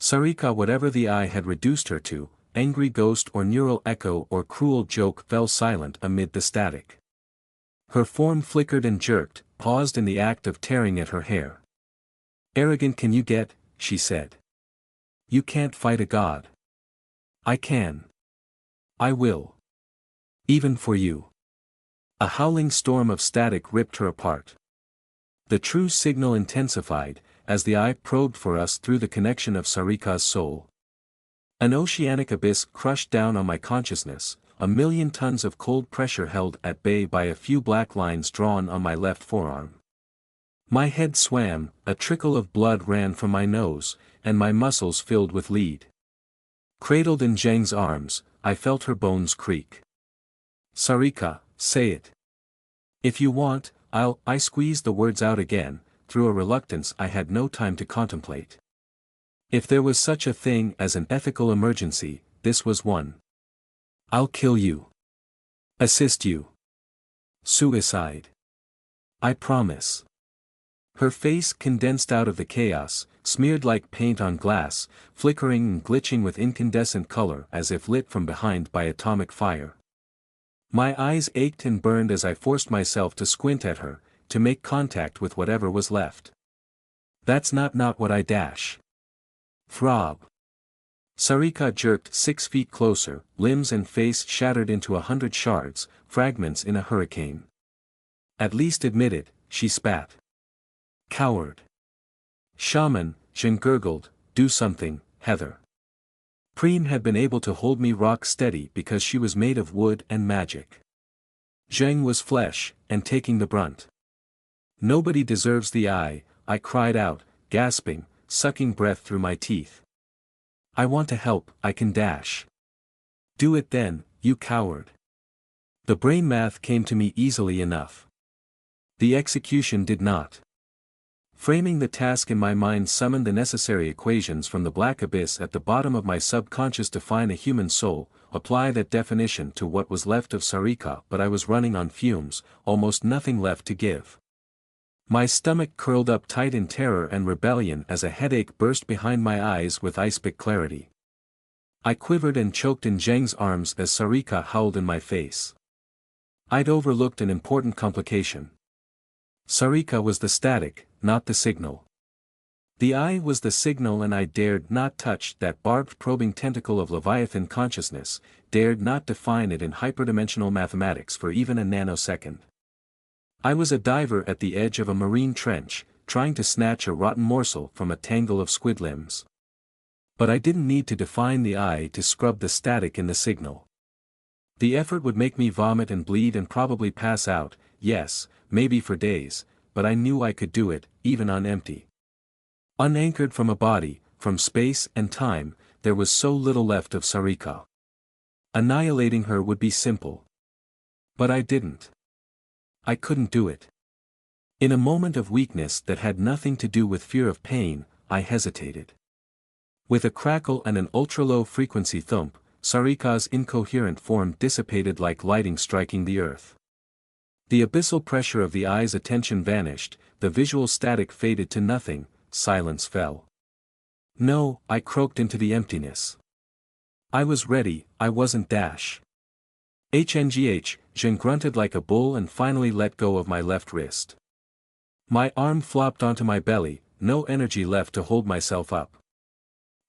Sarika, whatever the eye had reduced her to, angry ghost or neural echo or cruel joke, fell silent amid the static. Her form flickered and jerked, paused in the act of tearing at her hair. "Arrogant can you get?" she said. "You can't fight a god." "I can. I will. Even for you." A howling storm of static ripped her apart. The true signal intensified, as the eye probed for us through the connection of Sarika's soul. An oceanic abyss crushed down on my consciousness, a million tons of cold pressure held at bay by a few black lines drawn on my left forearm. My head swam, a trickle of blood ran from my nose, and my muscles filled with lead. Cradled in Zheng's arms, I felt her bones creak. "Sarika, say it. If you want, I squeezed the words out again, through a reluctance I had no time to contemplate. If there was such a thing as an ethical emergency, this was one. "I'll kill you. Assist you. Suicide. I promise." Her face condensed out of the chaos, smeared like paint on glass, flickering and glitching with incandescent color as if lit from behind by atomic fire. My eyes ached and burned as I forced myself to squint at her, to make contact with whatever was left. "That's not what I dash." Throb. Sarika jerked 6 feet closer, limbs and face shattered into 100 shards, fragments in a hurricane. "At least admit it," she spat. "Coward." "Shaman," Jin gurgled, "do something, Heather." Preem had been able to hold me rock steady because she was made of wood and magic. Zheng was flesh, and taking the brunt. "Nobody deserves the eye," I cried out, gasping, sucking breath through my teeth. "I want to help, I can dash." "Do it then, you coward." The brain math came to me easily enough. The execution did not. Framing the task in my mind summoned the necessary equations from the black abyss at the bottom of my subconscious. Define a human soul, apply that definition to what was left of Sarika, but I was running on fumes, almost nothing left to give. My stomach curled up tight in terror and rebellion as a headache burst behind my eyes with ice-pick clarity. I quivered and choked in Zheng's arms as Sarika howled in my face. I'd overlooked an important complication. Sarika was the static, not the signal. The eye was the signal, and I dared not touch that barbed probing tentacle of Leviathan consciousness, dared not define it in hyperdimensional mathematics for even a nanosecond. I was a diver at the edge of a marine trench, trying to snatch a rotten morsel from a tangle of squid limbs. But I didn't need to define the eye to scrub the static in the signal. The effort would make me vomit and bleed and probably pass out, yes, maybe for days, but I knew I could do it, even on empty. Unanchored from a body, from space and time, there was so little left of Sarika. Annihilating her would be simple. But I didn't. I couldn't do it. In a moment of weakness that had nothing to do with fear of pain, I hesitated. With a crackle and an ultra-low frequency thump, Sarika's incoherent form dissipated like lightning striking the earth. The abyssal pressure of the eye's attention vanished, the visual static faded to nothing, silence fell. "No," I croaked into the emptiness. I was ready, I wasn't dash. HNGH, Jin grunted like a bull and finally let go of my left wrist. My arm flopped onto my belly, no energy left to hold myself up.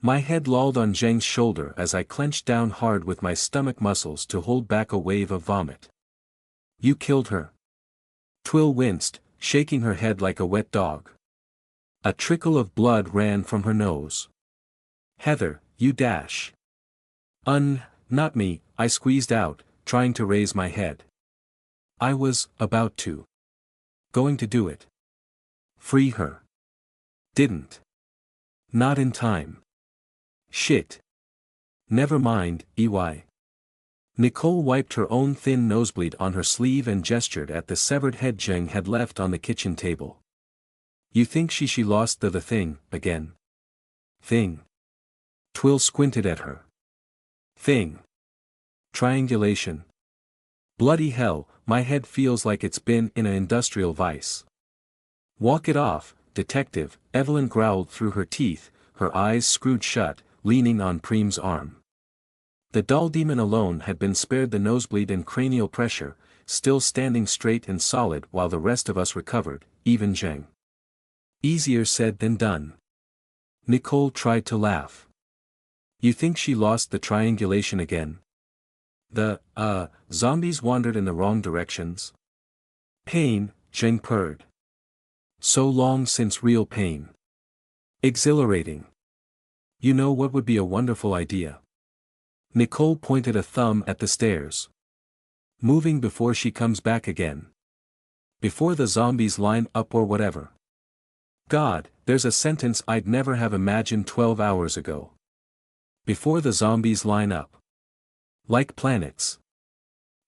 My head lolled on Zheng's shoulder as I clenched down hard with my stomach muscles to hold back a wave of vomit. "You killed her." Twill winced, shaking her head like a wet dog. A trickle of blood ran from her nose. "Heather, you dash." Not me," I squeezed out, trying to raise my head. I was about to. Going to do it. Free her. Didn't. Not in time. Shit. Never mind, EY. Nicole wiped her own thin nosebleed on her sleeve and gestured at the severed head Zheng had left on the kitchen table. "You think she lost the thing, again?" "Thing?" Twill squinted at her. "Thing. Triangulation. Bloody hell, my head feels like it's been in an industrial vice." "Walk it off, detective," Evelyn growled through her teeth, her eyes screwed shut, leaning on Preem's arm. The doll demon alone had been spared the nosebleed and cranial pressure, still standing straight and solid while the rest of us recovered, even Zheng. Easier said than done. Nicole tried to laugh. You think she lost the triangulation again? The, zombies wandered in the wrong directions? Pain, Zheng purred. So long since real pain. Exhilarating. You know what would be a wonderful idea? Nicole pointed a thumb at the stairs. Moving before she comes back again. Before the zombies line up or whatever. God, there's a sentence I'd never have imagined 12 hours ago. Before the zombies line up. Like planets.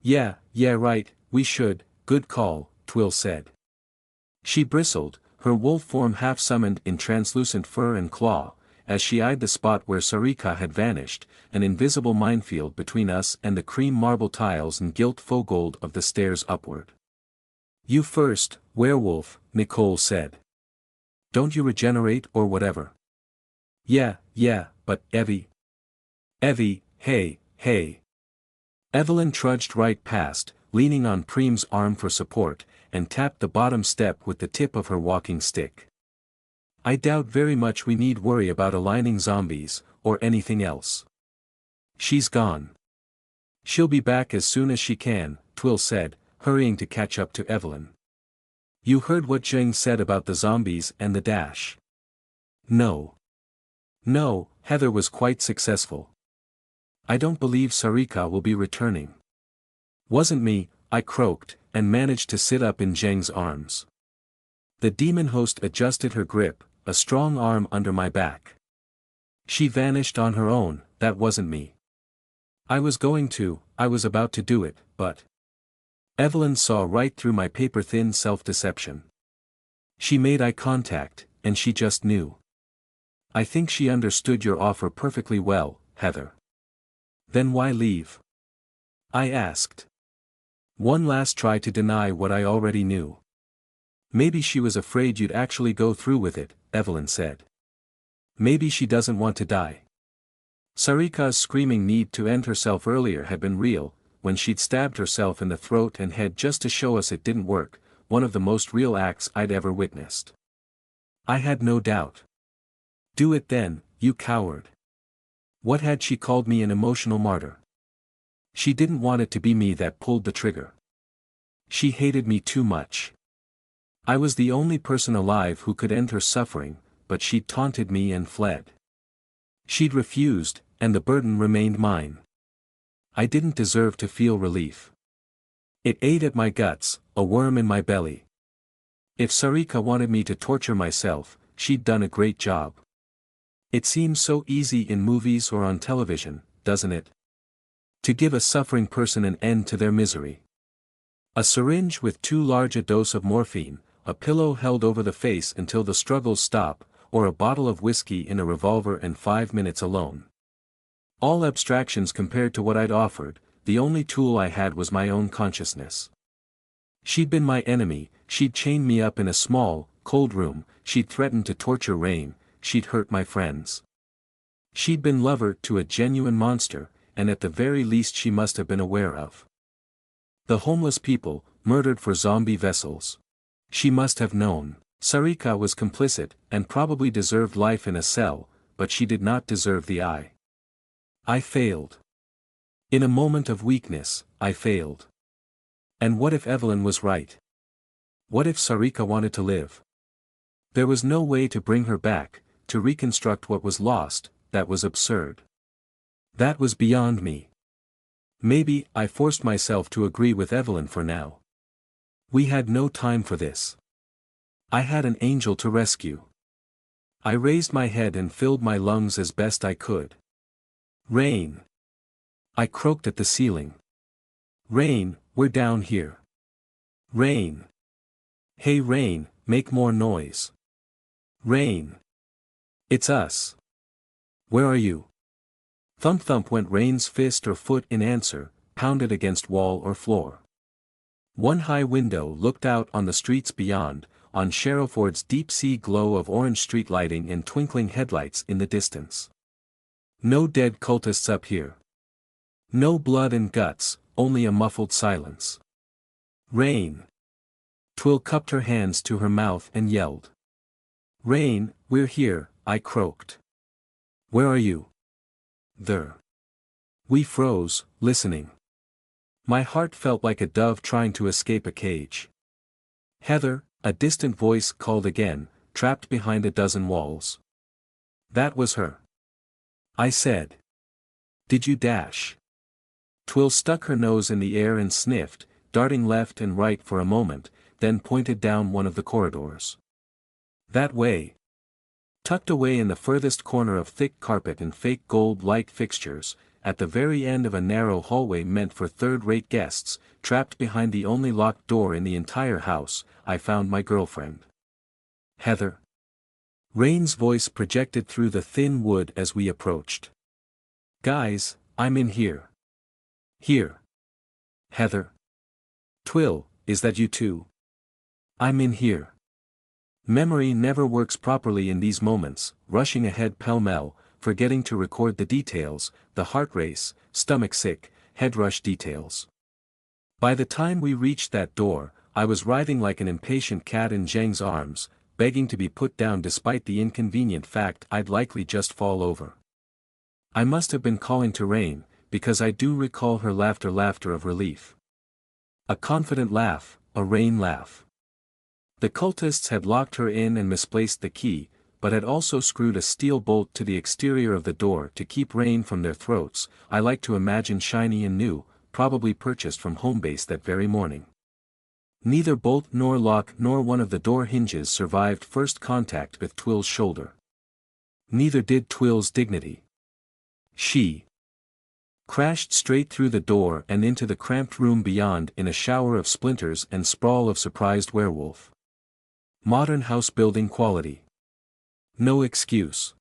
Yeah, right, we should, good call, Twill said. She bristled, her wolf form half summoned in translucent fur and claw, as she eyed the spot where Sarika had vanished, an invisible minefield between us and the cream marble tiles and gilt faux gold of the stairs upward. You first, werewolf, Nicole said. Don't you regenerate or whatever? Yeah, but Evie, hey. Evelyn trudged right past, leaning on Preem's arm for support, and tapped the bottom step with the tip of her walking stick. I doubt very much we need worry about aligning zombies, or anything else. She's gone. She'll be back as soon as she can, Twill said, hurrying to catch up to Evelyn. You heard what Zheng said about the zombies and the dash. No, Heather was quite successful. I don't believe Sarika will be returning. Wasn't me, I croaked, and managed to sit up in Zheng's arms. The demon host adjusted her grip, a strong arm under my back. She vanished on her own, that wasn't me. I was about to do it, but... Evelyn saw right through my paper-thin self-deception. She made eye contact, and she just knew. I think she understood your offer perfectly well, Heather. Then why leave? I asked. One last try to deny what I already knew. Maybe she was afraid you'd actually go through with it, Evelyn said. Maybe she doesn't want to die. Sarika's screaming need to end herself earlier had been real, when she'd stabbed herself in the throat and head just to show us it didn't work, one of the most real acts I'd ever witnessed. I had no doubt. Do it then, you coward. What had she called me, an emotional martyr? She didn't want it to be me that pulled the trigger. She hated me too much. I was the only person alive who could end her suffering, but she'd taunted me and fled. She'd refused, and the burden remained mine. I didn't deserve to feel relief. It ate at my guts, a worm in my belly. If Sarika wanted me to torture myself, she'd done a great job. It seems so easy in movies or on television, doesn't it? To give a suffering person an end to their misery. A syringe with too large a dose of morphine, a pillow held over the face until the struggles stop, or a bottle of whiskey in a revolver and 5 minutes alone. All abstractions compared to what I'd offered, the only tool I had was my own consciousness. She'd been my enemy, she'd chained me up in a small, cold room, she'd threatened to torture Rain, she'd hurt my friends. She'd been lover to a genuine monster, and at the very least she must have been aware of. The homeless people, murdered for zombie vessels. She must have known. Sarika was complicit, and probably deserved life in a cell, but she did not deserve the eye. I failed. In a moment of weakness, I failed. And what if Evelyn was right? What if Sarika wanted to live? There was no way to bring her back, to reconstruct what was lost, that was absurd. That was beyond me. Maybe I forced myself to agree with Evelyn for now. We had no time for this. I had an angel to rescue. I raised my head and filled my lungs as best I could. Rain. I croaked at the ceiling. Rain, we're down here. Rain. Hey Rain, make more noise. Rain. It's us. Where are you? Thump thump went Rain's fist or foot in answer, pounded against wall or floor. One high window looked out on the streets beyond, on Sherrowford's deep-sea glow of orange street lighting and twinkling headlights in the distance. No dead cultists up here. No blood and guts, only a muffled silence. Rain. Twill cupped her hands to her mouth and yelled. Rain, we're here, I croaked. Where are you? There. We froze, listening. My heart felt like a dove trying to escape a cage. Heather, a distant voice called again, trapped behind a dozen walls. That was her. I said. Did you dash? Twill stuck her nose in the air and sniffed, darting left and right for a moment, then pointed down one of the corridors. That way. Tucked away in the furthest corner of thick carpet and fake gold light fixtures, at the very end of a narrow hallway meant for third-rate guests, trapped behind the only locked door in the entire house, I found my girlfriend. Heather. Rain's voice projected through the thin wood as we approached. Guys, I'm in here. Here. Heather. Twill, is that you too? I'm in here. Memory never works properly in these moments, rushing ahead pell-mell, forgetting to record the details, the heart race, stomach sick, head rush details. By the time we reached that door, I was writhing like an impatient cat in Zheng's arms, begging to be put down despite the inconvenient fact I'd likely just fall over. I must have been calling to Rain, because I do recall her laughter of relief. A confident laugh, a Rain laugh. The cultists had locked her in and misplaced the key, but had also screwed a steel bolt to the exterior of the door to keep rain from their throats, I like to imagine shiny and new, probably purchased from Homebase that very morning. Neither bolt nor lock nor one of the door hinges survived first contact with Twill's shoulder. Neither did Twill's dignity. She crashed straight through the door and into the cramped room beyond in a shower of splinters and sprawl of surprised werewolf. Modern house building quality. No excuse.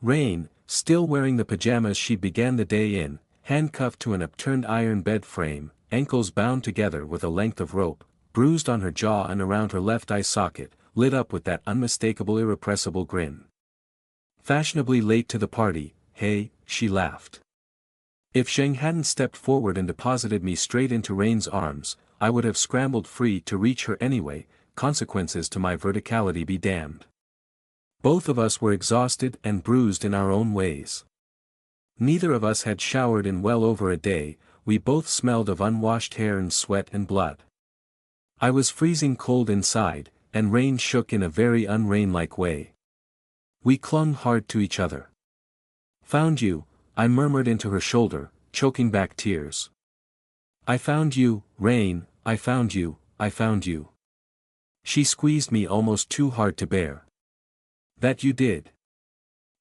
Rain, still wearing the pajamas she began the day in, handcuffed to an upturned iron bed frame, ankles bound together with a length of rope, bruised on her jaw and around her left eye socket, lit up with that unmistakable irrepressible grin. Fashionably late to the party, hey, she laughed. If Zheng hadn't stepped forward and deposited me straight into Rain's arms, I would have scrambled free to reach her anyway, consequences to my verticality be damned. Both of us were exhausted and bruised in our own ways. Neither of us had showered in well over a day, we both smelled of unwashed hair and sweat and blood. I was freezing cold inside, and Rain shook in a very un-Rain-like way. We clung hard to each other. Found you, I murmured into her shoulder, choking back tears. I found you, Rain, I found you, I found you. She squeezed me almost too hard to bear. That you did.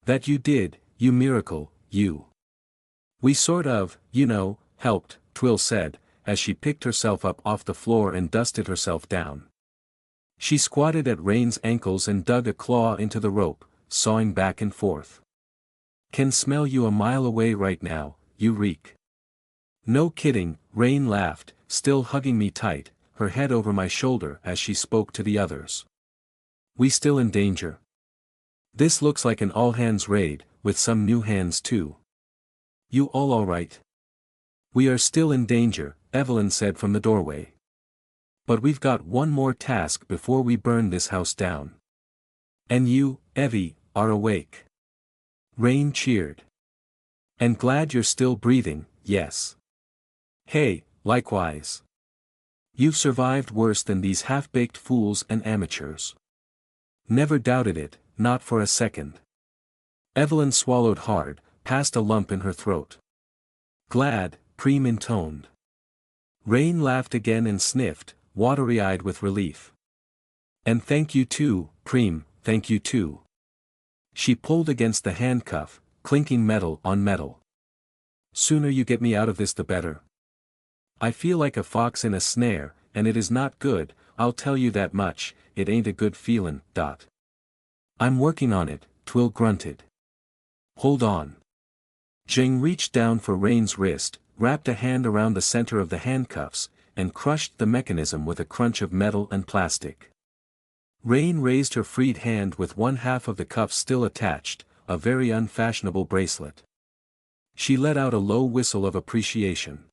That you did, you miracle, you. We sort of, helped, Twill said, as she picked herself up off the floor and dusted herself down. She squatted at Rain's ankles and dug a claw into the rope, sawing back and forth. Can smell you a mile away right now, you reek. No kidding, Rain laughed, still hugging me tight, her head over my shoulder as she spoke to the others. We still in danger? This looks like an all-hands raid, with some new hands too. You all right? We are still in danger, Evelyn said from the doorway. But we've got one more task before we burn this house down. And you, Evie, are awake. Rain cheered. And glad you're still breathing, yes. Hey, likewise. You've survived worse than these half-baked fools and amateurs. Never doubted it, not for a second. Evelyn swallowed hard, past a lump in her throat. Glad, Preem intoned. Rain laughed again and sniffed, watery-eyed with relief. And thank you too, Preem, thank you too. She pulled against the handcuff, clinking metal on metal. Sooner you get me out of this the better. I feel like a fox in a snare, and it is not good, I'll tell you that much, it ain't a good feelin', . I'm working on it, Twill grunted. Hold on. Zheng reached down for Rain's wrist, wrapped a hand around the center of the handcuffs, and crushed the mechanism with a crunch of metal and plastic. Rain raised her freed hand with one half of the cuff still attached, a very unfashionable bracelet. She let out a low whistle of appreciation.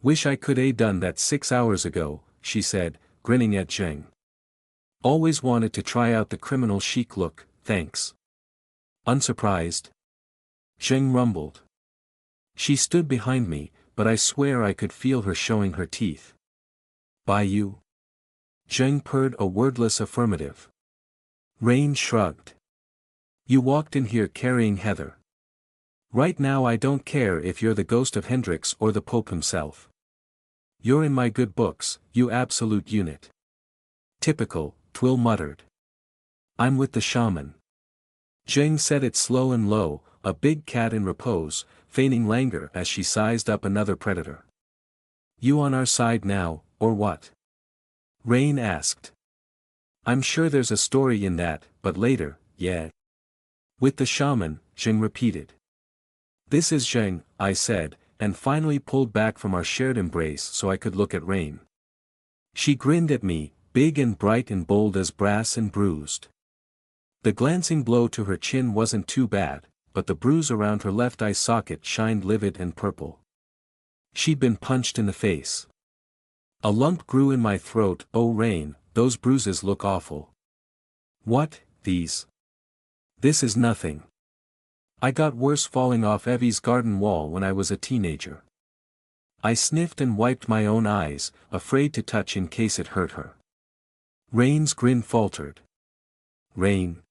"Wish I could a done that 6 hours ago," she said, grinning at Zheng. "Always wanted to try out the criminal chic look, thanks." "Unsurprised?" Zheng rumbled. She stood behind me, but I swear I could feel her showing her teeth. "By you?" Zheng purred a wordless affirmative. Rain shrugged. "You walked in here carrying Heather. Right now I don't care if you're the ghost of Hendrix or the Pope himself. You're in my good books, you absolute unit." "Typical," Twill muttered. "I'm with the shaman." Zheng said it slow and low, a big cat in repose, feigning languor as she sized up another predator. "You on our side now, or what?" Rain asked. "I'm sure there's a story in that, but later, yeah." "With the shaman," Zheng repeated. "This is Zheng," I said, and finally pulled back from our shared embrace so I could look at Rain. She grinned at me, big and bright and bold as brass and bruised. The glancing blow to her chin wasn't too bad, but the bruise around her left eye socket shined livid and purple. She'd been punched in the face. A lump grew in my throat. "Oh Rain, those bruises look awful." "What, these?" "This is nothing. I got worse falling off Evie's garden wall when I was a teenager." I sniffed and wiped my own eyes, afraid to touch in case it hurt her. Rain's grin faltered. "Rain.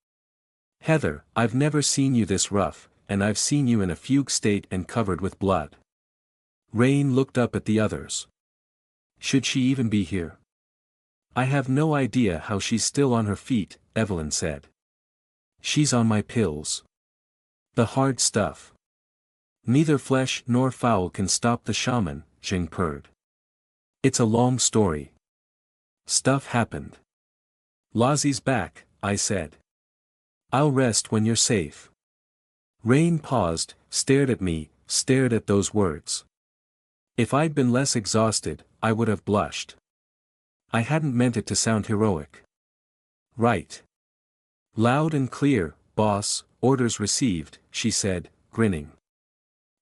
Heather, I've never seen you this rough, and I've seen you in a fugue state and covered with blood." Rain looked up at the others. "Should she even be here?" "I have no idea how she's still on her feet," Evelyn said. "She's on my pills. The hard stuff. Neither flesh nor foul can stop the shaman," Zheng purred. "It's a long story. Stuff happened." "Lazzie's back," I said. "I'll rest when you're safe." Rain paused, stared at me, stared at those words. If I'd been less exhausted, I would have blushed. I hadn't meant it to sound heroic. "Right. Loud and clear, boss, orders received," she said, grinning.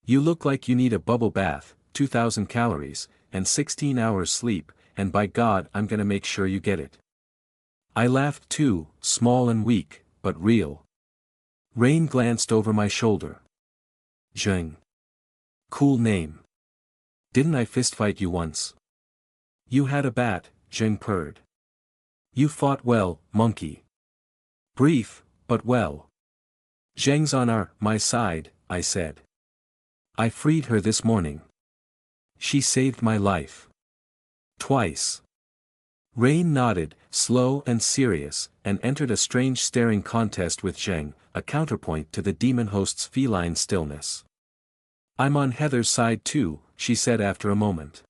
"You look like you need a bubble bath, 2,000 calories, and 16 hours sleep, and by God I'm gonna make sure you get it." I laughed too, small and weak, but real. Rain glanced over my shoulder. "Zheng. Cool name. Didn't I fistfight you once?" "You had a bat," Zheng purred. "You fought well, monkey." "Brief, but well." "Zheng's on my side," I said. "I freed her this morning. She saved my life. Twice." Rain nodded, slow and serious, and entered a strange staring contest with Zheng, a counterpoint to the demon host's feline stillness. "I'm on Heather's side too," she said after a moment.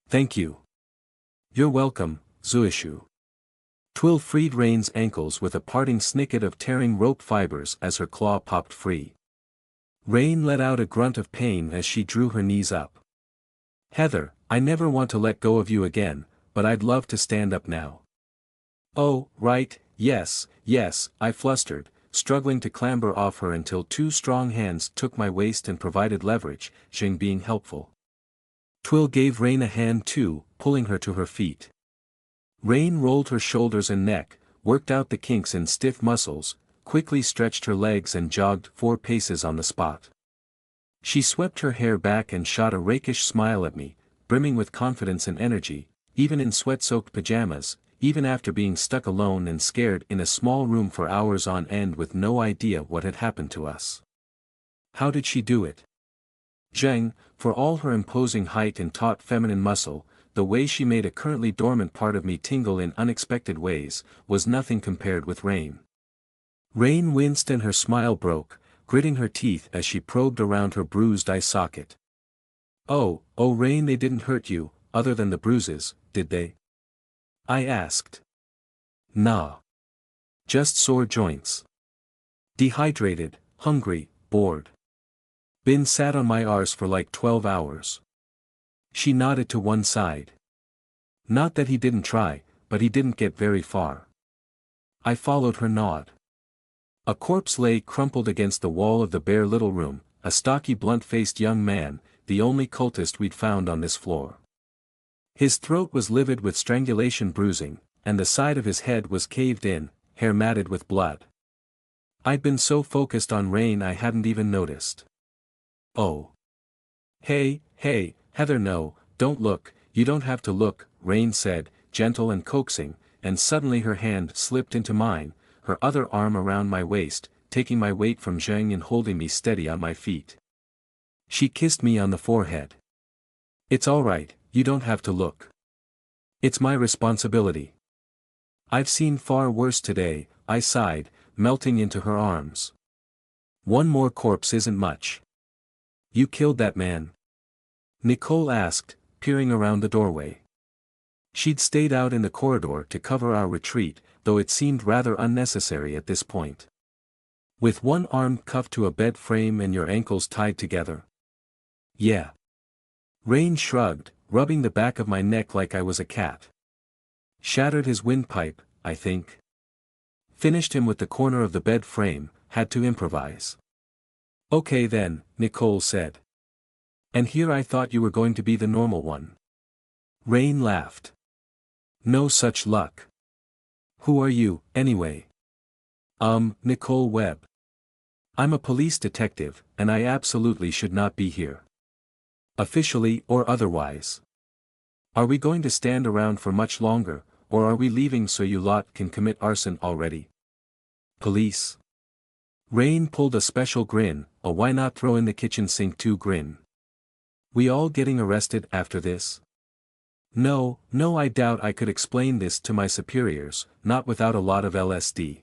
"Thank you." "You're welcome, Zuishu." Twill freed Rain's ankles with a parting snicket of tearing rope fibers as her claw popped free. Rain let out a grunt of pain as she drew her knees up. "Heather, I never want to let go of you again, but I'd love to stand up now." "Oh, right, yes, yes," I flustered, struggling to clamber off her until two strong hands took my waist and provided leverage, Zheng being helpful. Twill gave Rain a hand too, pulling her to her feet. Rain rolled her shoulders and neck, worked out the kinks in stiff muscles, quickly stretched her legs and jogged 4 paces on the spot. She swept her hair back and shot a rakish smile at me, brimming with confidence and energy, even in sweat-soaked pajamas, even after being stuck alone and scared in a small room for hours on end with no idea what had happened to us. How did she do it? Zheng, for all her imposing height and taut feminine muscle, the way she made a currently dormant part of me tingle in unexpected ways, was nothing compared with Rain. Rain winced and her smile broke, gritting her teeth as she probed around her bruised eye socket. Oh, Rain, they didn't hurt you, other than the bruises, did they?" I asked. "Nah. Just sore joints. Dehydrated, hungry, bored. Been sat on my arse for like 12 hours. She nodded to one side. "Not that he didn't try, but he didn't get very far. I followed her nod. A corpse lay crumpled against the wall of the bare little room, a stocky blunt-faced young man, the only cultist we'd found on this floor. His throat was livid with strangulation bruising, and the side of his head was caved in, hair matted with blood. I'd been so focused on Rain I hadn't even noticed. Oh. Hey, Heather, no, don't look, you don't have to look, Rain said, gentle and coaxing, and suddenly her hand slipped into mine, her other arm around my waist, taking my weight from Zheng and holding me steady on my feet. She kissed me on the forehead. It's all right, you don't have to look. It's my responsibility. I've seen far worse today, I sighed, melting into her arms. One more corpse isn't much. You killed that man? Nicole asked, peering around the doorway. She'd stayed out in the corridor to cover our retreat, though it seemed rather unnecessary at this point. With one arm cuffed to a bed frame and your ankles tied together. Yeah. Rain shrugged, rubbing the back of my neck like I was a cat. Shattered his windpipe, I think. Finished him with the corner of the bed frame, had to improvise. Okay then, Nicole said. And here I thought you were going to be the normal one. Rain laughed. No such luck. Who are you, anyway? Nicole Webb. I'm a police detective, and I absolutely should not be here. Officially or otherwise. Are we going to stand around for much longer, or are we leaving so you lot can commit arson already? Police. Rain pulled a special grin, a why not throw in the kitchen sink too grin. We all getting arrested after this? No, I doubt I could explain this to my superiors, not without a lot of LSD.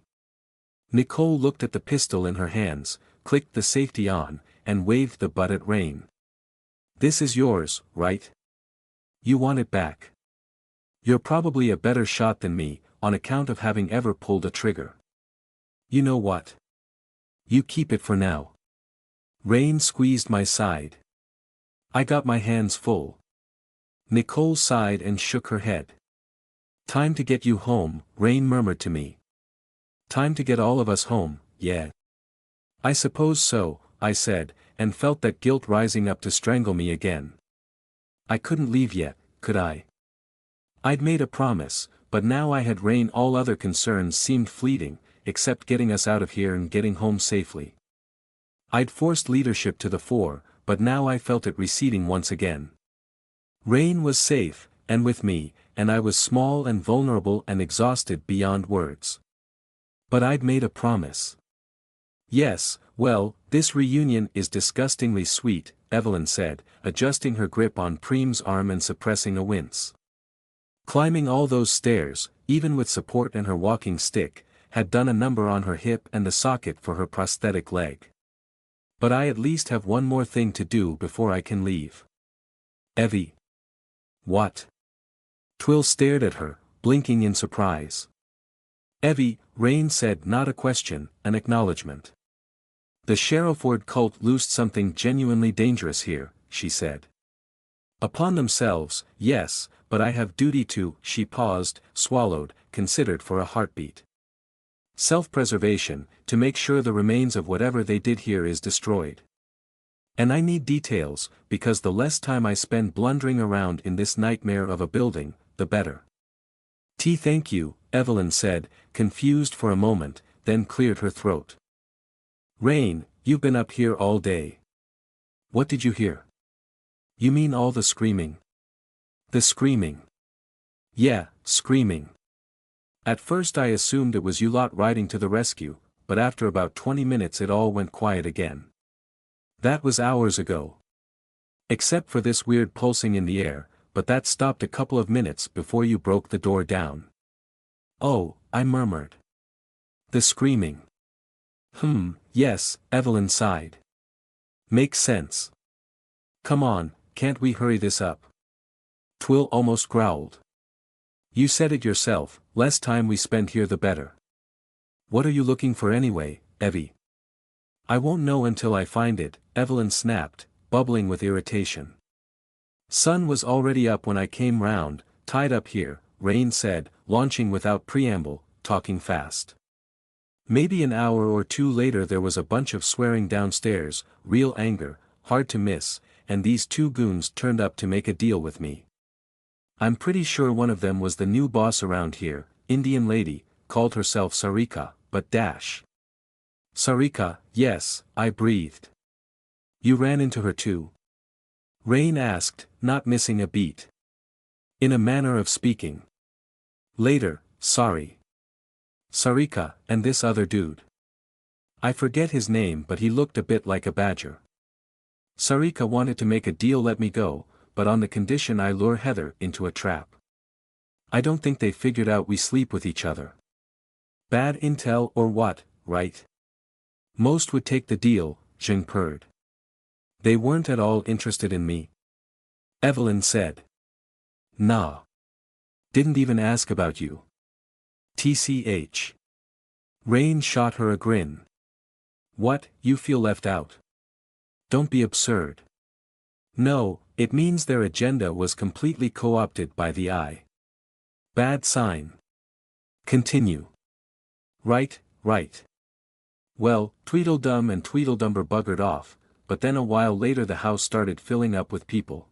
Nicole looked at the pistol in her hands, clicked the safety on, and waved the butt at Rain. This is yours, right? You want it back. You're probably a better shot than me, on account of having ever pulled a trigger. You know what? You keep it for now. Rain squeezed my side. I got my hands full. Nicole sighed and shook her head. Time to get you home, Rain murmured to me. Time to get all of us home, yeah. I suppose so, I said, and felt that guilt rising up to strangle me again. I couldn't leave yet, could I? I'd made a promise, but now I had Rain. All other concerns seemed fleeting, except getting us out of here and getting home safely. I'd forced leadership to the fore, but now I felt it receding once again. Rain was safe, and with me, and I was small and vulnerable and exhausted beyond words. But I'd made a promise. Yes, well, this reunion is disgustingly sweet, Evelyn said, adjusting her grip on Preem's arm and suppressing a wince. Climbing all those stairs, even with support and her walking stick, had done a number on her hip and the socket for her prosthetic leg. But I at least have one more thing to do before I can leave. Evie. What? Twill stared at her, blinking in surprise. Evie, Rain said, not a question, an acknowledgement. The Sherrowford cult loosed something genuinely dangerous here, she said. Upon themselves, yes, but I have duty to. She paused, swallowed, considered for a heartbeat. Self-preservation, to make sure the remains of whatever they did here is destroyed. And I need details, because the less time I spend blundering around in this nightmare of a building, the better. Thank you, Evelyn said, confused for a moment, then cleared her throat. Rain, you've been up here all day. What did you hear? You mean all the screaming? The screaming. Yeah, screaming. At first I assumed it was you lot riding to the rescue, but after about 20 minutes it all went quiet again. That was hours ago. Except for this weird pulsing in the air, but that stopped a couple of minutes before you broke the door down. Oh, I murmured. The screaming. Yes, Evelyn sighed. Makes sense. Come on, can't we hurry this up? Twill almost growled. You said it yourself, less time we spend here the better. What are you looking for anyway, Evie? I won't know until I find it, Evelyn snapped, bubbling with irritation. Sun was already up when I came round, tied up here, Rain said, launching without preamble, talking fast. Maybe an hour or two later there was a bunch of swearing downstairs, real anger, hard to miss, and these two goons turned up to make a deal with me. I'm pretty sure one of them was the new boss around here, Indian lady, called herself Sarika, but dash. Sarika, yes, I breathed. You ran into her too? Rain asked, not missing a beat. In a manner of speaking. Later, sorry. Sarika, and this other dude. I forget his name but he looked a bit like a badger. Sarika wanted to make a deal let me go, but on the condition I lure Heather into a trap. I don't think they figured out we sleep with each other. Bad intel or what, right? Most would take the deal, Jing purred. They weren't at all interested in me. Evelyn said. Nah. Didn't even ask about you. TCH. Rain shot her a grin. What, you feel left out? Don't be absurd. No, it means their agenda was completely co-opted by the eye. Bad sign. Continue. Right. Well, Tweedledum and Tweedledumber buggered off, but then a while later the house started filling up with people.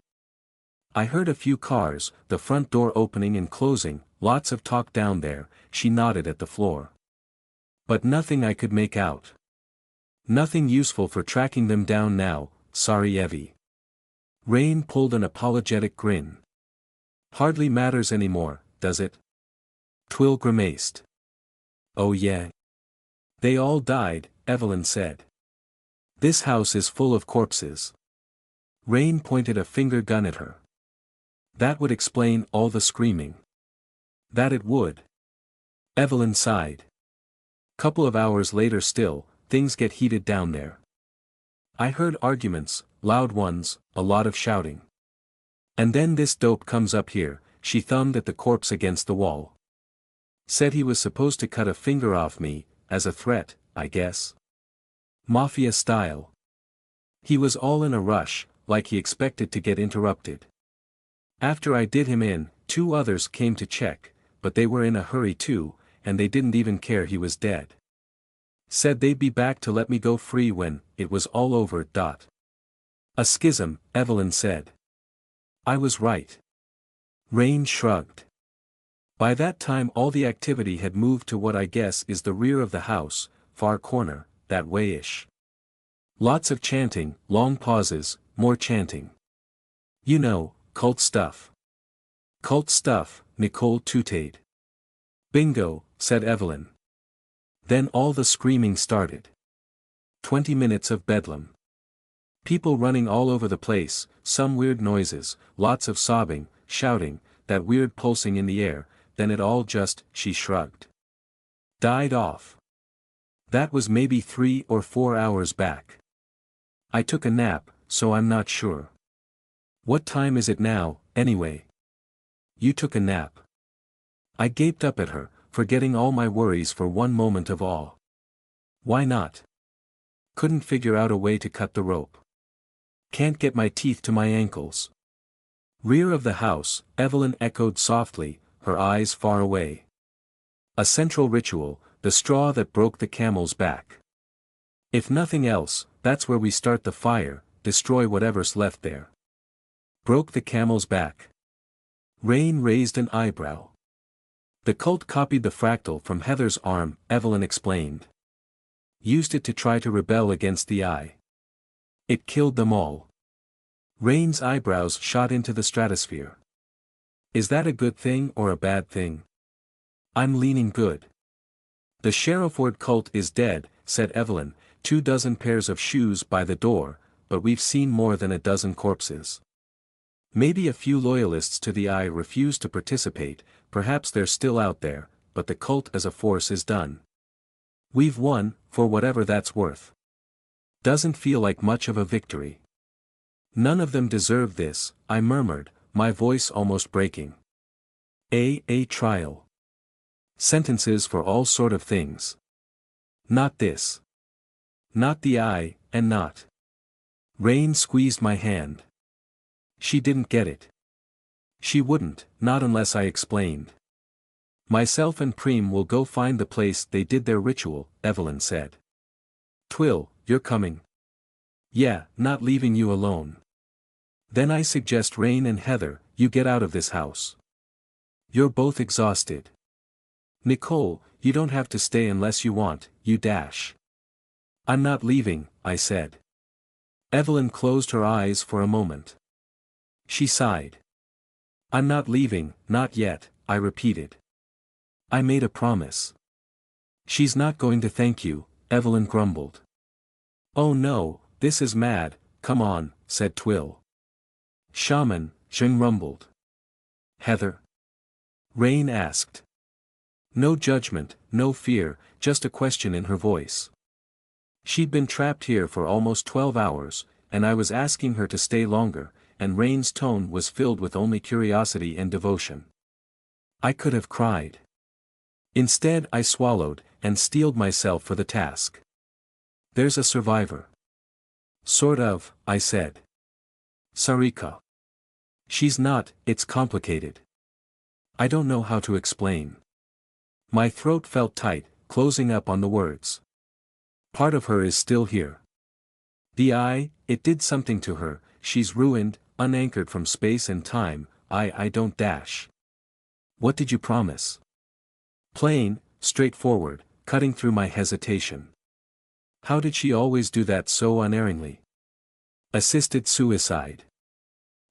I heard a few cars, the front door opening and closing, lots of talk down there, she nodded at the floor. But nothing I could make out. Nothing useful for tracking them down now, sorry Evie. Rain pulled an apologetic grin. Hardly matters anymore, does it? Twill grimaced. Oh yeah. They all died, Evelyn said. This house is full of corpses. Rain pointed a finger gun at her. That would explain all the screaming. That it would. Evelyn sighed. Couple of hours later still, things get heated down there. I heard arguments, loud ones, a lot of shouting. And then this dope comes up here, she thumbed at the corpse against the wall. Said he was supposed to cut a finger off me, as a threat, I guess. Mafia style. He was all in a rush, like he expected to get interrupted. After I did him in, 2 others came to check, but they were in a hurry too, and they didn't even care he was dead. Said they'd be back to let me go free when it was all over. A schism, Evelyn said. I was right. Rain shrugged. By that time all the activity had moved to what I guess is the rear of the house, far corner, that way-ish. Lots of chanting, long pauses, more chanting. You know, cult stuff. Cult stuff, Nicole tooted. Bingo, said Evelyn. Then all the screaming started. 20 minutes of bedlam. People running all over the place, some weird noises, lots of sobbing, shouting, that weird pulsing in the air, then it all just, she shrugged. Died off. That was maybe 3 or 4 hours back. I took a nap, so I'm not sure. What time is it now, anyway? You took a nap. I gaped up at her, forgetting all my worries for one moment of awe. Why not? Couldn't figure out a way to cut the rope. Can't get my teeth to my ankles. Rear of the house, Evelyn echoed softly, her eyes far away. A central ritual, the straw that broke the camel's back. If nothing else, that's where we start the fire, destroy whatever's left there. Broke the camel's back. Rain raised an eyebrow. The cult copied the fractal from Heather's arm, Evelyn explained. Used it to try to rebel against the eye. It killed them all. Rain's eyebrows shot into the stratosphere. Is that a good thing or a bad thing? I'm leaning good. The Sherriford cult is dead, said Evelyn, 24 pairs of shoes by the door, but we've seen more than a dozen corpses. Maybe a few loyalists to the eye refuse to participate, perhaps they're still out there, but the cult as a force is done. We've won, for whatever that's worth. Doesn't feel like much of a victory. None of them deserve this, I murmured, my voice almost breaking. A trial. Sentences for all sort of things. Not this. Not the eye, and not. Rain squeezed my hand. She didn't get it. She wouldn't, not unless I explained. Myself and Preem will go find the place they did their ritual, Evelyn said. Twill, you're coming? Yeah, not leaving you alone. Then I suggest Rain and Heather, you get out of this house. You're both exhausted. Nicole, you don't have to stay unless you want, you dash. I'm not leaving, I said. Evelyn closed her eyes for a moment. She sighed. I'm not leaving, not yet, I repeated. I made a promise. She's not going to thank you, Evelyn grumbled. Oh no, this is mad, come on, said Twill. Shaman, Jing rumbled. Heather? Rain asked. No judgment, no fear, just a question in her voice. She'd been trapped here for almost 12 hours, and I was asking her to stay longer, and Rain's tone was filled with only curiosity and devotion. I could have cried. Instead I swallowed, and steeled myself for the task. There's a survivor. Sort of, I said. Sarika. She's not, it's complicated. I don't know how to explain. My throat felt tight, closing up on the words. Part of her is still here. The eye, it did something to her, she's ruined, unanchored from space and time, I don't dash. What did you promise? Plain, straightforward, cutting through my hesitation. How did she always do that so unerringly? Assisted suicide.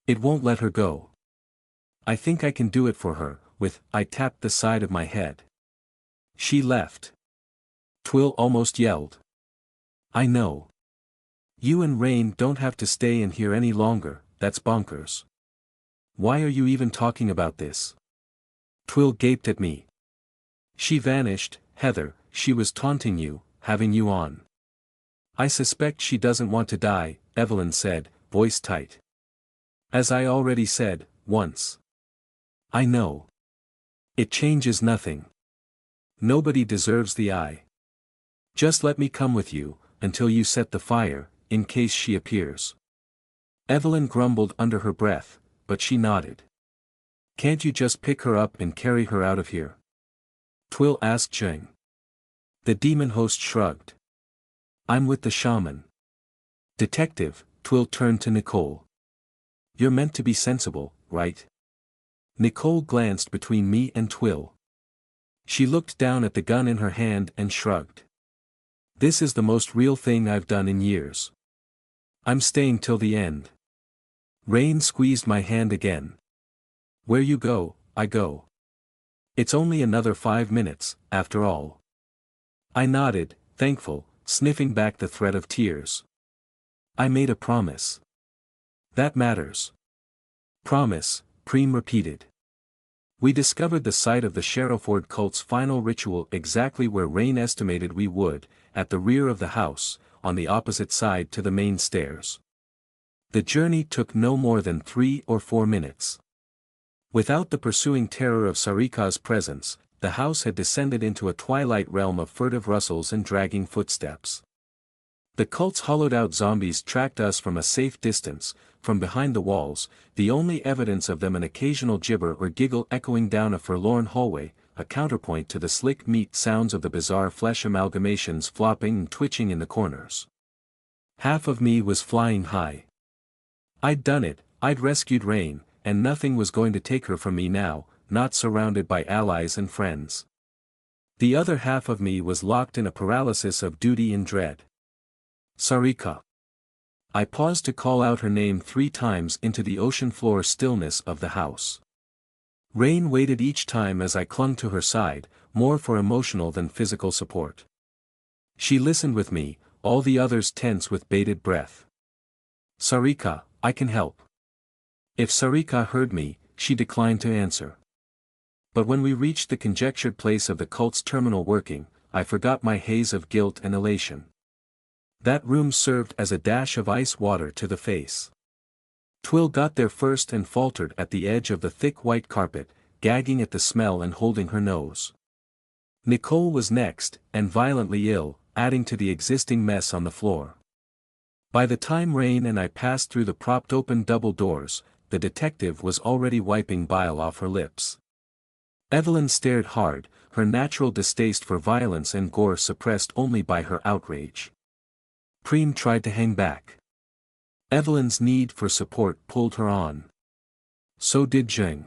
It won't let her go. I think I can do it for her, I tapped the side of my head. She left. Twill almost yelled. I know. You and Rain don't have to stay in here any longer, that's bonkers. Why are you even talking about this? Twill gaped at me. She vanished, Heather, she was taunting you, having you on. I suspect she doesn't want to die, Evelyn said, voice tight. As I already said, once. I know. It changes nothing. Nobody deserves the eye. Just let me come with you, until you set the fire, in case she appears. Evelyn grumbled under her breath, but she nodded. Can't you just pick her up and carry her out of here? Twill asked Jing. The demon host shrugged. I'm with the shaman. Detective, Twill turned to Nicole. You're meant to be sensible, right? Nicole glanced between me and Twill. She looked down at the gun in her hand and shrugged. This is the most real thing I've done in years. I'm staying till the end. Rain squeezed my hand again. Where you go, I go. It's only another 5 minutes, after all. I nodded, thankful, sniffing back the threat of tears. I made a promise. That matters. Promise, Preem repeated. We discovered the site of the Sherrowford cult's final ritual exactly where Rain estimated we would, at the rear of the house, on the opposite side to the main stairs. The journey took no more than 3 or 4 minutes. Without the pursuing terror of Sarika's presence, the house had descended into a twilight realm of furtive rustles and dragging footsteps. The cult's hollowed-out zombies tracked us from a safe distance, from behind the walls, the only evidence of them an occasional gibber or giggle echoing down a forlorn hallway, a counterpoint to the slick meat sounds of the bizarre flesh amalgamations flopping and twitching in the corners. Half of me was flying high. I'd done it, I'd rescued Rain, and nothing was going to take her from me now, not surrounded by allies and friends. The other half of me was locked in a paralysis of duty and dread. Sarika. I paused to call out her name 3 times into the ocean floor stillness of the house. Rain waited each time as I clung to her side, more for emotional than physical support. She listened with me, all the others tense with bated breath. Sarika, I can help. If Sarika heard me, she declined to answer. But when we reached the conjectured place of the cult's terminal working, I forgot my haze of guilt and elation. That room served as a dash of ice water to the face. Twill got there first and faltered at the edge of the thick white carpet, gagging at the smell and holding her nose. Nicole was next, and violently ill, adding to the existing mess on the floor. By the time Rain and I passed through the propped-open double doors, the detective was already wiping bile off her lips. Evelyn stared hard, her natural distaste for violence and gore suppressed only by her outrage. Preem tried to hang back. Evelyn's need for support pulled her on. So did Zheng.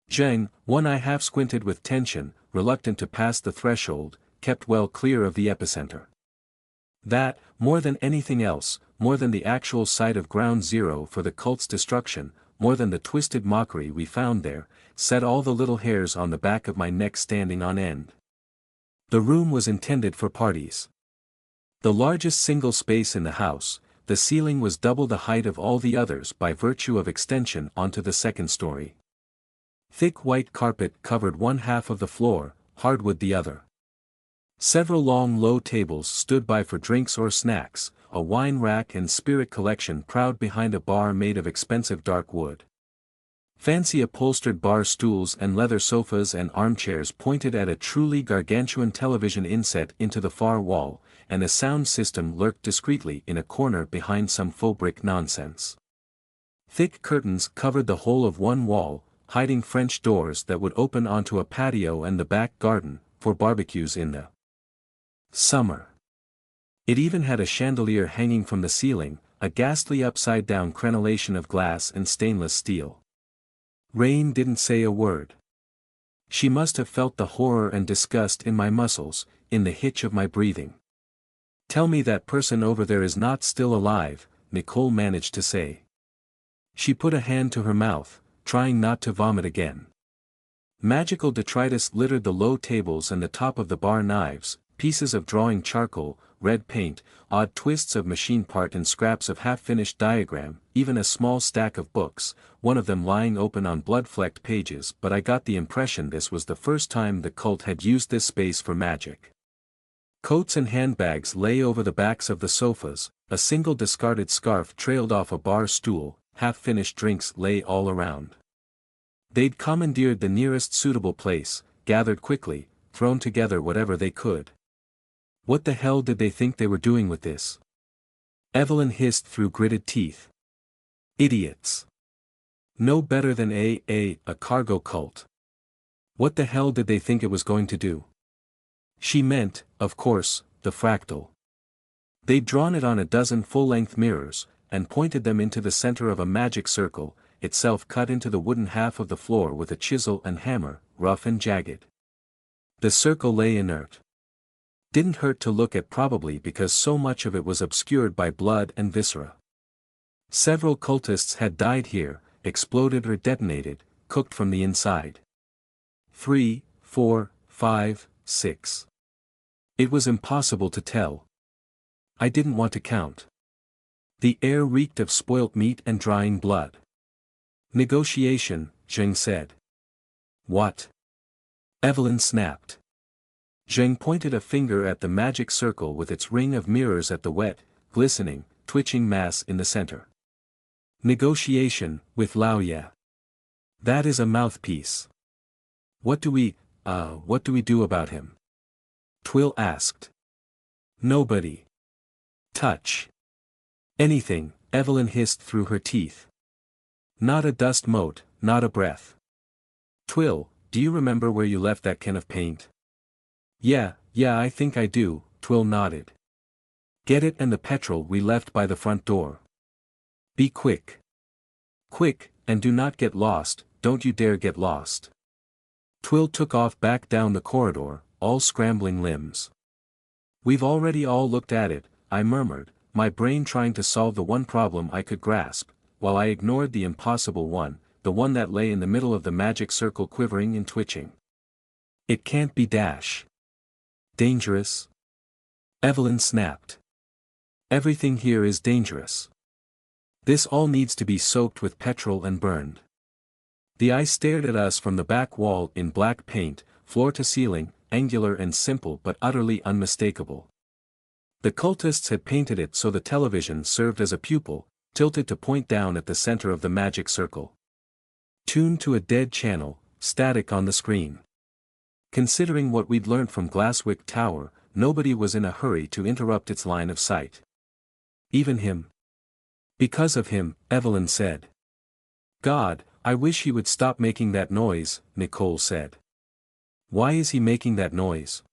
Zheng, one eye half squinted with tension, reluctant to pass the threshold, kept well clear of the epicenter. That, more than anything else, more than the actual site of ground zero for the cult's destruction, more than the twisted mockery we found there, set all the little hairs on the back of my neck standing on end. The room was intended for parties. The largest single space in the house, the ceiling was double the height of all the others by virtue of extension onto the second story. Thick white carpet covered one half of the floor, hardwood the other. Several long low tables stood by for drinks or snacks, a wine rack and spirit collection proud behind a bar made of expensive dark wood. Fancy upholstered bar stools and leather sofas and armchairs pointed at a truly gargantuan television inset into the far wall, and a sound system lurked discreetly in a corner behind some faux brick nonsense. Thick curtains covered the whole of one wall, hiding French doors that would open onto a patio and the back garden, for barbecues in the summer. It even had a chandelier hanging from the ceiling, a ghastly upside-down crenellation of glass and stainless steel. Rain didn't say a word. She must have felt the horror and disgust in my muscles, in the hitch of my breathing. "Tell me that person over there is not still alive," Nicole managed to say. She put a hand to her mouth, trying not to vomit again. Magical detritus littered the low tables and the top of the bar, knives, pieces of drawing charcoal, red paint, odd twists of machine part and scraps of half-finished diagram, even a small stack of books, one of them lying open on blood-flecked pages, but I got the impression this was the first time the cult had used this space for magic. Coats and handbags lay over the backs of the sofas, a single discarded scarf trailed off a bar stool, half-finished drinks lay all around. They'd commandeered the nearest suitable place, gathered quickly, thrown together whatever they could. What the hell did they think they were doing with this? Evelyn hissed through gritted teeth. Idiots. No better than a cargo cult. What the hell did they think it was going to do? She meant, of course, the fractal. They'd drawn it on a dozen full-length mirrors, and pointed them into the center of a magic circle, itself cut into the wooden half of the floor with a chisel and hammer, rough and jagged. The circle lay inert. Didn't hurt to look at, probably because so much of it was obscured by blood and viscera. Several cultists had died here, exploded or detonated, cooked from the inside. 3, 4, 5, 6. It was impossible to tell. I didn't want to count. The air reeked of spoilt meat and drying blood. Negotiation, Zheng said. What? Evelyn snapped. Zheng pointed a finger at the magic circle with its ring of mirrors at the wet, glistening, twitching mass in the center. Negotiation, with Laoye. That is a mouthpiece. What do we do about him? Twill asked. Nobody. Touch. Anything, Evelyn hissed through her teeth. Not a dust mote, not a breath. Twill, do you remember where you left that can of paint? Yeah, I think I do, Twill nodded. Get it and the petrol we left by the front door. Be quick. Quick, and do not get lost, don't you dare get lost. Twill took off back down the corridor, all scrambling limbs. We've already all looked at it, I murmured, my brain trying to solve the one problem I could grasp, while I ignored the impossible one, the one that lay in the middle of the magic circle quivering and twitching. It can't be dash. Dangerous? Evelyn snapped. Everything here is dangerous. This all needs to be soaked with petrol and burned. The eye stared at us from the back wall in black paint, floor to ceiling, angular and simple but utterly unmistakable. The cultists had painted it so the television served as a pupil, tilted to point down at the center of the magic circle. Tuned to a dead channel, static on the screen. Considering what we'd learned from Glasswick Tower, nobody was in a hurry to interrupt its line of sight. Even him. Because of him, Evelyn said. God, I wish he would stop making that noise, Nicole said. Why is he making that noise?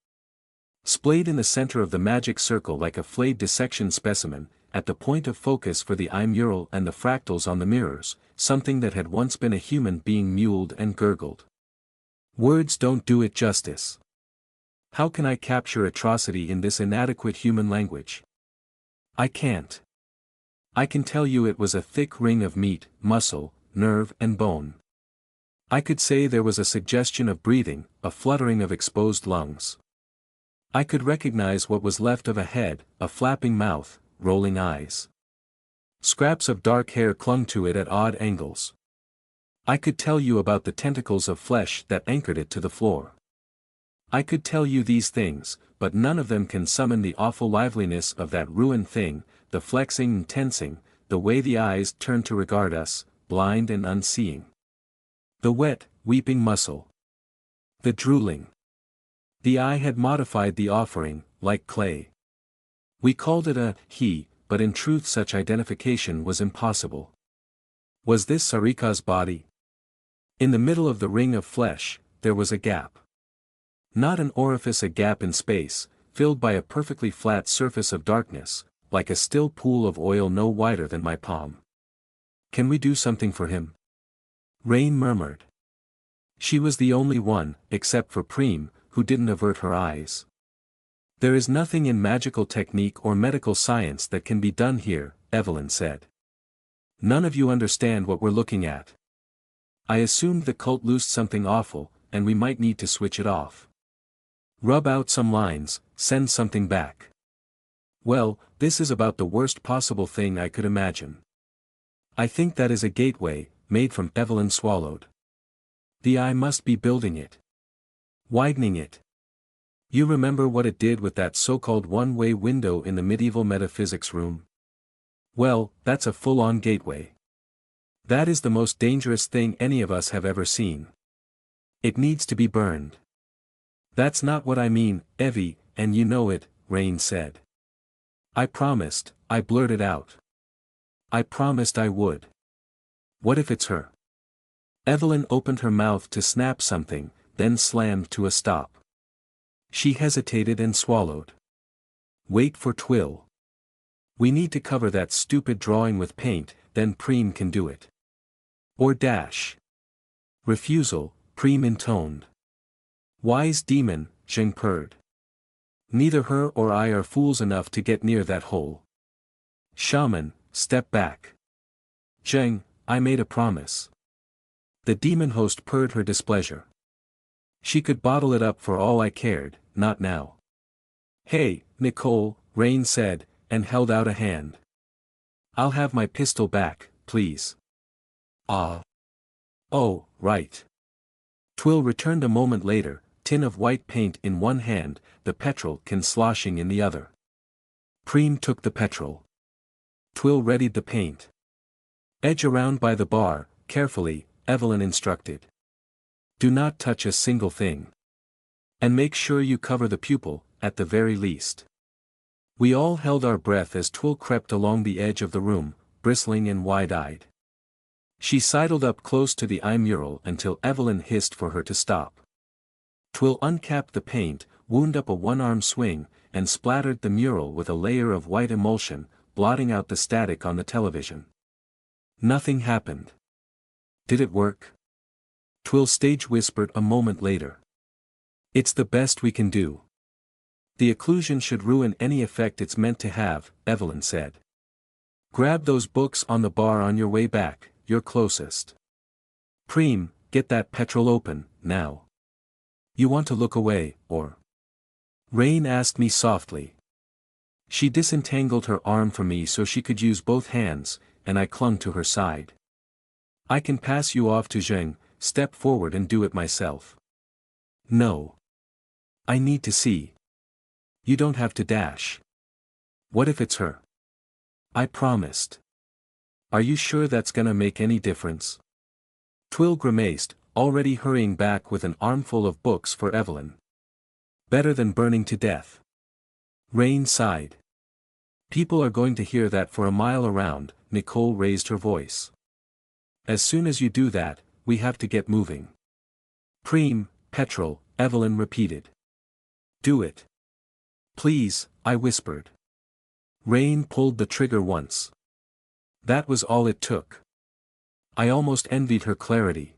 Splayed in the center of the magic circle like a flayed dissection specimen, at the point of focus for the eye mural and the fractals on the mirrors, something that had once been a human being mewled and gurgled. Words don't do it justice. How can I capture atrocity in this inadequate human language? I can't. I can tell you it was a thick ring of meat, muscle, nerve and bone. I could say there was a suggestion of breathing, a fluttering of exposed lungs. I could recognize what was left of a head, a flapping mouth, rolling eyes. Scraps of dark hair clung to it at odd angles. I could tell you about the tentacles of flesh that anchored it to the floor. I could tell you these things, but none of them can summon the awful liveliness of that ruined thing, the flexing and tensing, the way the eyes turned to regard us, blind and unseeing. The wet, weeping muscle. The drooling. The eye had modified the offering, like clay. We called it a he, but in truth such identification was impossible. Was this Sarika's body? In the middle of the ring of flesh, there was a gap. Not an orifice, a gap in space, filled by a perfectly flat surface of darkness, like a still pool of oil no wider than my palm. Can we do something for him? Rain murmured. She was the only one, except for Preem, who didn't avert her eyes. There is nothing in magical technique or medical science that can be done here, Evelyn said. None of you understand what we're looking at. I assumed the cult loosed something awful, and we might need to switch it off. Rub out some lines, send something back. Well, this is about the worst possible thing I could imagine. I think that is a gateway, made from Evelyn swallowed. The eye must be building it. Widening it. You remember what it did with that so-called one-way window in the medieval metaphysics room? Well, that's a full-on gateway. That is the most dangerous thing any of us have ever seen. It needs to be burned. That's not what I mean, Evie, and you know it, Rain said. I promised, I blurted out. I promised I would. What if it's her? Evelyn opened her mouth to snap something, then slammed to a stop. She hesitated and swallowed. Wait for Twill. We need to cover that stupid drawing with paint, then Preem can do it. Or dash. Refusal, Preem intoned. Wise demon, Zheng purred. Neither her or I are fools enough to get near that hole. Shaman, step back. Zheng, I made a promise. The demon host purred her displeasure. She could bottle it up for all I cared, not now. Hey, Nicole, Rain said, and held out a hand. I'll have my pistol back, please. Ah. Oh, right. Twill returned a moment later, tin of white paint in one hand, the petrol can sloshing in the other. Preem took the petrol. Twill readied the paint. Edge around by the bar, carefully, Evelyn instructed. Do not touch a single thing. And make sure you cover the pupil, at the very least. We all held our breath as Twill crept along the edge of the room, bristling and wide-eyed. She sidled up close to the eye mural until Evelyn hissed for her to stop. Twill uncapped the paint, wound up a one-arm swing, and splattered the mural with a layer of white emulsion, blotting out the static on the television. Nothing happened. Did it work? Twill stage whispered a moment later. It's the best we can do. The occlusion should ruin any effect it's meant to have, Evelyn said. Grab those books on the bar on your way back, you're closest. Preem, get that petrol open, now. You want to look away, or? Rain asked me softly. She disentangled her arm from me so she could use both hands, and I clung to her side. I can pass you off to Zheng, step forward and do it myself. No. I need to see. You don't have to dash. What if it's her? I promised. Are you sure that's gonna make any difference? Twill grimaced, already hurrying back with an armful of books for Evelyn. Better than burning to death. Rain sighed. People are going to hear that for a mile around, Nicole raised her voice. As soon as you do that, we have to get moving. Preem, petrol, Evelyn repeated. Do it. Please, I whispered. Rain pulled the trigger once. That was all it took. I almost envied her clarity.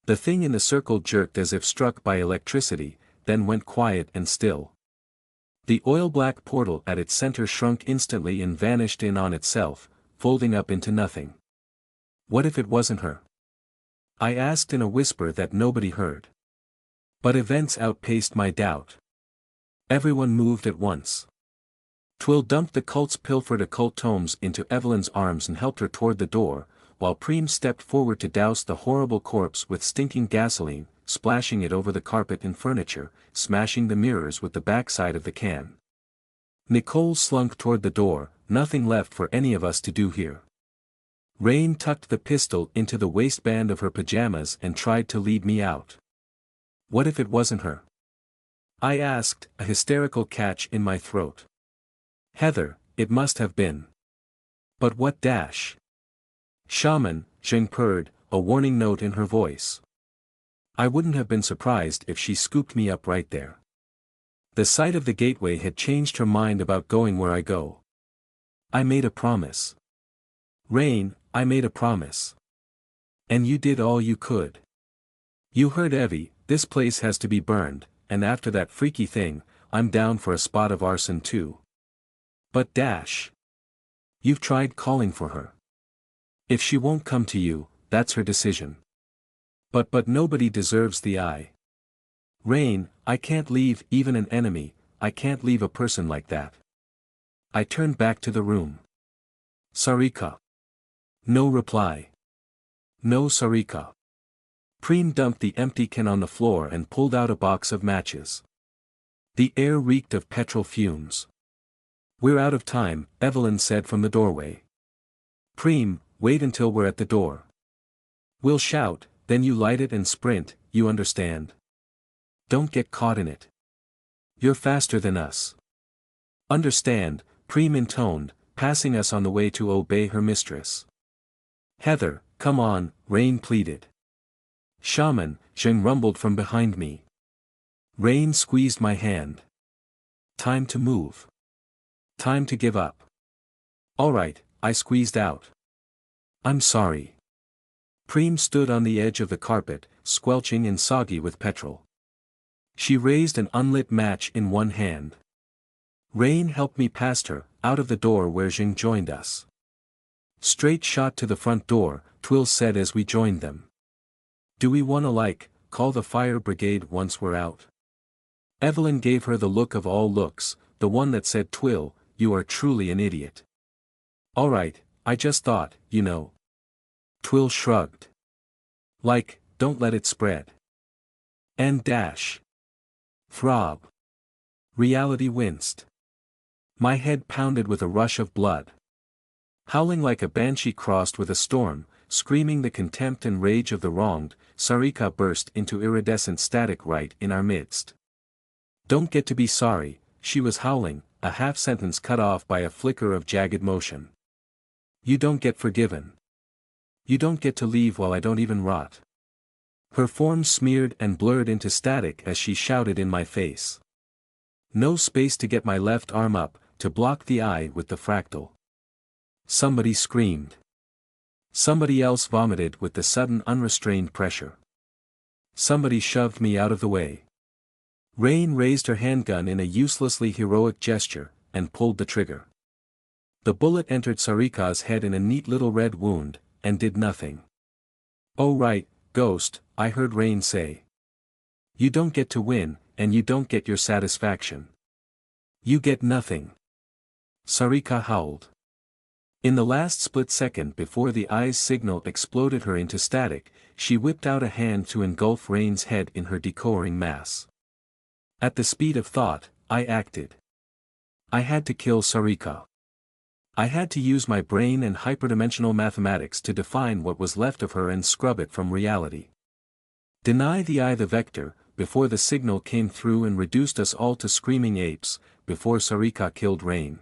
The thing in the circle jerked as if struck by electricity, then went quiet and still. The oil-black portal at its center shrunk instantly and vanished in on itself, folding up into nothing. What if it wasn't her? I asked in a whisper that nobody heard. But events outpaced my doubt. Everyone moved at once. Twill dumped the cult's pilfered occult tomes into Evelyn's arms and helped her toward the door, while Preem stepped forward to douse the horrible corpse with stinking gasoline, splashing it over the carpet and furniture, smashing the mirrors with the backside of the can. Nicole slunk toward the door, nothing left for any of us to do here. Rain tucked the pistol into the waistband of her pajamas and tried to lead me out. What if it wasn't her? I asked, a hysterical catch in my throat. Heather, it must have been. But what dash? Shaman, Jing purred, a warning note in her voice. I wouldn't have been surprised if she scooped me up right there. The sight of the gateway had changed her mind about going where I go. I made a promise. Rain, I made a promise. And you did all you could. You heard Evie, this place has to be burned, and after that freaky thing, I'm down for a spot of arson too. But dash. You've tried calling for her. If she won't come to you, that's her decision. But nobody deserves the eye. Rain, I can't leave even an enemy, I can't leave a person like that. I turned back to the room. Sarika. No reply. No Sarika. Preem dumped the empty can on the floor and pulled out a box of matches. The air reeked of petrol fumes. We're out of time, Evelyn said from the doorway. Preem, wait until we're at the door. We'll shout, then you light it and sprint, you understand? Don't get caught in it. You're faster than us. Understand, Preem intoned, passing us on the way to obey her mistress. Heather, come on, Rain pleaded. Shaman, Jing rumbled from behind me. Rain squeezed my hand. Time to move. Time to give up. All right, I squeezed out. I'm sorry. Preem stood on the edge of the carpet, squelching and soggy with petrol. She raised an unlit match in one hand. Rain helped me past her, out of the door where Jing joined us. Straight shot to the front door, Twill said as we joined them. Do we wanna call the fire brigade once we're out? Evelyn gave her the look of all looks, the one that said Twill, you are truly an idiot. Alright, I just thought, you know. Twill shrugged. Don't let it spread. And dash. Throb. Reality winced. My head pounded with a rush of blood. Howling like a banshee crossed with a storm, screaming the contempt and rage of the wronged, Sarika burst into iridescent static right in our midst. Don't get to be sorry, she was howling, a half-sentence cut off by a flicker of jagged motion. You don't get forgiven. You don't get to leave while I don't even rot. Her form smeared and blurred into static as she shouted in my face. No space to get my left arm up, to block the eye with the fractal. Somebody screamed. Somebody else vomited with the sudden unrestrained pressure. Somebody shoved me out of the way. Rain raised her handgun in a uselessly heroic gesture, and pulled the trigger. The bullet entered Sarika's head in a neat little red wound, and did nothing. Oh right, Ghost, I heard Rain say. You don't get to win, and you don't get your satisfaction. You get nothing. Sarika howled. In the last split second before the eye's signal exploded her into static, she whipped out a hand to engulf Rain's head in her decowering mass. At the speed of thought, I acted. I had to kill Sarika. I had to use my brain and hyperdimensional mathematics to define what was left of her and scrub it from reality. Deny the eye the vector, before the signal came through and reduced us all to screaming apes, before Sarika killed Rain.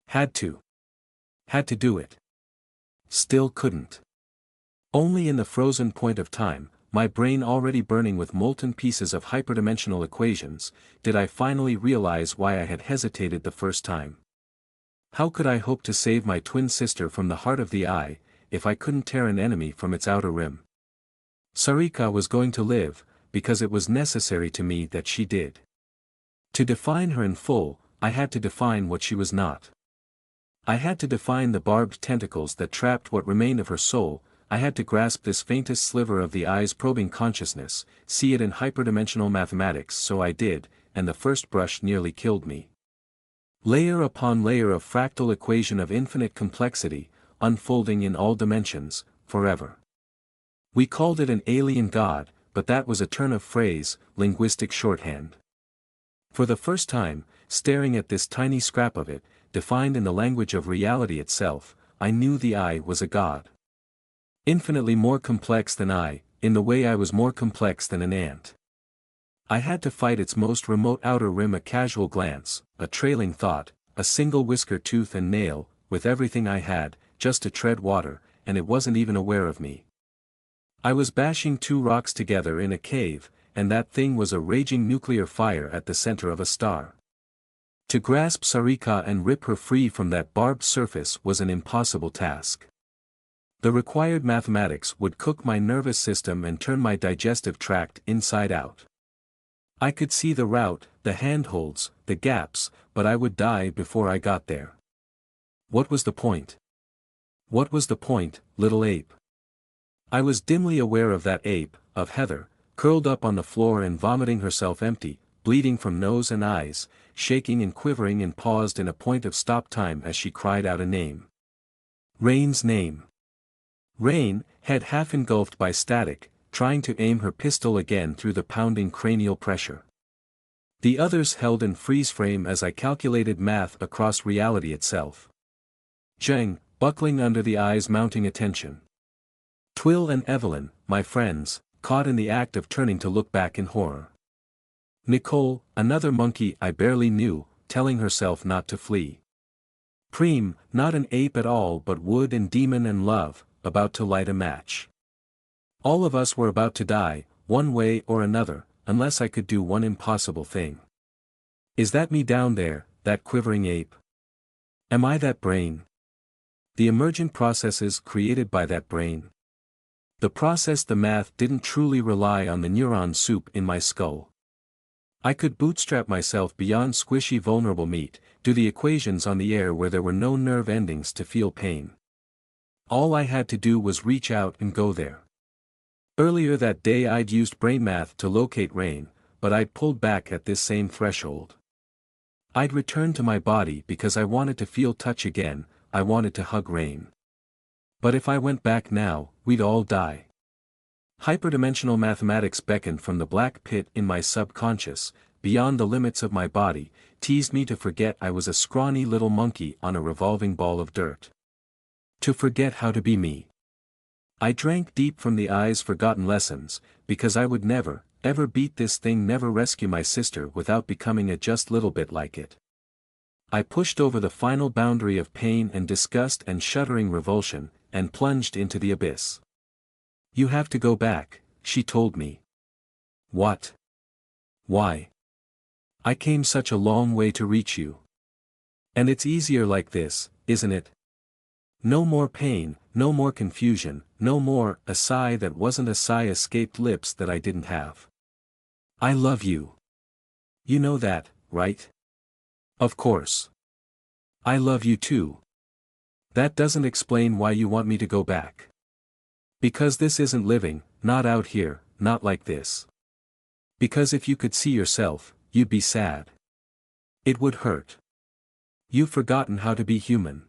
Had to. Had to do it. Still couldn't. Only in the frozen point of time, my brain already burning with molten pieces of hyperdimensional equations, did I finally realize why I had hesitated the first time. How could I hope to save my twin sister from the heart of the eye, if I couldn't tear an enemy from its outer rim? Sarika was going to live, because it was necessary to me that she did. To define her in full, I had to define what she was not. I had to define the barbed tentacles that trapped what remained of her soul. I had to grasp this faintest sliver of the eye's probing consciousness, see it in hyperdimensional mathematics. So I did, and the first brush nearly killed me. Layer upon layer of fractal equation of infinite complexity, unfolding in all dimensions, forever. We called it an alien god, but that was a turn of phrase, linguistic shorthand. For the first time, staring at this tiny scrap of it, defined in the language of reality itself, I knew the eye was a god. Infinitely more complex than I, in the way I was more complex than an ant. I had to fight its most remote outer rim, a casual glance, a trailing thought, a single whisker, tooth and nail, with everything I had, just to tread water, and it wasn't even aware of me. I was bashing two rocks together in a cave, and that thing was a raging nuclear fire at the center of a star. To grasp Sarika and rip her free from that barbed surface was an impossible task. The required mathematics would cook my nervous system and turn my digestive tract inside out. I could see the route, the handholds, the gaps, but I would die before I got there. What was the point? What was the point, little ape? I was dimly aware of that ape, of Heather, curled up on the floor and vomiting herself empty, bleeding from nose and eyes, shaking and quivering, and paused in a point of stop time as she cried out a name. Rain's name. Rain, head half engulfed by static, trying to aim her pistol again through the pounding cranial pressure. The others held in freeze frame as I calculated math across reality itself. Zheng, buckling under the eye's mounting attention. Twill and Evelyn, my friends, caught in the act of turning to look back in horror. Nicole, another monkey I barely knew, telling herself not to flee. Preem, not an ape at all but wood and demon and love, about to light a match. All of us were about to die, one way or another, unless I could do one impossible thing. Is that me down there, that quivering ape? Am I that brain? The emergent processes created by that brain? The process, the math didn't truly rely on the neuron soup in my skull. I could bootstrap myself beyond squishy vulnerable meat, do the equations on the air where there were no nerve endings to feel pain. All I had to do was reach out and go there. Earlier that day I'd used brain math to locate Rain, but I'd pulled back at this same threshold. I'd returned to my body because I wanted to feel touch again, I wanted to hug Rain. But if I went back now, we'd all die. Hyperdimensional mathematics beckoned from the black pit in my subconscious, beyond the limits of my body, teased me to forget I was a scrawny little monkey on a revolving ball of dirt. To forget how to be me. I drank deep from the eye's forgotten lessons, because I would never, ever beat this thing, never rescue my sister without becoming a just little bit like it. I pushed over the final boundary of pain and disgust and shuddering revulsion, and plunged into the abyss. You have to go back, she told me. What? Why? I came such a long way to reach you. And it's easier like this, isn't it? No more pain, no more confusion, no more, a sigh that wasn't a sigh escaped lips that I didn't have. I love you. You know that, right? Of course. I love you too. That doesn't explain why you want me to go back. Because this isn't living, not out here, not like this. Because if you could see yourself, you'd be sad. It would hurt. You've forgotten how to be human.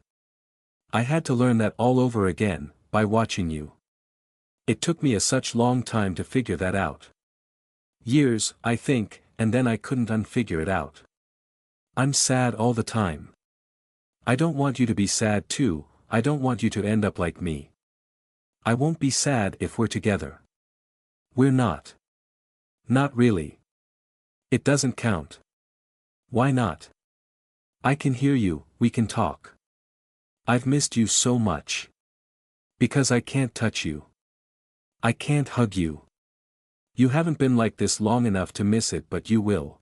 I had to learn that all over again, by watching you. It took me such long time to figure that out. Years, I think, and then I couldn't unfigure it out. I'm sad all the time. I don't want you to be sad too, I don't want you to end up like me. I won't be sad if we're together. We're not. Not really. It doesn't count. Why not? I can hear you, we can talk. I've missed you so much. Because I can't touch you. I can't hug you. You haven't been like this long enough to miss it, but you will.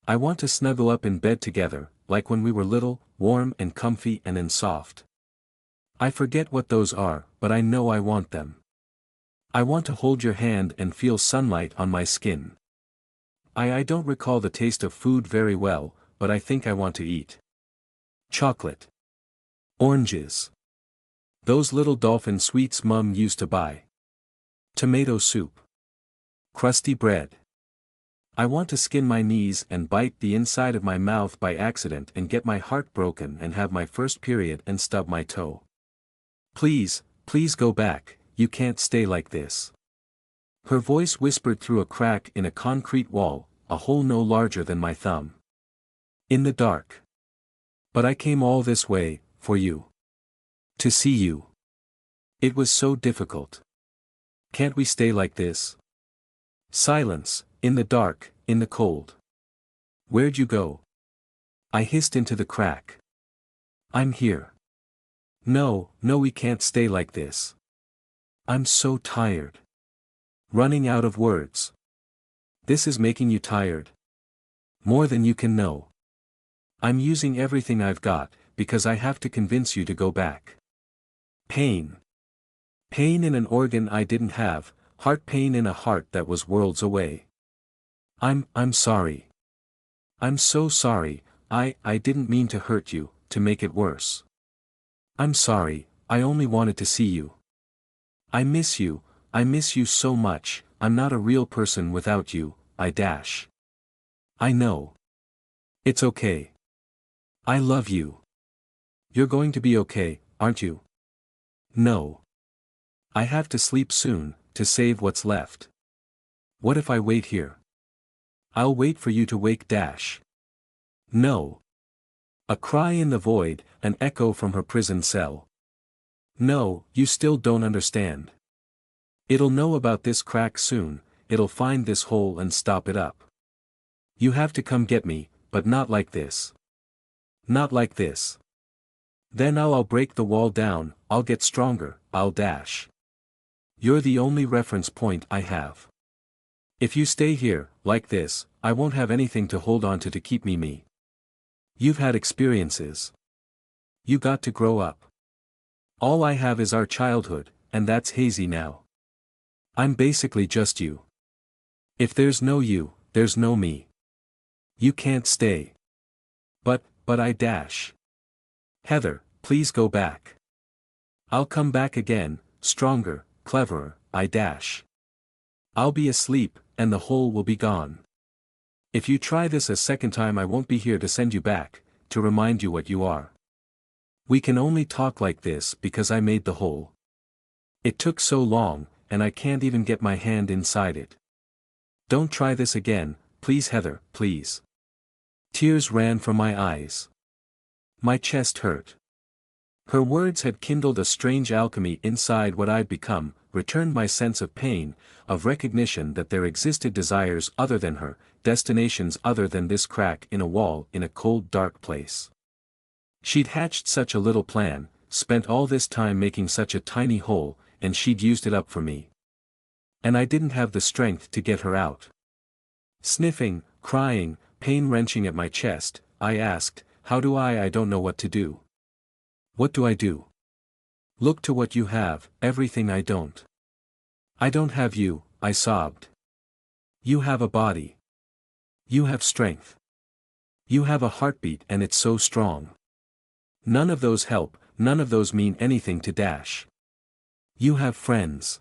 I want to snuggle up in bed together, like when we were little, warm and comfy and soft. I forget what those are, but I know I want them. I want to hold your hand and feel sunlight on my skin. I don't recall the taste of food very well, but I think I want to eat. Chocolate. Oranges. Those little dolphin sweets Mum used to buy. Tomato soup. Crusty bread. I want to skin my knees and bite the inside of my mouth by accident and get my heart broken and have my first period and stub my toe. Please, please go back, you can't stay like this. Her voice whispered through a crack in a concrete wall, a hole no larger than my thumb. In the dark. But I came all this way, for you. To see you. It was so difficult. Can't we stay like this? Silence, in the dark, in the cold. Where'd you go? I hissed into the crack. I'm here. No, no, we can't stay like this. I'm so tired. Running out of words. This is making you tired. More than you can know. I'm using everything I've got, because I have to convince you to go back. Pain. Pain in an organ I didn't have, heart pain in a heart that was worlds away. I'm sorry. I'm so sorry, I didn't mean to hurt you, to make it worse. I'm sorry, I only wanted to see you. I miss you so much, I'm not a real person without you, I dash. I know. It's okay. I love you. You're going to be okay, aren't you? No. I have to sleep soon, to save what's left. What if I wait here? I'll wait for you to wake dash. No. A cry in the void, an echo from her prison cell. No, you still don't understand. It'll know about this crack soon, it'll find this hole and stop it up. You have to come get me, but not like this. Not like this. Then I'll break the wall down, I'll get stronger, I'll dash. You're the only reference point I have. If you stay here, like this, I won't have anything to hold on to keep me. You've had experiences. You got to grow up. All I have is our childhood, and that's hazy now. I'm basically just you. If there's no you, there's no me. You can't stay. But I dash. Heather, please go back. I'll come back again, stronger, cleverer, I dash. I'll be asleep, and the hole will be gone. If you try this a second time, I won't be here to send you back, to remind you what you are. We can only talk like this because I made the hole. It took so long, and I can't even get my hand inside it. Don't try this again, please Heather, please. Tears ran from my eyes. My chest hurt. Her words had kindled a strange alchemy inside what I'd become, returned my sense of pain, of recognition that there existed desires other than her, destinations other than this crack in a wall in a cold dark place. She'd hatched such a little plan, spent all this time making such a tiny hole, and she'd used it up for me. And I didn't have the strength to get her out. Sniffing, crying, pain wrenching at my chest, I asked, how do I don't know what to do. What do I do? Look to what you have, everything I don't. I don't have you, I sobbed. You have a body. You have strength. You have a heartbeat and it's so strong. None of those help, none of those mean anything to Dash. You have friends.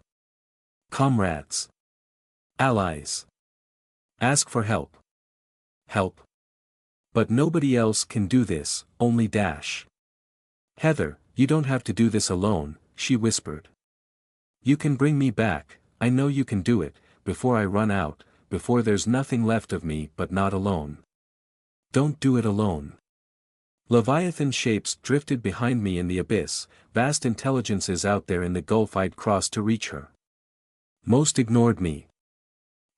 Comrades. Allies. Ask for help. Help. But nobody else can do this, only Dash. Heather, you don't have to do this alone, she whispered. You can bring me back, I know you can do it, before I run out, before there's nothing left of me but not alone. Don't do it alone. Leviathan shapes drifted behind me in the abyss, vast intelligences out there in the gulf I'd crossed to reach her. Most ignored me.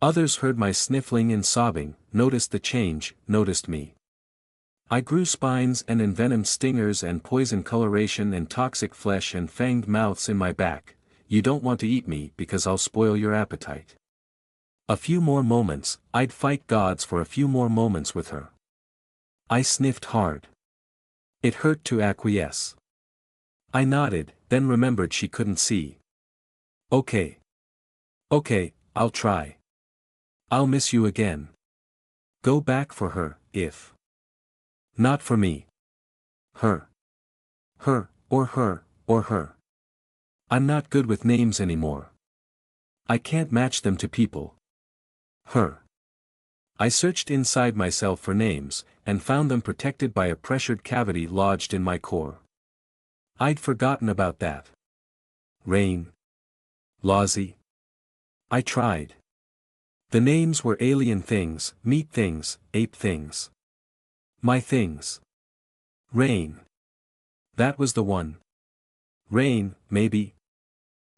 Others heard my sniffling and sobbing, noticed the change, noticed me. I grew spines and envenomed stingers and poison coloration and toxic flesh and fanged mouths in my back. You don't want to eat me because I'll spoil your appetite. A few more moments, I'd fight gods for a few more moments with her. I sniffed hard. It hurt to acquiesce. I nodded, then remembered she couldn't see. Okay. Okay, I'll try. I'll miss you again. Go back for her, if. Not for me. Her. Her, or her, or her. I'm not good with names anymore. I can't match them to people. Her. I searched inside myself for names, and found them protected by a pressured cavity lodged in my core. I'd forgotten about that. Rain. Lawsy. I tried. The names were alien things, meat things, ape things. My things. Rain. That was the one. Rain, maybe.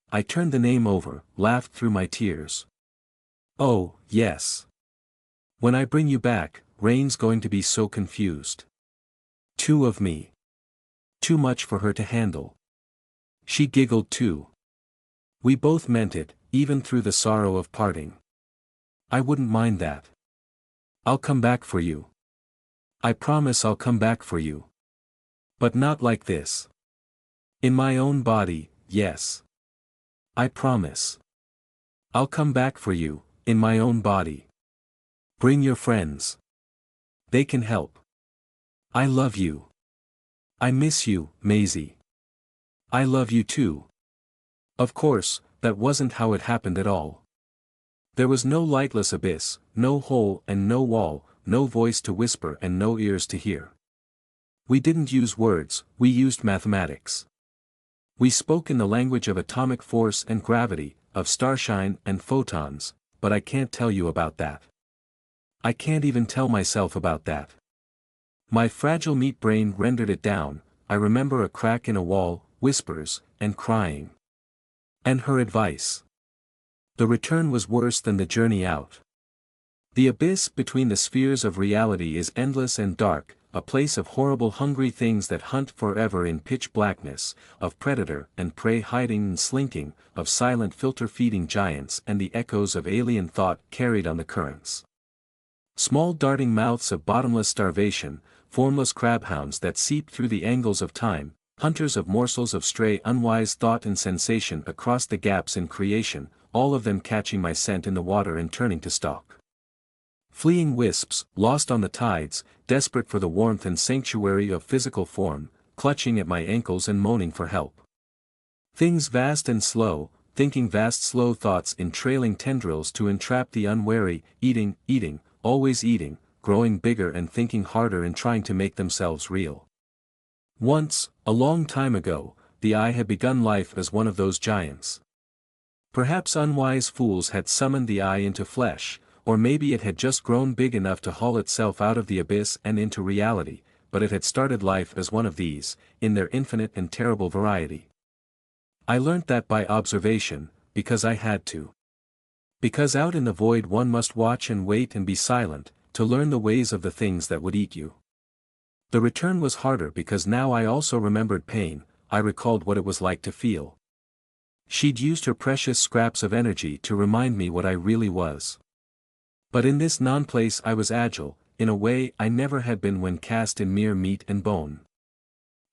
I turned the name over, laughed through my tears. Oh, yes. When I bring you back, Rain's going to be so confused. Two of me. Too much for her to handle. She giggled too. We both meant it, even through the sorrow of parting. I wouldn't mind that. I'll come back for you. I promise I'll come back for you. But not like this. In my own body, yes. I promise. I'll come back for you, in my own body. Bring your friends. They can help. I love you. I miss you, Maisie. I love you too. Of course, that wasn't how it happened at all. There was no lightless abyss, no hole and no wall, no voice to whisper and no ears to hear. We didn't use words, we used mathematics. We spoke in the language of atomic force and gravity, of starshine and photons, but I can't tell you about that. I can't even tell myself about that. My fragile meat brain rendered it down. I remember a crack in a wall, whispers, and crying. And her advice. The return was worse than the journey out. The abyss between the spheres of reality is endless and dark, a place of horrible hungry things that hunt forever in pitch blackness, of predator and prey hiding and slinking, of silent filter-feeding giants and the echoes of alien thought carried on the currents. Small darting mouths of bottomless starvation, formless crabhounds that seep through the angles of time, hunters of morsels of stray unwise thought and sensation across the gaps in creation, all of them catching my scent in the water and turning to stalk. Fleeing wisps, lost on the tides, desperate for the warmth and sanctuary of physical form, clutching at my ankles and moaning for help. Things vast and slow, thinking vast slow thoughts in trailing tendrils to entrap the unwary, eating, always eating, growing bigger and thinking harder in trying to make themselves real. Once, a long time ago, the eye had begun life as one of those giants. Perhaps unwise fools had summoned the eye into flesh, or maybe it had just grown big enough to haul itself out of the abyss and into reality, but it had started life as one of these, in their infinite and terrible variety. I learnt that by observation, because I had to. Because out in the void one must watch and wait and be silent, to learn the ways of the things that would eat you. The return was harder because now I also remembered pain. I recalled what it was like to feel. She'd used her precious scraps of energy to remind me what I really was. But in this non-place I was agile, in a way I never had been when cast in mere meat and bone.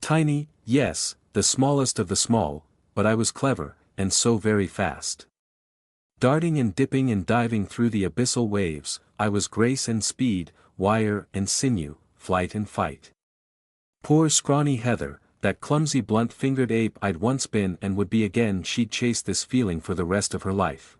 Tiny, yes, the smallest of the small, but I was clever, and so very fast. Darting and dipping and diving through the abyssal waves, I was grace and speed, wire and sinew, flight and fight. Poor scrawny Heather, that clumsy blunt-fingered ape I'd once been and would be again, she'd chase this feeling for the rest of her life.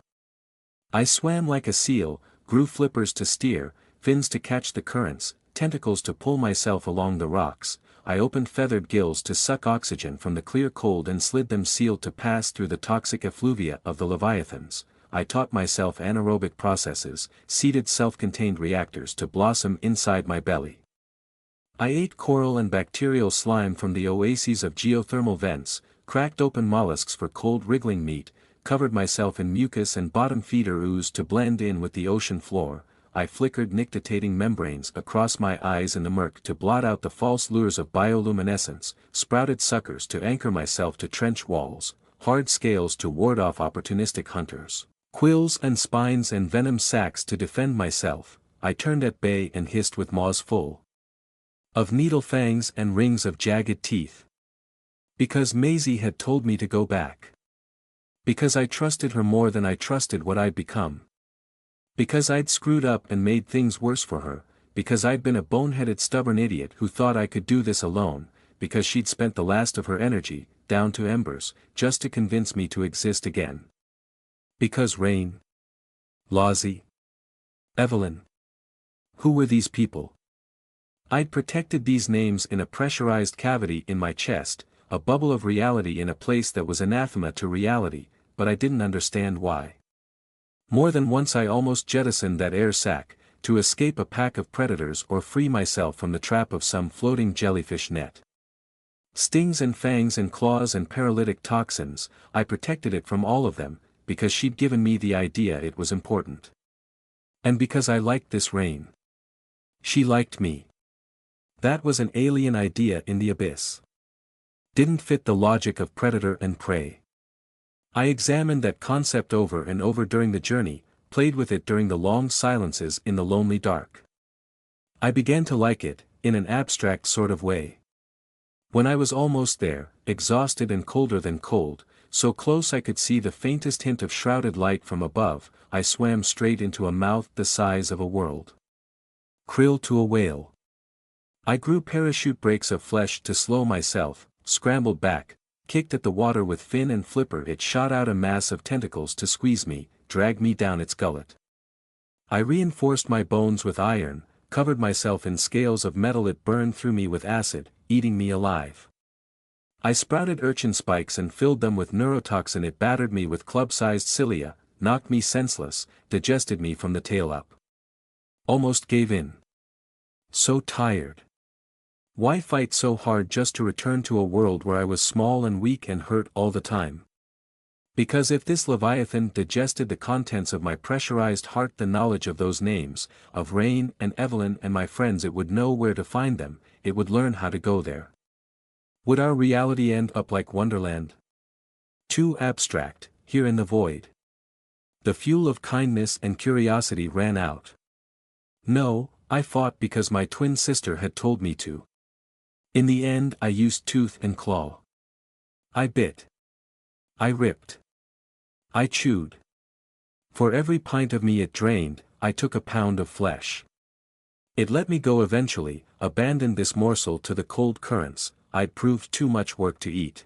I swam like a seal, grew flippers to steer, fins to catch the currents, tentacles to pull myself along the rocks. I opened feathered gills to suck oxygen from the clear cold and slid them sealed to pass through the toxic effluvia of the Leviathans. I taught myself anaerobic processes, seeded self-contained reactors to blossom inside my belly. I ate coral and bacterial slime from the oases of geothermal vents, cracked open mollusks for cold wriggling meat, covered myself in mucus and bottom feeder ooze to blend in with the ocean floor. I flickered nictitating membranes across my eyes in the murk to blot out the false lures of bioluminescence, sprouted suckers to anchor myself to trench walls, hard scales to ward off opportunistic hunters. Quills and spines and venom sacs to defend myself, I turned at bay and hissed with maws full of needle fangs and rings of jagged teeth. Because Maisie had told me to go back. Because I trusted her more than I trusted what I'd become. Because I'd screwed up and made things worse for her, because I'd been a boneheaded stubborn idiot who thought I could do this alone, because she'd spent the last of her energy, down to embers, just to convince me to exist again. Because Rain, Lozzie, Evelyn. Who were these people? I'd protected these names in a pressurized cavity in my chest, a bubble of reality in a place that was anathema to reality, but I didn't understand why. More than once I almost jettisoned that air sac, to escape a pack of predators or free myself from the trap of some floating jellyfish net. Stings and fangs and claws and paralytic toxins, I protected it from all of them, because she'd given me the idea it was important. And because I liked this Rain. She liked me. That was an alien idea in the abyss. Didn't fit the logic of predator and prey. I examined that concept over and over during the journey, played with it during the long silences in the lonely dark. I began to like it, in an abstract sort of way. When I was almost there, exhausted and colder than cold, so close I could see the faintest hint of shrouded light from above, I swam straight into a mouth the size of a world. Krill to a whale. I grew parachute breaks of flesh to slow myself, scrambled back, kicked at the water with fin and flipper. It shot out a mass of tentacles to squeeze me, drag me down its gullet. I reinforced my bones with iron, covered myself in scales of metal. It burned through me with acid, eating me alive. I sprouted urchin spikes and filled them with neurotoxin. It battered me with club-sized cilia, knocked me senseless, digested me from the tail up. Almost gave in. So tired. Why fight so hard just to return to a world where I was small and weak and hurt all the time? Because if this Leviathan digested the contents of my pressurized heart, the knowledge of those names, of Rain and Evelyn and my friends, it would know where to find them, it would learn how to go there. Would our reality end up like Wonderland? Too abstract, here in the void. The fuel of kindness and curiosity ran out. No, I fought because my twin sister had told me to. In the end I used tooth and claw. I bit. I ripped. I chewed. For every pint of me it drained, I took a pound of flesh. It let me go eventually, abandoned this morsel to the cold currents. I'd proved too much work to eat.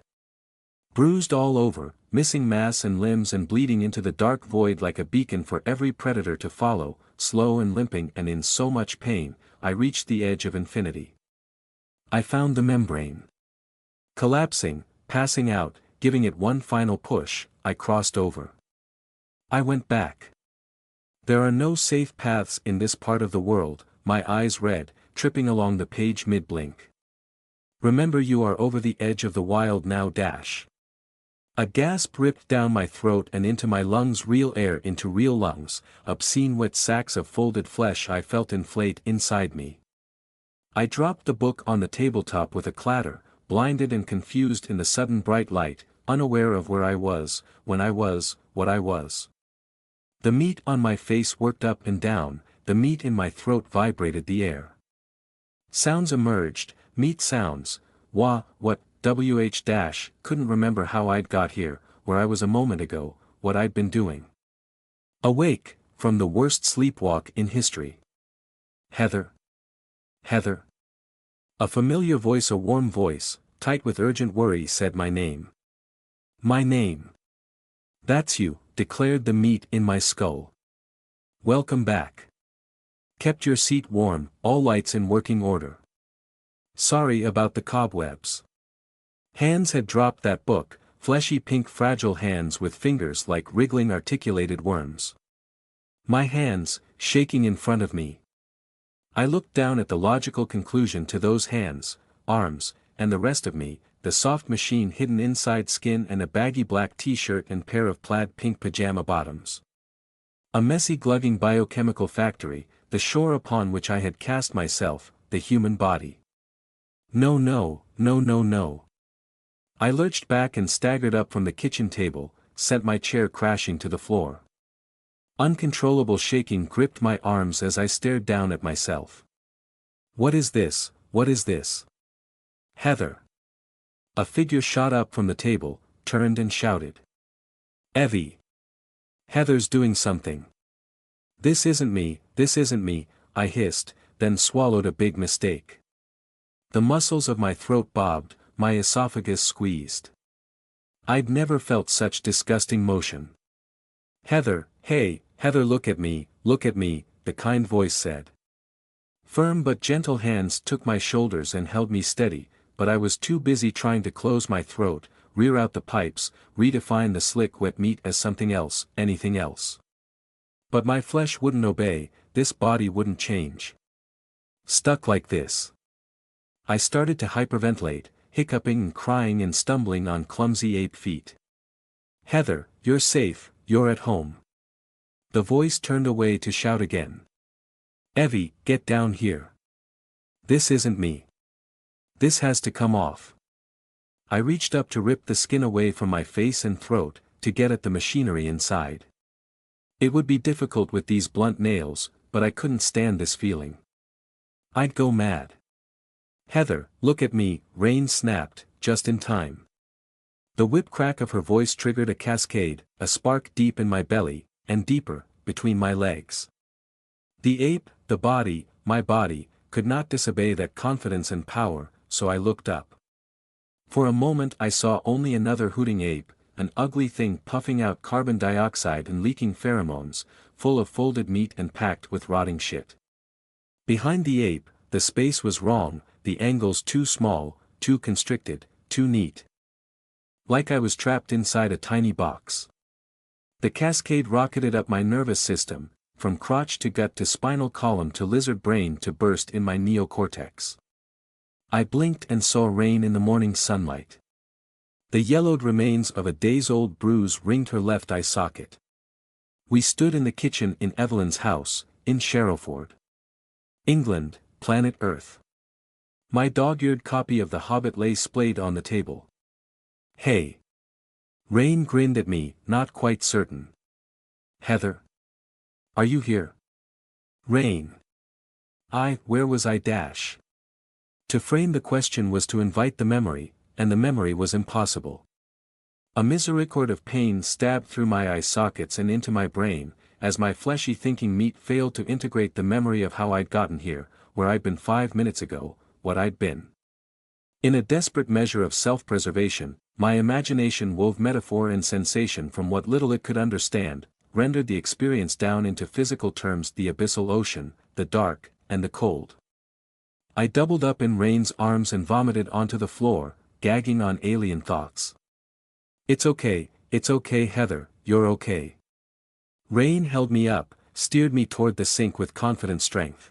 Bruised all over, missing mass and limbs and bleeding into the dark void like a beacon for every predator to follow, slow and limping and in so much pain, I reached the edge of infinity. I found the membrane. Collapsing, passing out, giving it one final push, I crossed over. I went back. There are no safe paths in this part of the world, my eyes red, tripping along the page mid-blink. Remember, you are over the edge of the wild now. Dash. A gasp ripped down my throat and into my lungs, real air into real lungs, obscene wet sacks of folded flesh I felt inflate inside me. I dropped the book on the tabletop with a clatter, blinded and confused in the sudden bright light, unaware of where I was, when I was, what I was. The meat on my face worked up and down, the meat in my throat vibrated the air. Sounds emerged, meat sounds, wah, what, wh couldn't remember how I'd got here, where I was a moment ago, what I'd been doing. Awake, from the worst sleepwalk in history. Heather. Heather. A familiar voice, a warm voice, tight with urgent worry, said my name. My name. That's you, declared the meat in my skull. Welcome back. Kept your seat warm, all lights in working order. Sorry about the cobwebs. Hands had dropped that book, fleshy pink fragile hands with fingers like wriggling articulated worms. My hands, shaking in front of me. I looked down at the logical conclusion to those hands, arms, and the rest of me, the soft machine hidden inside skin and a baggy black t-shirt and pair of plaid pink pajama bottoms. A messy glugging biochemical factory, the shore upon which I had cast myself, the human body. No, no, no, no, no. I lurched back and staggered up from the kitchen table, sent my chair crashing to the floor. Uncontrollable shaking gripped my arms as I stared down at myself. What is this? What is this? Heather. A figure shot up from the table, turned and shouted. Evie. Heather's doing something. This isn't me, I hissed, then swallowed a big mistake. The muscles of my throat bobbed, my esophagus squeezed. I'd never felt such disgusting motion. Heather, hey, Heather, look at me, the kind voice said. Firm but gentle hands took my shoulders and held me steady, but I was too busy trying to close my throat, rear out the pipes, redefine the slick wet meat as something else, anything else. But my flesh wouldn't obey, this body wouldn't change. Stuck like this. I started to hyperventilate, hiccuping and crying and stumbling on clumsy ape feet. Heather, you're safe, you're at home. The voice turned away to shout again. Evie, get down here. This isn't me. This has to come off. I reached up to rip the skin away from my face and throat, to get at the machinery inside. It would be difficult with these blunt nails, but I couldn't stand this feeling. I'd go mad. Heather, look at me, Rain snapped, just in time. The whip crack of her voice triggered a cascade, a spark deep in my belly, and deeper, between my legs. The ape, the body, my body, could not disobey that confidence and power, so I looked up. For a moment I saw only another hooting ape, an ugly thing puffing out carbon dioxide and leaking pheromones, full of folded meat and packed with rotting shit. Behind the ape, the space was wrong, the angles too small, too constricted, too neat. Like I was trapped inside a tiny box. The cascade rocketed up my nervous system, from crotch to gut to spinal column to lizard brain to burst in my neocortex. I blinked and saw Rain in the morning sunlight. The yellowed remains of a days-old bruise ringed her left eye socket. We stood in the kitchen in Evelyn's house, in Sherrowford, England, planet Earth. My dog-eared copy of The Hobbit lay splayed on the table. Hey. Rain grinned at me, not quite certain. Heather. Are you here? Rain. Where was I? To frame the question was to invite the memory, and the memory was impossible. A misericord of pain stabbed through my eye sockets and into my brain, as my fleshy thinking meat failed to integrate the memory of how I'd gotten here, where I'd been 5 minutes ago, what I'd been. In a desperate measure of self-preservation, my imagination wove metaphor and sensation from what little it could understand, rendered the experience down into physical terms: the abyssal ocean, the dark, and the cold. I doubled up in Rain's arms and vomited onto the floor, gagging on alien thoughts. It's okay, Heather, you're okay. Rain held me up, steered me toward the sink with confident strength.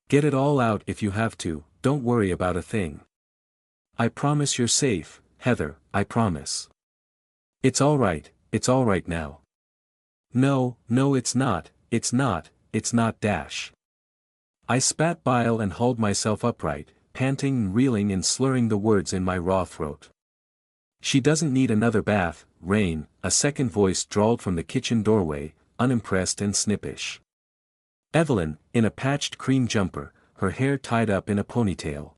Get it all out if you have to, don't worry about a thing. I promise you're safe, Heather, I promise. It's all right now. No, it's not. I spat bile and hauled myself upright, panting and reeling and slurring the words in my raw throat. She doesn't need another bath, Rain, a second voice drawled from the kitchen doorway, unimpressed and snippish. Evelyn, in a patched cream jumper, her hair tied up in a ponytail.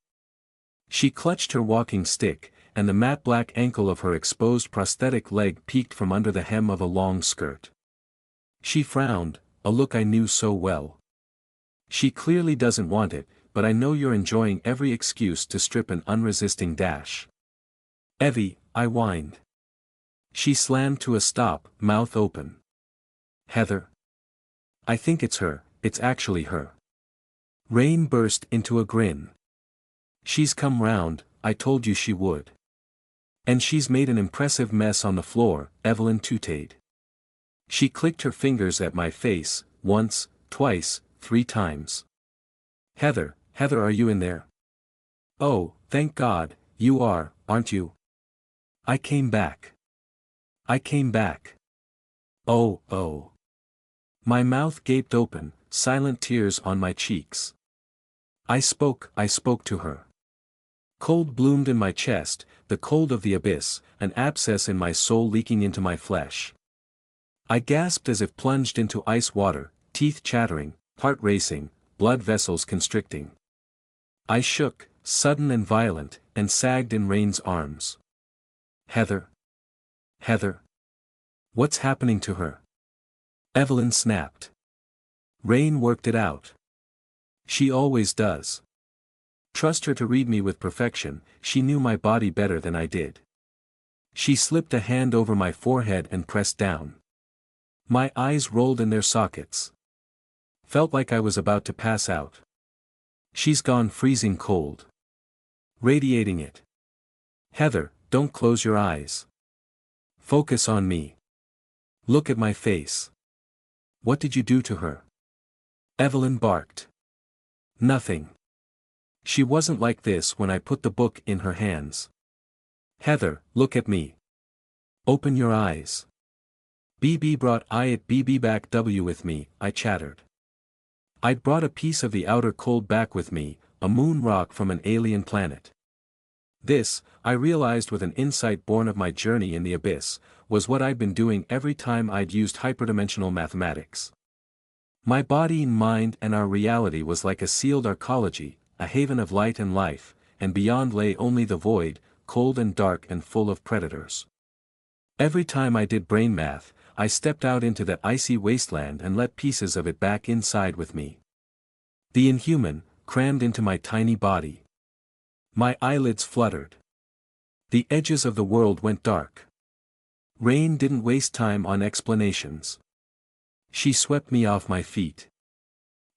She clutched her walking stick, and the matte black ankle of her exposed prosthetic leg peeked from under the hem of a long skirt. She frowned, a look I knew so well. She clearly doesn't want it, but I know you're enjoying every excuse to strip an unresisting dash. Evie, I whined. She slammed to a stop, mouth open. Heather. I think it's her, it's actually her. Rain burst into a grin. She's come round, I told you she would. And she's made an impressive mess on the floor, Evelyn tooted. She clicked her fingers at my face, once, twice, 3 times. Heather, are you in there? Oh, thank God, you are, aren't you? I came back. Oh. My mouth gaped open, silent tears on my cheeks. I spoke to her. Cold bloomed in my chest, the cold of the abyss, an abscess in my soul leaking into my flesh. I gasped as if plunged into ice water, teeth chattering, heart racing, blood vessels constricting. I shook, sudden and violent, and sagged in Rain's arms. Heather? Heather? What's happening to her? Evelyn snapped. Rain worked it out. She always does. Trust her to read me with perfection, she knew my body better than I did. She slipped a hand over my forehead and pressed down. My eyes rolled in their sockets. Felt like I was about to pass out. She's gone freezing cold. Radiating it. Heather, don't close your eyes. Focus on me. Look at my face. What did you do to her? Evelyn barked. Nothing. She wasn't like this when I put the book in her hands. Heather, look at me. Open your eyes. BB brought BB back W with me, I chattered. I'd brought a piece of the outer cold back with me, a moon rock from an alien planet. This, I realized with an insight born of my journey in the abyss, was what I'd been doing every time I'd used hyperdimensional mathematics. My body and mind and our reality was like a sealed arcology, a haven of light and life, and beyond lay only the void, cold and dark and full of predators. Every time I did brain math, I stepped out into that icy wasteland and let pieces of it back inside with me. The inhuman, crammed into my tiny body. My eyelids fluttered. The edges of the world went dark. Rain didn't waste time on explanations. She swept me off my feet.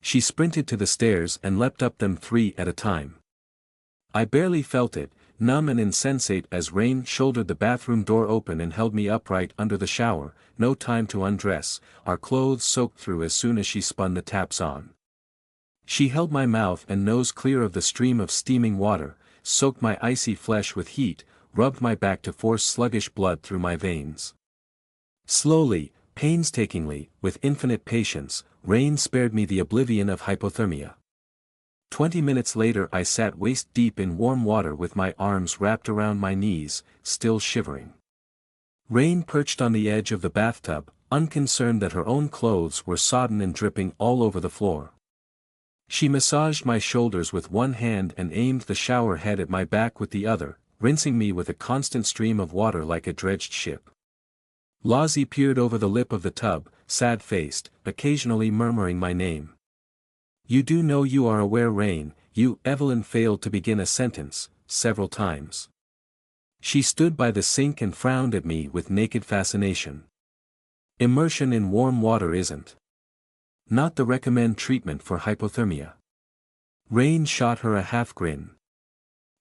She sprinted to the stairs and leapt up them 3 at a time. I barely felt it, numb and insensate as Rain shouldered the bathroom door open and held me upright under the shower, no time to undress, our clothes soaked through as soon as she spun the taps on. She held my mouth and nose clear of the stream of steaming water, soaked my icy flesh with heat, rubbed my back to force sluggish blood through my veins. Slowly, painstakingly, with infinite patience, Rain spared me the oblivion of hypothermia. 20 minutes later I sat waist-deep in warm water with my arms wrapped around my knees, still shivering. Rain perched on the edge of the bathtub, unconcerned that her own clothes were sodden and dripping all over the floor. She massaged my shoulders with one hand and aimed the shower head at my back with the other, rinsing me with a constant stream of water like a dredged ship. Lozzie peered over the lip of the tub, sad-faced, occasionally murmuring my name. You do know you are aware Rain, you, Evelyn failed to begin a sentence, several times. She stood by the sink and frowned at me with naked fascination. Immersion in warm water isn't not the recommend treatment for hypothermia. Rain shot her a half grin.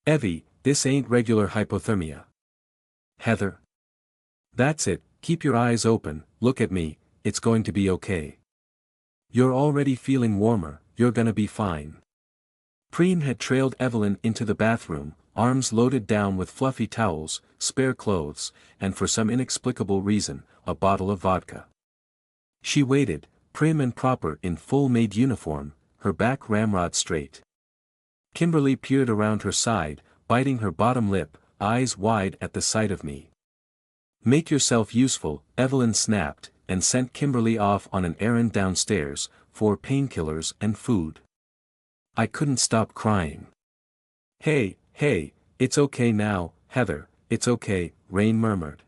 Evie, this ain't regular hypothermia. Heather. That's it, keep your eyes open, look at me, it's going to be okay. You're already feeling warmer, you're gonna be fine. Preem had trailed Evelyn into the bathroom, arms loaded down with fluffy towels, spare clothes, and for some inexplicable reason, a bottle of vodka. She waited, prim and proper in full maid uniform, her back ramrod straight. Kimberly peered around her side, biting her bottom lip, eyes wide at the sight of me. Make yourself useful, Evelyn snapped, and sent Kimberly off on an errand downstairs, for painkillers and food. I couldn't stop crying. Hey, it's okay now, Heather, it's okay, Rain murmured.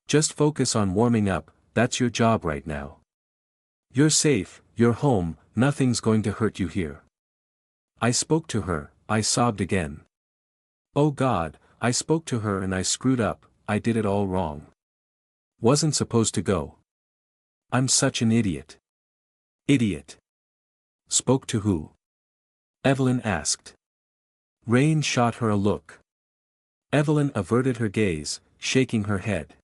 Just focus on warming up, that's your job right now. You're safe, you're home, nothing's going to hurt you here. I spoke to her, I sobbed again. Oh God, I spoke to her and I screwed up, I did it all wrong. Wasn't supposed to go. I'm such an idiot. Idiot. Spoke to who? Evelyn asked. Rain shot her a look. Evelyn averted her gaze, shaking her head.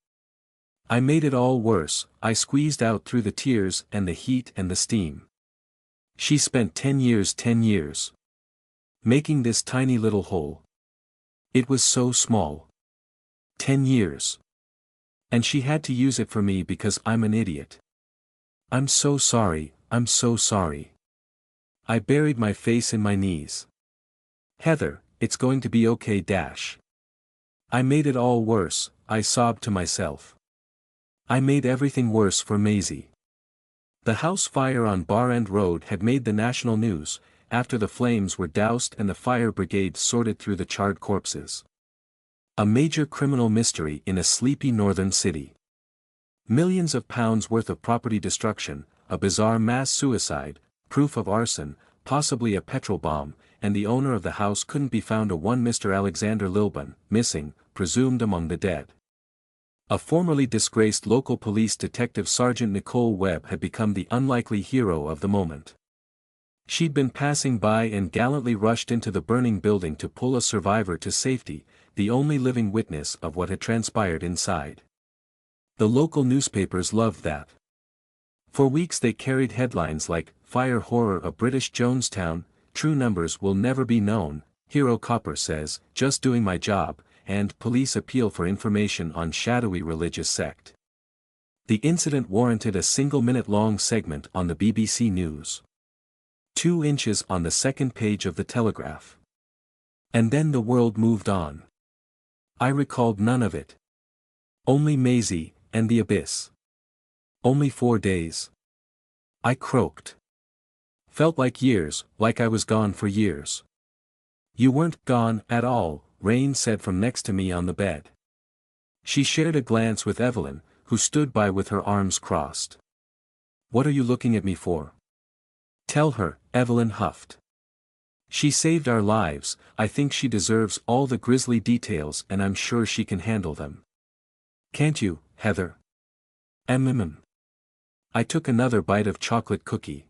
I made it all worse, I squeezed out through the tears and the heat and the steam. She spent 10 years. Making this tiny little hole. It was so small. 10 years. And she had to use it for me because I'm an idiot. I'm so sorry, I'm so sorry. I buried my face in my knees. Heather, it's going to be okay. I made it all worse, I sobbed to myself. I made everything worse for Maisie. The house fire on Bar End Road had made the national news, after the flames were doused and the fire brigade sorted through the charred corpses. A major criminal mystery in a sleepy northern city. Millions of pounds worth of property destruction, a bizarre mass suicide, proof of arson, possibly a petrol bomb, and the owner of the house couldn't be found. One Mr. Alexander Lilburn, missing, presumed among the dead. A formerly disgraced local police detective Sergeant Nicole Webb had become the unlikely hero of the moment. She'd been passing by and gallantly rushed into the burning building to pull a survivor to safety, the only living witness of what had transpired inside. The local newspapers loved that. For weeks they carried headlines like, "Fire Horror of British Jonestown, True Numbers Will Never Be Known, Hero Copper Says, Just Doing My Job," and "Police Appeal for Information on Shadowy Religious Sect." The incident warranted a single-minute-long segment on the BBC News. 2 inches on the second page of the Telegraph. And then the world moved on. I recalled none of it. Only Maisie, and the abyss. Only 4 days. I croaked. Felt like years, like I was gone for years. "You weren't gone at all," Rain said from next to me on the bed. She shared a glance with Evelyn, who stood by with her arms crossed. "What are you looking at me for?" "Tell her," Evelyn huffed. "She saved our lives. I think she deserves all the grisly details and I'm sure she can handle them." "Can't you, Heather?" I took another bite of chocolate cookie.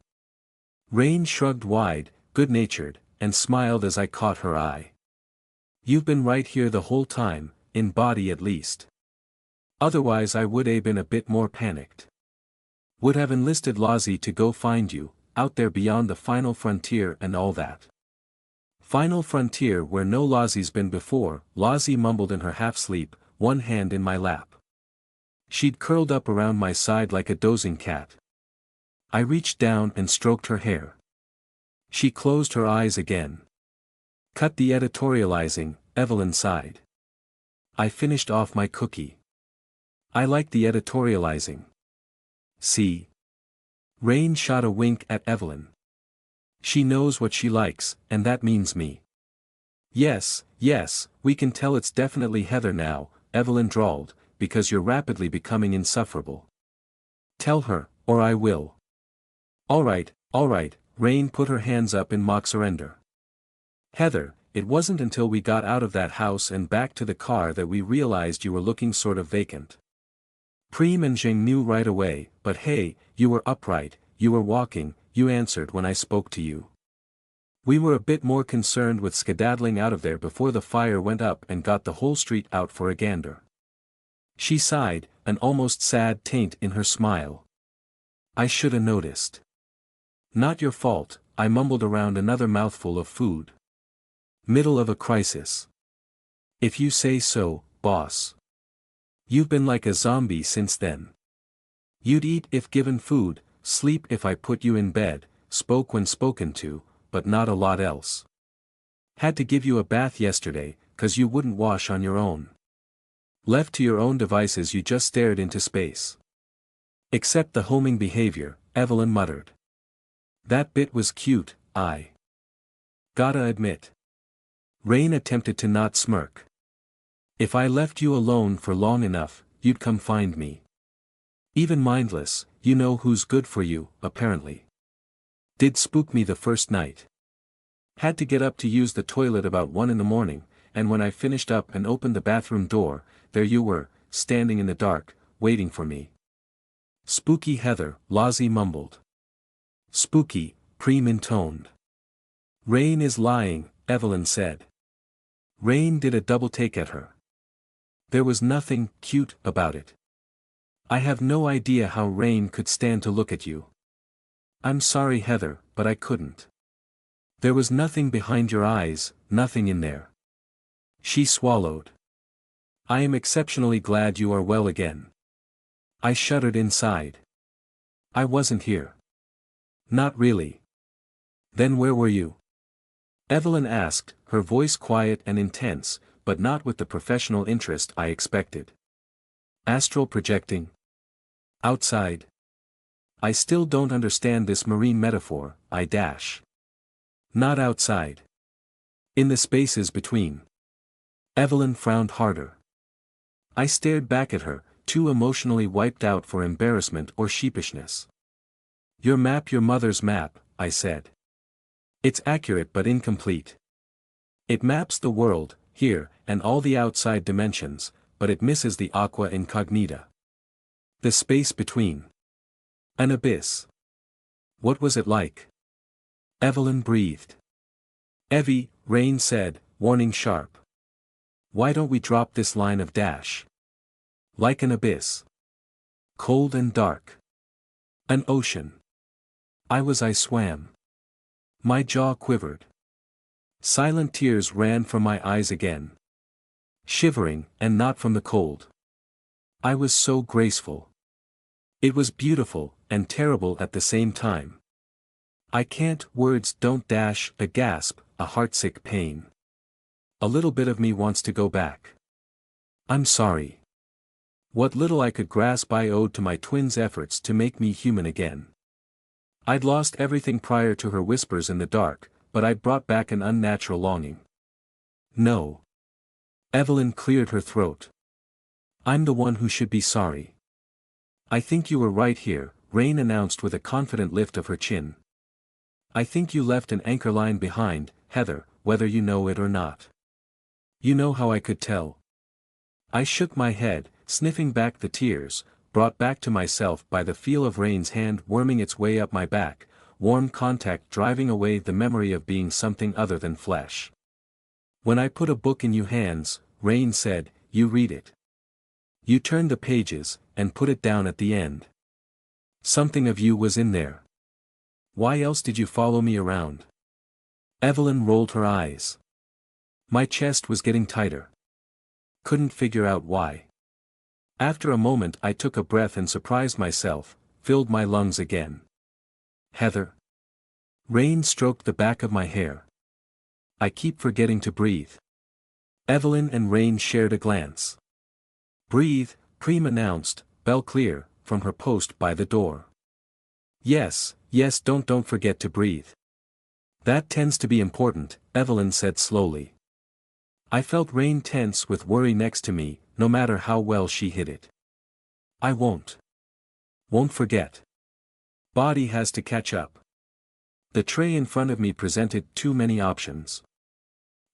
Rain shrugged wide, good-natured, and smiled as I caught her eye. "You've been right here the whole time, in body at least. Otherwise I would have been a bit more panicked. Would have enlisted Lozzie to go find you, out there beyond the final frontier and all that." "Final frontier where no Lozzie's been before," Lozzie mumbled in her half-sleep, one hand in my lap. She'd curled up around my side like a dozing cat. I reached down and stroked her hair. She closed her eyes again. "Cut the editorializing," Evelyn sighed. I finished off my cookie. "I like the editorializing. See?" Rain shot a wink at Evelyn. "She knows what she likes, and that means me." Yes, we can tell it's definitely Heather now," Evelyn drawled, "because you're rapidly becoming insufferable. Tell her, or I will." All right, Rain put her hands up in mock surrender. "Heather, it wasn't until we got out of that house and back to the car that we realized you were looking sort of vacant. Preem and Jing knew right away, but hey, you were upright, you were walking, you answered when I spoke to you. We were a bit more concerned with skedaddling out of there before the fire went up and got the whole street out for a gander." She sighed, an almost sad taint in her smile. "I shoulda noticed." "Not your fault," I mumbled around another mouthful of food. "Middle of a crisis." "If you say so, boss. You've been like a zombie since then. You'd eat if given food, sleep if I put you in bed, spoke when spoken to, but not a lot else. Had to give you a bath yesterday, 'cause you wouldn't wash on your own. Left to your own devices you just stared into space. Except the homing behavior," Evelyn muttered. "That bit was cute, I gotta admit." Rain attempted to not smirk. "If I left you alone for long enough, you'd come find me. Even mindless, you know who's good for you, apparently. Did spook me the first night. Had to get up to use the toilet about 1 in the morning, and when I finished up and opened the bathroom door, there you were, standing in the dark, waiting for me." "Spooky Heather," Lozzie mumbled. "Spooky," Preem intoned. "Rain is lying," Evelyn said. Rain did a double take at her. There was nothing cute about it. "I have no idea how Rain could stand to look at you. I'm sorry Heather, but I couldn't. There was nothing behind your eyes, nothing in there." She swallowed. "I am exceptionally glad you are well again." I shuddered inside. "I wasn't here." "Not really. Then where were you?" Evelyn asked, her voice quiet and intense, but not with the professional interest I expected. "Astral projecting." Outside? I still don't understand this marine metaphor, I dash. Not outside. In the spaces between. Evelyn frowned harder. I stared back at her, too emotionally wiped out for embarrassment or sheepishness. Your mother's map, I said. It's accurate but incomplete. It maps the world, here, and all the outside dimensions, but it misses the aqua incognita. The space between. An abyss. What was it like? Evelyn breathed. Evie, Rain said, warning sharp. Why don't we drop this line of dash? Like an abyss. Cold and dark. An ocean. I swam. My jaw quivered. Silent tears ran from my eyes again. Shivering, and not from the cold. I was so graceful. It was beautiful, and terrible at the same time. I can't, words don't dash, a gasp, a heartsick pain. A little bit of me wants to go back. I'm sorry. What little I could grasp I owed to my twin's efforts to make me human again. I'd lost everything prior to her whispers in the dark, but I'd brought back an unnatural longing. No. Evelyn cleared her throat. I'm the one who should be sorry. I think you were right here, Rain announced with a confident lift of her chin. I think you left an anchor line behind, Heather, whether you know it or not. You know how I could tell. I shook my head, sniffing back the tears, brought back to myself by the feel of Rain's hand worming its way up my back, warm contact driving away the memory of being something other than flesh. When I put a book in your hands, Rain said, you read it. You turned the pages, and put it down at the end. Something of you was in there. Why else did you follow me around? Evelyn rolled her eyes. My chest was getting tighter. Couldn't figure out why. After a moment I took a breath and surprised myself, filled my lungs again. Heather. Rain stroked the back of my hair. I keep forgetting to breathe. Evelyn and Rain shared a glance. Breathe, Preem announced, bell clear, from her post by the door. Yes, don't forget to breathe. That tends to be important, Evelyn said slowly. I felt Rain tense with worry next to me, no matter how well she hid it. I won't forget. Body has to catch up. The tray in front of me presented too many options.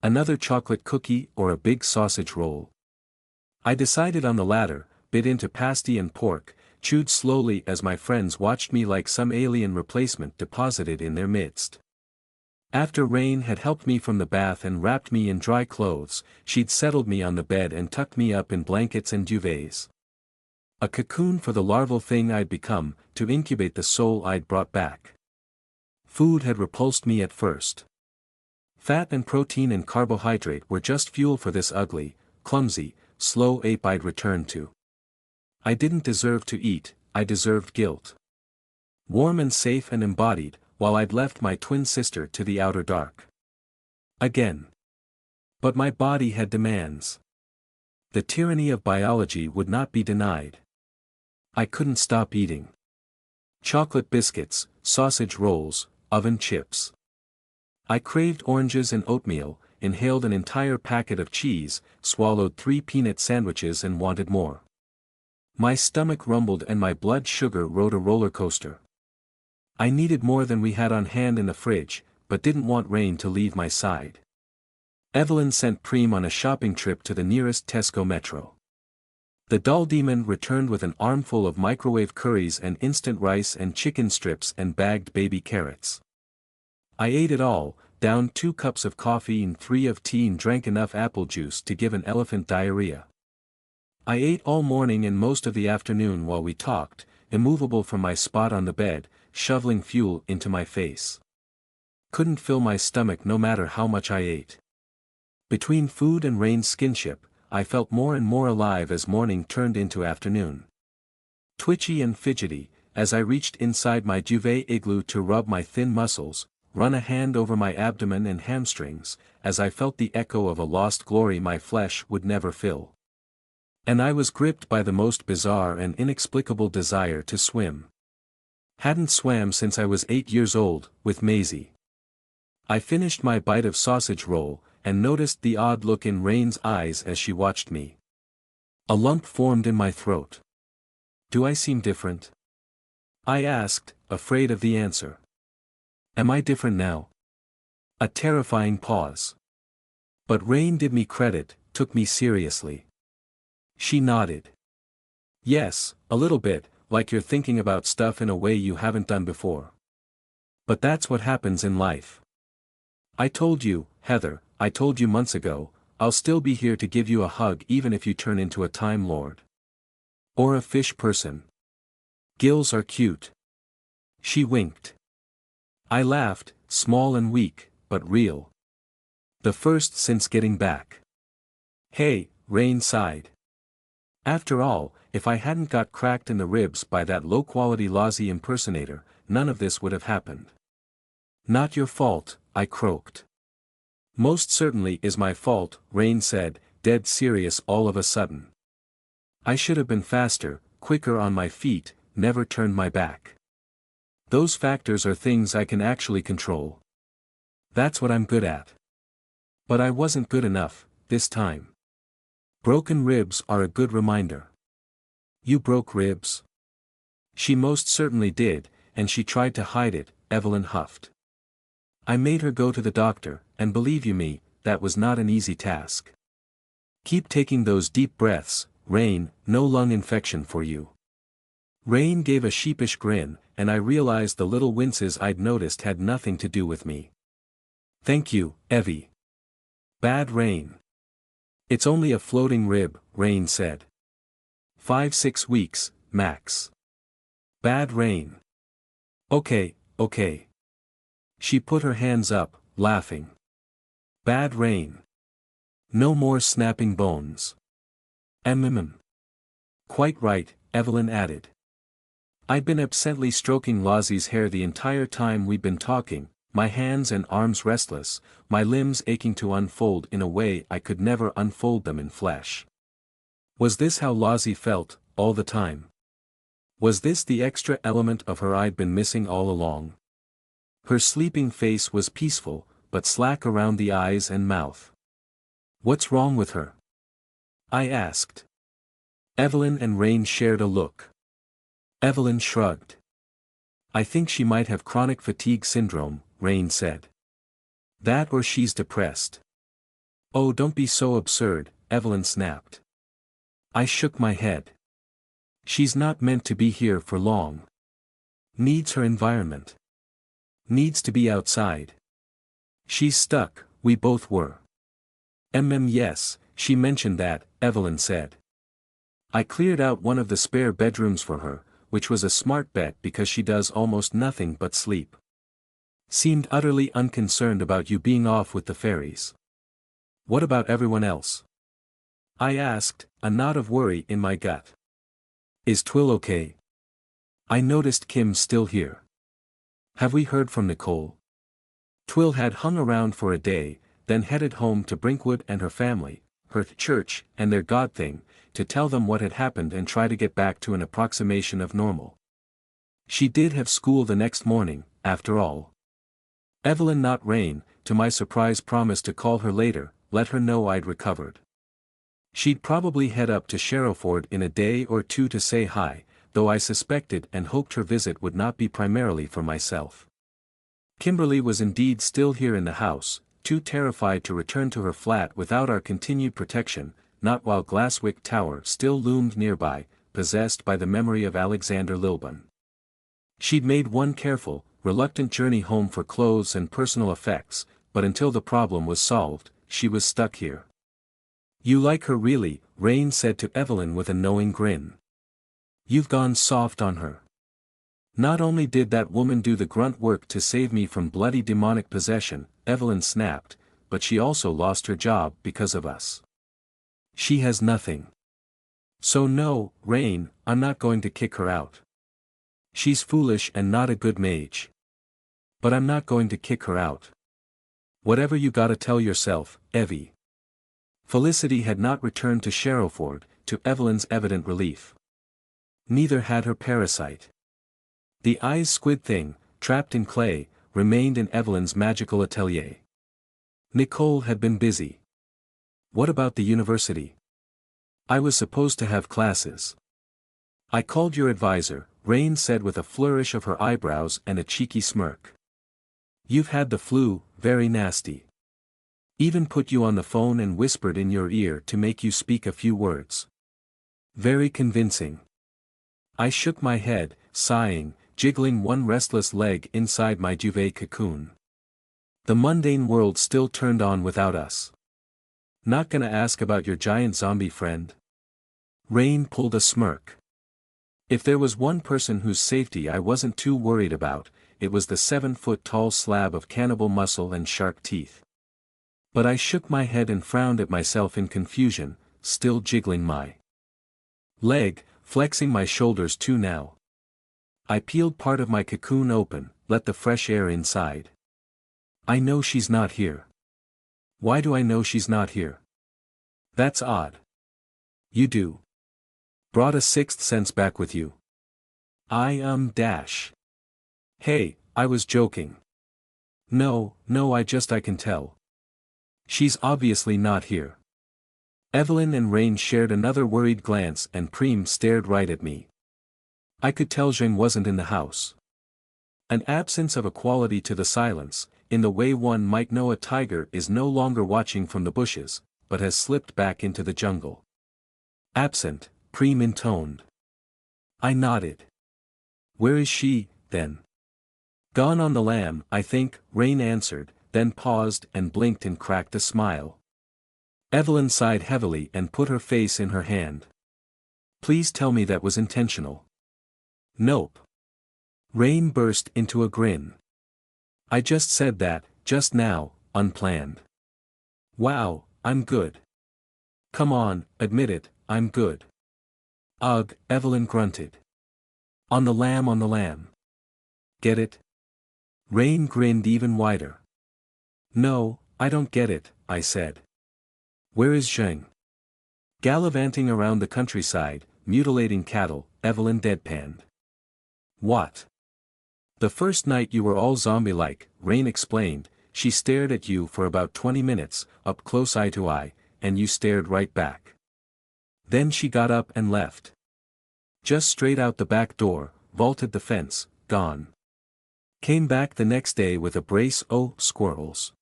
Another chocolate cookie or a big sausage roll. I decided on the latter, bit into pasty and pork, chewed slowly as my friends watched me like some alien replacement deposited in their midst. After Rain had helped me from the bath and wrapped me in dry clothes, she'd settled me on the bed and tucked me up in blankets and duvets. A cocoon for the larval thing I'd become, to incubate the soul I'd brought back. Food had repulsed me at first. Fat and protein and carbohydrate were just fuel for this ugly, clumsy, slow ape I'd returned to. I didn't deserve to eat, I deserved guilt. Warm and safe and embodied, while I'd left my twin sister to the outer dark. Again. But my body had demands. The tyranny of biology would not be denied. I couldn't stop eating. Chocolate biscuits, sausage rolls, oven chips. I craved oranges and oatmeal, inhaled an entire packet of cheese, swallowed 3 peanut sandwiches and wanted more. My stomach rumbled and my blood sugar rode a roller coaster. I needed more than we had on hand in the fridge, but didn't want Rain to leave my side. Evelyn sent Preem on a shopping trip to the nearest Tesco Metro. The doll demon returned with an armful of microwave curries and instant rice and chicken strips and bagged baby carrots. I ate it all, downed 2 cups of coffee and 3 of tea and drank enough apple juice to give an elephant diarrhea. I ate all morning and most of the afternoon while we talked, immovable from my spot on the bed, shoveling fuel into my face. Couldn't fill my stomach no matter how much I ate. Between food and Rain's skinship, I felt more and more alive as morning turned into afternoon. Twitchy and fidgety, as I reached inside my duvet igloo to rub my thin muscles, run a hand over my abdomen and hamstrings, as I felt the echo of a lost glory my flesh would never fill. And I was gripped by the most bizarre and inexplicable desire to swim. Hadn't swam since I was 8 years old, with Maisie. I finished my bite of sausage roll, and noticed the odd look in Rain's eyes as she watched me. A lump formed in my throat. Do I seem different? I asked, afraid of the answer. Am I different now? A terrifying pause. But Rain did me credit, took me seriously. She nodded. Yes, a little bit, like you're thinking about stuff in a way you haven't done before. But that's what happens in life. I told you, Heather, I told you months ago, I'll still be here to give you a hug even if you turn into a Time Lord. Or a fish person. Gills are cute. She winked. I laughed, small and weak, but real. The first since getting back. Hey, Rain sighed. After all, if I hadn't got cracked in the ribs by that low-quality Lozzie impersonator, none of this would have happened. Not your fault, I croaked. Most certainly is my fault, Rain said, dead serious all of a sudden. I should have been faster, quicker on my feet, never turned my back. Those factors are things I can actually control. That's what I'm good at. But I wasn't good enough, this time. Broken ribs are a good reminder. You broke ribs? She most certainly did, and she tried to hide it, Evelyn huffed. I made her go to the doctor, and believe you me, that was not an easy task. Keep taking those deep breaths, Rain, no lung infection for you. Rain gave a sheepish grin, and I realized the little winces I'd noticed had nothing to do with me. Thank you, Evie. Bad Rain. It's only a floating rib, Rain said. 5-6 weeks, max. Bad Rain. Okay. She put her hands up, laughing. Bad Rain. No more snapping bones. Quite right, Evelyn added. I'd been absently stroking Lozzie's hair the entire time we'd been talking, my hands and arms restless, my limbs aching to unfold in a way I could never unfold them in flesh. Was this how Lozzie felt, all the time? Was this the extra element of her I'd been missing all along? Her sleeping face was peaceful, but slack around the eyes and mouth. What's wrong with her? I asked. Evelyn and Rain shared a look. Evelyn shrugged. I think she might have chronic fatigue syndrome, Rain said. That or she's depressed. Oh, don't be so absurd, Evelyn snapped. I shook my head. She's not meant to be here for long. Needs her environment. Needs to be outside. She's stuck, we both were. Yes, she mentioned that, Evelyn said. I cleared out one of the spare bedrooms for her, which was a smart bet because she does almost nothing but sleep. Seemed utterly unconcerned about you being off with the fairies. What about everyone else? I asked, a knot of worry in my gut. Is Twill okay? I noticed Kim's still here. Have we heard from Nicole? Twill had hung around for a day, then headed home to Brinkwood and her family, her church, and their God thing, to tell them what had happened and try to get back to an approximation of normal. She did have school the next morning, after all. Evelyn not Rain, to my surprise promised to call her later, let her know I'd recovered. She'd probably head up to Sherrowford in a day or two to say hi, though I suspected and hoped her visit would not be primarily for myself. Kimberly was indeed still here in the house, too terrified to return to her flat without our continued protection, not while Glasswick Tower still loomed nearby, possessed by the memory of Alexander Lilburn. She'd made one careful, reluctant journey home for clothes and personal effects, but until the problem was solved, she was stuck here. You like her really, Rain said to Evelyn with a knowing grin. You've gone soft on her. Not only did that woman do the grunt work to save me from bloody demonic possession, Evelyn snapped, but she also lost her job because of us. She has nothing. So no, Rain, I'm not going to kick her out. She's foolish and not a good mage. But I'm not going to kick her out. Whatever you gotta tell yourself, Evie. Felicity had not returned to Sherrowford, to Evelyn's evident relief. Neither had her parasite. The eyes squid thing, trapped in clay, remained in Evelyn's magical atelier. Nicole had been busy. What about the university? I was supposed to have classes. I called your advisor, Rain said with a flourish of her eyebrows and a cheeky smirk. You've had the flu, very nasty. Even put you on the phone and whispered in your ear to make you speak a few words. Very convincing. I shook my head, sighing, jiggling one restless leg inside my duvet cocoon. The mundane world still turned on without us. Not gonna ask about your giant zombie friend? Rain pulled a smirk. If there was one person whose safety I wasn't too worried about, it was the 7-foot-tall slab of cannibal muscle and shark teeth. But I shook my head and frowned at myself in confusion, still jiggling my leg, flexing my shoulders too now. I peeled part of my cocoon open, let the fresh air inside. I know she's not here. Why do I know she's not here? That's odd. You do. Brought a sixth sense back with you. Dash. Hey, I was joking. No, I can tell. She's obviously not here. Evelyn and Rain shared another worried glance and Preem stared right at me. I could tell Zheng wasn't in the house. An absence of a quality to the silence, in the way one might know a tiger is no longer watching from the bushes, but has slipped back into the jungle. Absent, Preem intoned. I nodded. Where is she, then? Gone on the lam, I think, Rain answered, then paused and blinked and cracked a smile. Evelyn sighed heavily and put her face in her hand. Please tell me that was intentional. Nope. Rain burst into a grin. I just said that, just now, unplanned. Wow, I'm good. Come on, admit it, I'm good. Ugh, Evelyn grunted. On the lam. Get it? Rain grinned even wider. No, I don't get it, I said. Where is Zheng? Gallivanting around the countryside, mutilating cattle, Evelyn deadpanned. What? The first night you were all zombie-like, Rain explained, she stared at you for about 20 minutes, up close eye to eye, and you stared right back. Then she got up and left. Just straight out the back door, vaulted the fence, gone. Came back the next day with a brace. Oh, squirrels.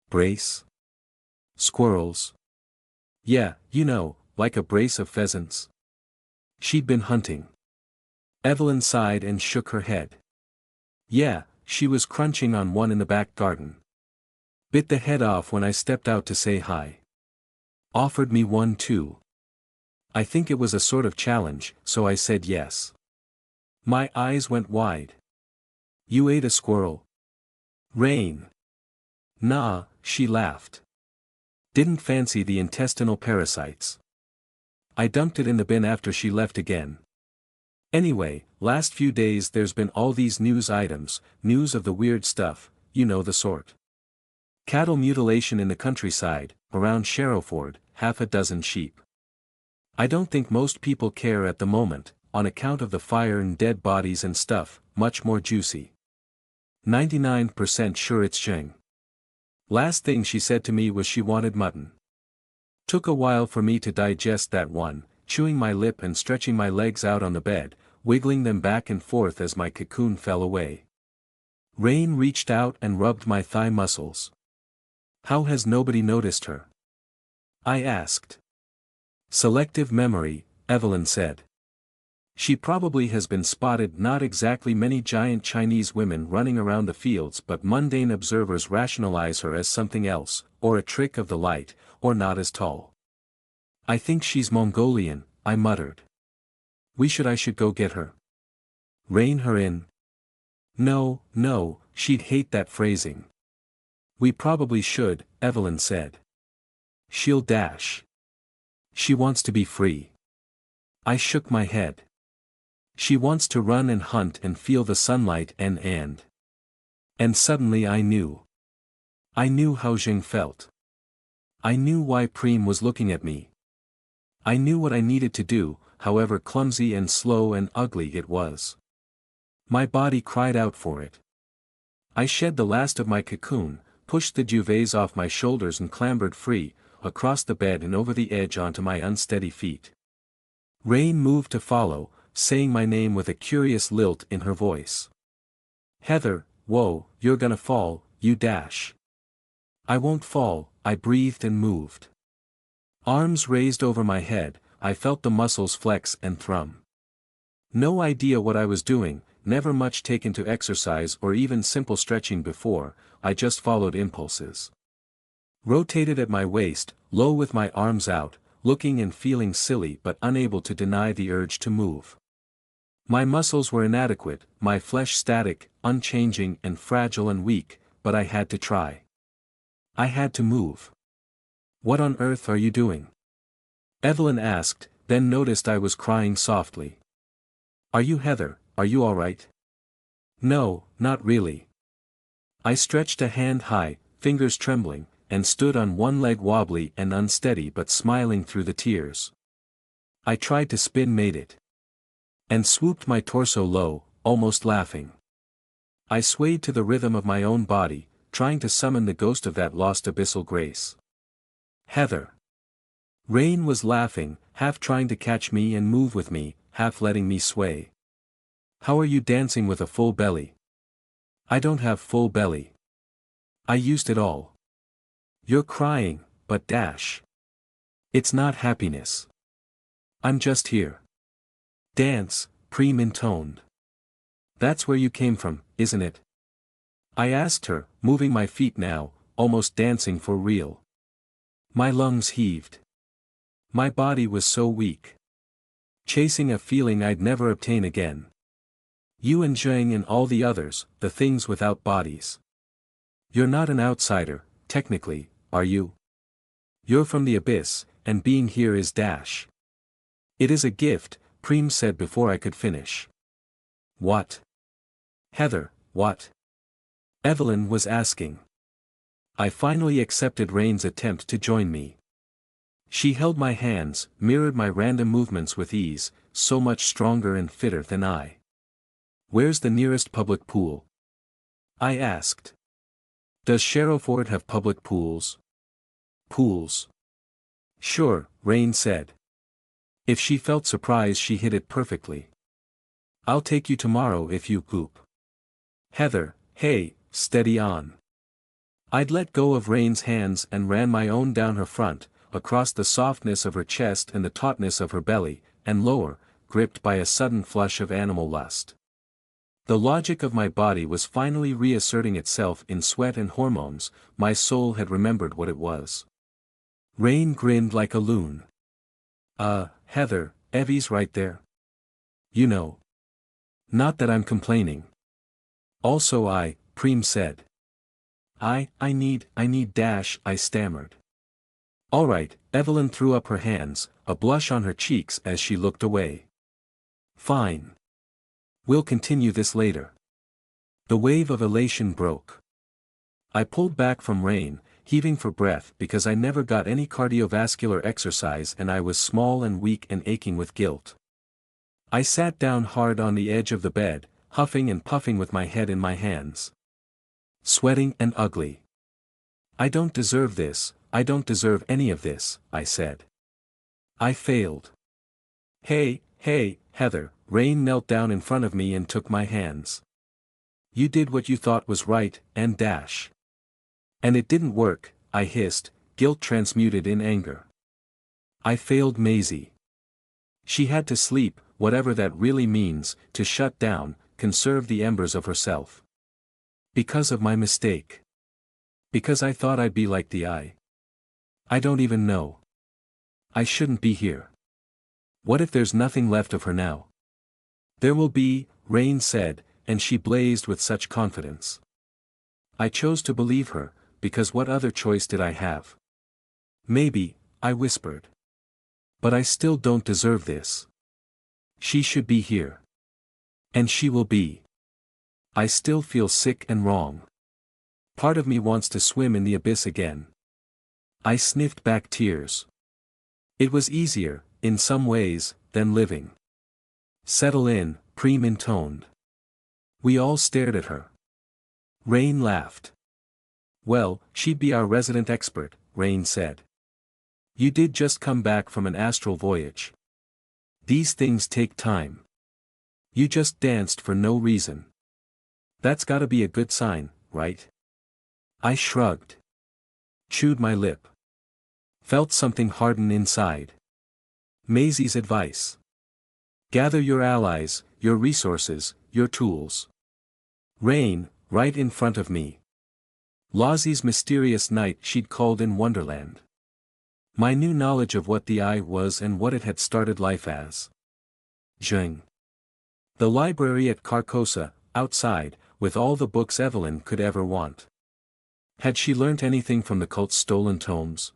Brace? Squirrels. Yeah, you know, like a brace of pheasants. She'd been hunting. Evelyn sighed and shook her head. Yeah, she was crunching on one in the back garden. Bit the head off when I stepped out to say hi. Offered me one too. I think it was a sort of challenge, so I said yes. My eyes went wide. You ate a squirrel? Rain. Nah, she laughed. Didn't fancy the intestinal parasites. I dumped it in the bin after she left again. Anyway, last few days there's been all these news items, news of the weird stuff, you know the sort. Cattle mutilation in the countryside, around Sherrowford, 6 sheep. I don't think most people care at the moment, on account of the fire and dead bodies and stuff, much more juicy. 99% sure it's Zheng. Last thing she said to me was she wanted mutton. Took a while for me to digest that one, chewing my lip and stretching my legs out on the bed, wiggling them back and forth as my cocoon fell away. Rain reached out and rubbed my thigh muscles. How has nobody noticed her? I asked. Selective memory, Evelyn said. She probably has been spotted. Not exactly many giant Chinese women running around the fields, but mundane observers rationalize her as something else, or a trick of the light, or not as tall. I think she's Mongolian, I muttered. I should go get her. Rein her in? No, she'd hate that phrasing. We probably should, Evelyn said. She'll dash. She wants to be free. I shook my head. She wants to run and hunt and feel the sunlight and suddenly I knew. I knew how Zheng felt. I knew why Preem was looking at me. I knew what I needed to do, however clumsy and slow and ugly it was. My body cried out for it. I shed the last of my cocoon, pushed the duvets off my shoulders and clambered free, across the bed and over the edge onto my unsteady feet. Rain moved to follow, saying my name with a curious lilt in her voice. Heather, whoa, you're gonna fall, you dash. I won't fall, I breathed and moved. Arms raised over my head, I felt the muscles flex and thrum. No idea what I was doing, never much taken to exercise or even simple stretching before, I just followed impulses. Rotated at my waist, low with my arms out, looking and feeling silly but unable to deny the urge to move. My muscles were inadequate, my flesh static, unchanging and fragile and weak, but I had to try. I had to move. What on earth are you doing? Evelyn asked, then noticed I was crying softly. Are you Heather, are you alright? No, not really. I stretched a hand high, fingers trembling, and stood on one leg wobbly and unsteady but smiling through the tears. I tried to spin made it. And swooped my torso low, almost laughing. I swayed to the rhythm of my own body, trying to summon the ghost of that lost abyssal grace. Heather. Rain was laughing, half trying to catch me and move with me, half letting me sway. How are you dancing with a full belly? I don't have full belly. I used it all. You're crying, but dash. It's not happiness. I'm just here. Dance, Preem intoned. That's where you came from, isn't it? I asked her, moving my feet now, almost dancing for real. My lungs heaved. My body was so weak. Chasing a feeling I'd never obtain again. You and Zheng and all the others, the things without bodies. You're not an outsider, technically, are you? You're from the abyss, and being here is dash. It is a gift, Preem said before I could finish. What? Heather, what? Evelyn was asking. I finally accepted Rain's attempt to join me. She held my hands, mirrored my random movements with ease, so much stronger and fitter than I. Where's the nearest public pool? I asked. Does Sherrowford have public pools? Pools. Sure, Rain said. If she felt surprised she hit it perfectly. I'll take you tomorrow if you poop. Heather, hey, steady on. I'd let go of Rain's hands and ran my own down her front, across the softness of her chest and the tautness of her belly, and lower, gripped by a sudden flush of animal lust. The logic of my body was finally reasserting itself in sweat and hormones, my soul had remembered what it was. Rain grinned like a loon. Heather, Evie's right there. You know. Not that I'm complaining. Also Preem said. I need dash, I stammered. Alright, Evelyn threw up her hands, a blush on her cheeks as she looked away. Fine. We'll continue this later. The wave of elation broke. I pulled back from Rain, heaving for breath because I never got any cardiovascular exercise and I was small and weak and aching with guilt. I sat down hard on the edge of the bed, huffing and puffing with my head in my hands. Sweating and ugly. I don't deserve this, I don't deserve any of this, I said. I failed. Hey, Heather, Rain knelt down in front of me and took my hands. You did what you thought was right, and dash. And it didn't work, I hissed, guilt transmuted in anger. I failed Maisie. She had to sleep, whatever that really means, to shut down, conserve the embers of herself. Because of my mistake. Because I thought I'd be like the eye. I don't even know. I shouldn't be here. What if there's nothing left of her now? There will be, Rain said, and she blazed with such confidence. I chose to believe her, because what other choice did I have? Maybe, I whispered. But I still don't deserve this. She should be here. And she will be. I still feel sick and wrong. Part of me wants to swim in the abyss again. I sniffed back tears. It was easier, in some ways, than living. Settle in, Preem intoned. We all stared at her. Rain laughed. Well, she'd be our resident expert, Rain said. You did just come back from an astral voyage. These things take time. You just danced for no reason. That's gotta be a good sign, right? I shrugged. Chewed my lip. Felt something harden inside. Maisie's advice. Gather your allies, your resources, your tools. Rain, right in front of me. Lassie's mysterious night she'd called in Wonderland. My new knowledge of what the eye was and what it had started life as. Zheng. The library at Carcosa, outside, with all the books Evelyn could ever want. Had she learnt anything from the cult's stolen tomes?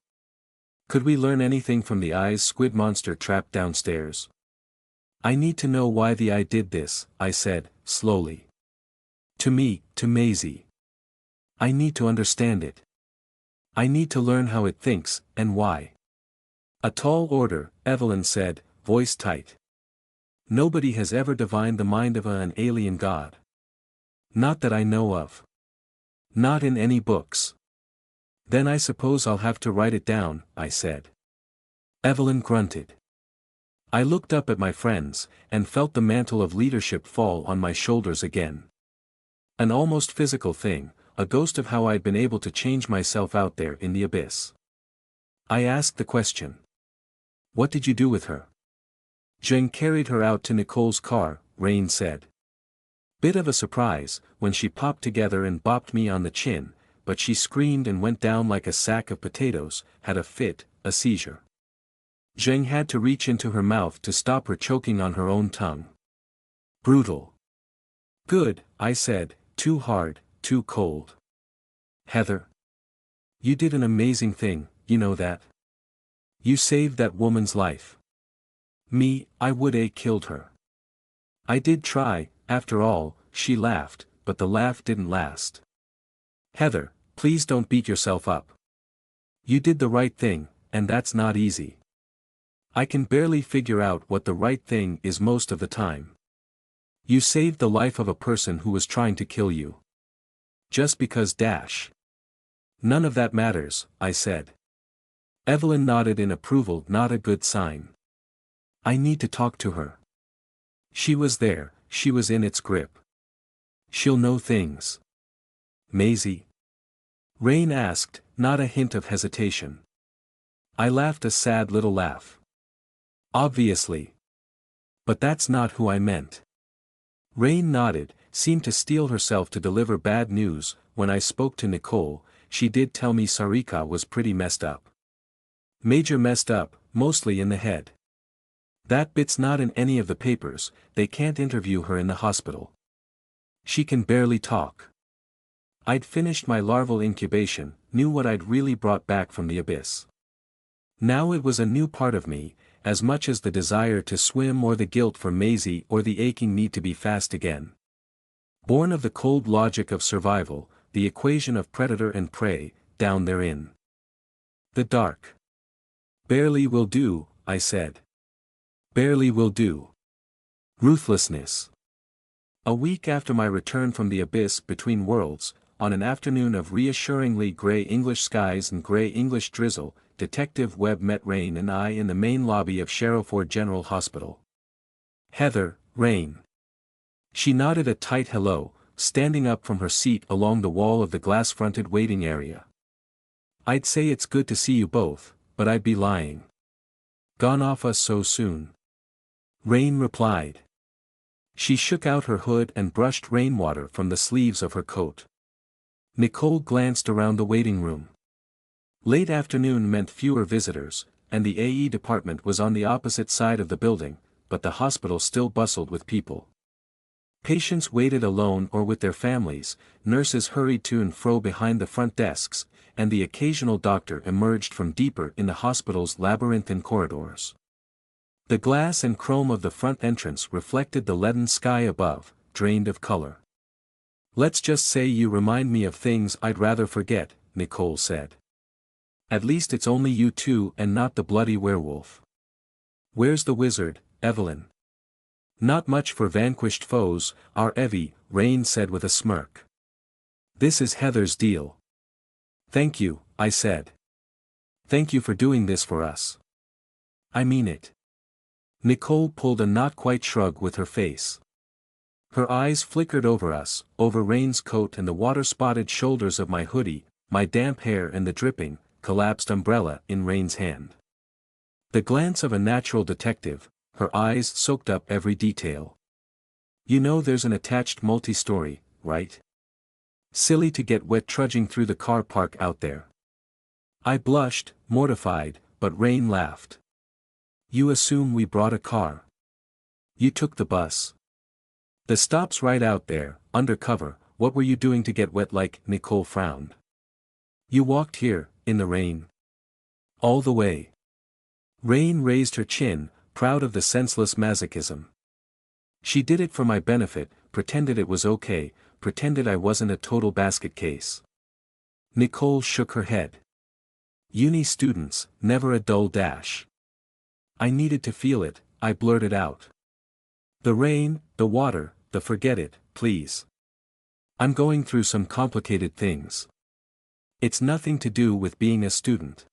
Could we learn anything from the eye's squid monster trapped downstairs? I need to know why the eye did this, I said, slowly. To me, to Maisie. I need to understand it. I need to learn how it thinks, and why. A tall order, Evelyn said, voice tight. Nobody has ever divined the mind of an alien god. Not that I know of. Not in any books. Then I suppose I'll have to write it down, I said. Evelyn grunted. I looked up at my friends, and felt the mantle of leadership fall on my shoulders again. An almost physical thing, a ghost of how I'd been able to change myself out there in the abyss. I asked the question. What did you do with her? Zheng carried her out to Nicole's car, Rain said. Bit of a surprise, when she popped together and bopped me on the chin, but she screamed and went down like a sack of potatoes, had a fit, a seizure. Zheng had to reach into her mouth to stop her choking on her own tongue. Brutal. Good, I said, too hard, too cold. Heather. You did an amazing thing, you know that? You saved that woman's life. Me, I would killed her. I did try, after all, she laughed, but the laugh didn't last. Heather, please don't beat yourself up. You did the right thing, and that's not easy. I can barely figure out what the right thing is most of the time. You saved the life of a person who was trying to kill you. Just because dash. None of that matters, I said. Evelyn nodded in approval, not a good sign. I need to talk to her. She was there, she was in its grip. She'll know things. Maisie? Rain asked, not a hint of hesitation. I laughed a sad little laugh. Obviously. But that's not who I meant. Rain nodded, seemed to steel herself to deliver bad news. When I spoke to Nicole, she did tell me Sarika was pretty messed up. Major messed up, mostly in the head. That bit's not in any of the papers, they can't interview her in the hospital. She can barely talk. I'd finished my larval incubation, knew what I'd really brought back from the abyss. Now it was a new part of me, as much as the desire to swim or the guilt for Maisie or the aching need to be fast again. Born of the cold logic of survival, the equation of predator and prey, down therein. The dark. Barely will do, I said. Barely will do. Ruthlessness. A week after my return from the abyss between worlds, on an afternoon of reassuringly grey English skies and grey English drizzle, Detective Webb met Rain and I in the main lobby of Sherrowford General Hospital. Heather, Rain. She nodded a tight hello, standing up from her seat along the wall of the glass-fronted waiting area. I'd say it's good to see you both, but I'd be lying. Gone off us so soon. Rain replied. She shook out her hood and brushed rainwater from the sleeves of her coat. Nicole glanced around the waiting room. Late afternoon meant fewer visitors, and the AE department was on the opposite side of the building, but the hospital still bustled with people. Patients waited alone or with their families, nurses hurried to and fro behind the front desks, and the occasional doctor emerged from deeper in the hospital's labyrinthine corridors. The glass and chrome of the front entrance reflected the leaden sky above, drained of color. Let's just say you remind me of things I'd rather forget, Nicole said. At least it's only you two and not the bloody werewolf. Where's the wizard, Evelyn? Not much for vanquished foes, our Evie, Rain said with a smirk. This is Heather's deal. Thank you, I said. Thank you for doing this for us. I mean it. Nicole pulled a not quite shrug with her face. Her eyes flickered over us, over Rain's coat and the water-spotted shoulders of my hoodie, my damp hair and the dripping, collapsed umbrella in Rain's hand. The glance of a natural detective, her eyes soaked up every detail. You know there's an attached multi-story, right? Silly to get wet trudging through the car park out there. I blushed, mortified, but Rain laughed. You assume we brought a car. You took the bus. The stop's right out there, undercover. What were you doing to get wet? Like, Nicole frowned. You walked here, in the rain. All the way. Rain raised her chin, proud of the senseless masochism. She did it for my benefit, pretended it was okay, pretended I wasn't a total basket case. Nicole shook her head. Uni students, never a dull dash. I needed to feel it, I blurted out. The rain, the water, the forget it, please. I'm going through some complicated things. It's nothing to do with being a student.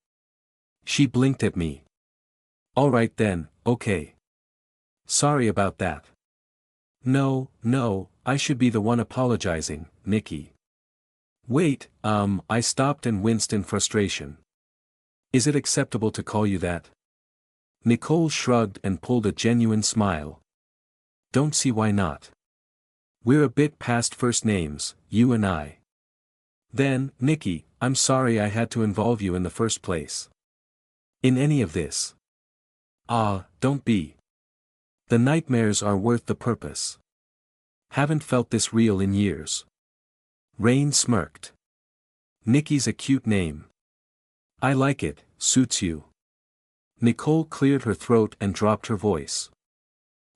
She blinked at me. All right then, okay. Sorry about that. No, I should be the one apologizing, Nikki. Wait, I stopped and winced in frustration. Is it acceptable to call you that? Nicole shrugged and pulled a genuine smile. Don't see why not. We're a bit past first names, you and I. Then, Nikki, I'm sorry I had to involve you in the first place. In any of this. Don't be. The nightmares are worth the purpose. Haven't felt this real in years. Rain smirked. Nikki's a cute name. I like it, suits you. Nicole cleared her throat and dropped her voice.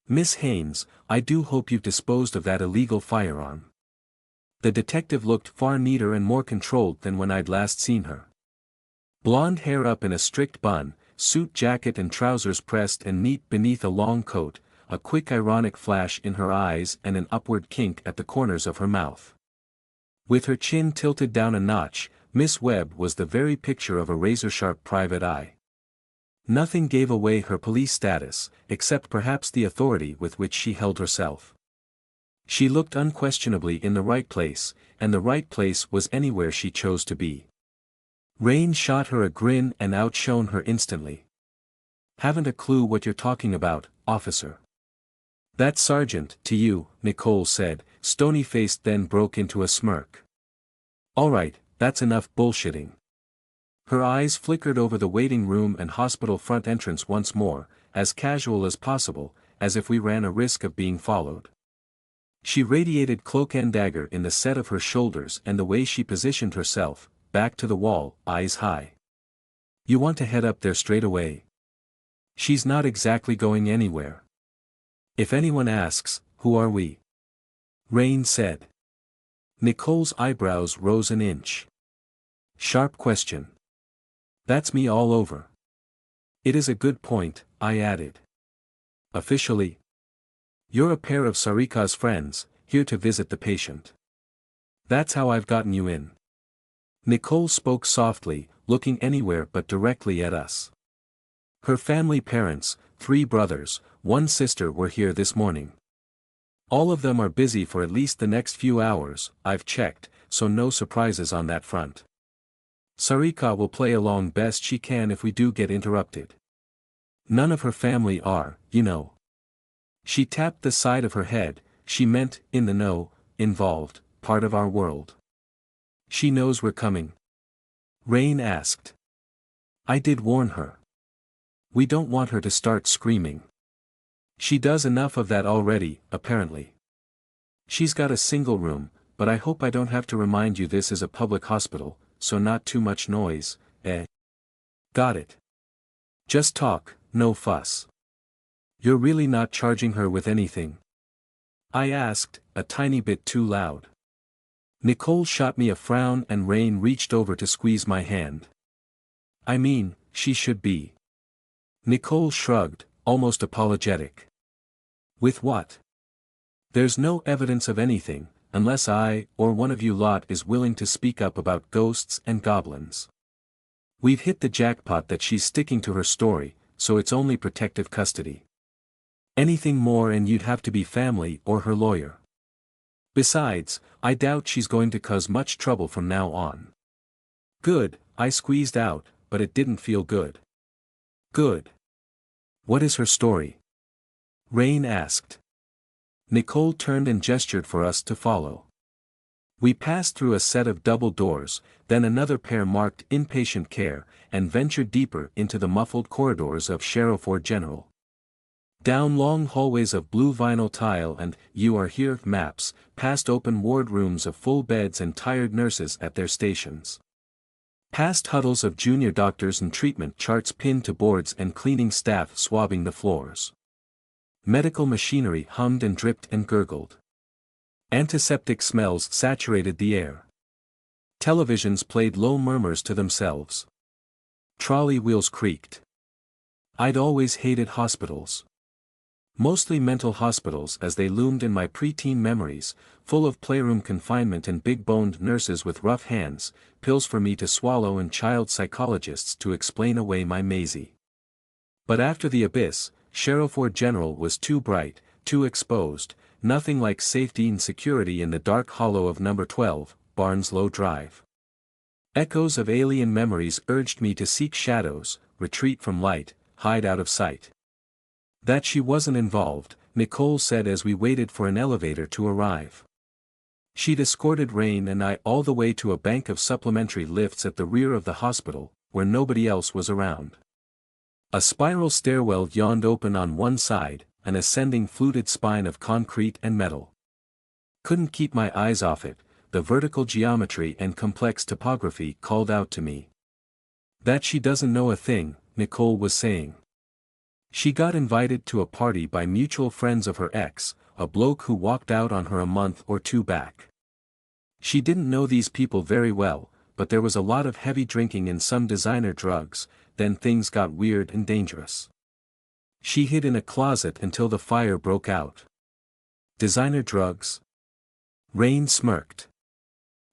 Miss Haynes, I do hope you've disposed of that illegal firearm. The detective looked far neater and more controlled than when I'd last seen her. Blonde hair up in a strict bun, suit jacket and trousers pressed and neat beneath a long coat, a quick ironic flash in her eyes and an upward kink at the corners of her mouth. With her chin tilted down a notch, Miss Webb was the very picture of a razor-sharp private eye. Nothing gave away her police status, except perhaps the authority with which she held herself. She looked unquestionably in the right place, and the right place was anywhere she chose to be. Rain shot her a grin and outshone her instantly. Haven't a clue what you're talking about, officer. That's sergeant, to you, Nicole said, stony-faced, then broke into a smirk. All right, that's enough bullshitting. Her eyes flickered over the waiting room and hospital front entrance once more, as casual as possible, as if we ran a risk of being followed. She radiated cloak and dagger in the set of her shoulders and the way she positioned herself, back to the wall, eyes high. You want to head up there straight away? She's not exactly going anywhere. If anyone asks, who are we? Rain said. Nicole's eyebrows rose an inch. Sharp question. That's me all over. It is a good point, I added. Officially. You're a pair of Sarika's friends, here to visit the patient. That's how I've gotten you in. Nicole spoke softly, looking anywhere but directly at us. Her family parents, 3 brothers, 1 sister were here this morning. All of them are busy for at least the next few hours, I've checked, so no surprises on that front. Sarika will play along best she can if we do get interrupted. None of her family are, you know. She tapped the side of her head, she meant, in the know, involved, part of our world. She knows we're coming? Rain asked. I did warn her. We don't want her to start screaming. She does enough of that already, apparently. She's got a single room, but I hope I don't have to remind you this is a public hospital, so not too much noise, eh? Got it. Just talk, no fuss. You're really not charging her with anything? I asked, a tiny bit too loud. Nicole shot me a frown and Rain reached over to squeeze my hand. I mean, she should be. Nicole shrugged, almost apologetic. With what? There's no evidence of anything, unless I, or one of you lot is willing to speak up about ghosts and goblins. We've hit the jackpot that she's sticking to her story, so it's only protective custody. Anything more and you'd have to be family or her lawyer. Besides, I doubt she's going to cause much trouble from now on. Good, I squeezed out, but it didn't feel good. Good. What is her story? Rain asked. Nicole turned and gestured for us to follow. We passed through a set of double doors, then another pair marked inpatient care, and ventured deeper into the muffled corridors of Sherrowford General. Down long hallways of blue vinyl tile and "You Are Here" maps, past open ward rooms of full beds and tired nurses at their stations. Past huddles of junior doctors and treatment charts pinned to boards and cleaning staff swabbing the floors. Medical machinery hummed and dripped and gurgled. Antiseptic smells saturated the air. Televisions played low murmurs to themselves. Trolley wheels creaked. I'd always hated hospitals. Mostly mental hospitals as they loomed in my preteen memories, full of playroom confinement and big-boned nurses with rough hands, pills for me to swallow and child psychologists to explain away my Maisie. But after the abyss, Sherrowford General was too bright, too exposed, nothing like safety and security in the dark hollow of number 12, Barnslow Drive. Echoes of alien memories urged me to seek shadows, retreat from light, hide out of sight. That she wasn't involved, Nicole said as we waited for an elevator to arrive. She'd escorted Rain and I all the way to a bank of supplementary lifts at the rear of the hospital, where nobody else was around. A spiral stairwell yawned open on one side, an ascending fluted spine of concrete and metal. Couldn't keep my eyes off it, the vertical geometry and complex topography called out to me. That she doesn't know a thing, Nicole was saying. She got invited to a party by mutual friends of her ex, a bloke who walked out on her a month or two back. She didn't know these people very well, but there was a lot of heavy drinking and some designer drugs, then things got weird and dangerous. She hid in a closet until the fire broke out. Designer drugs? Rain smirked.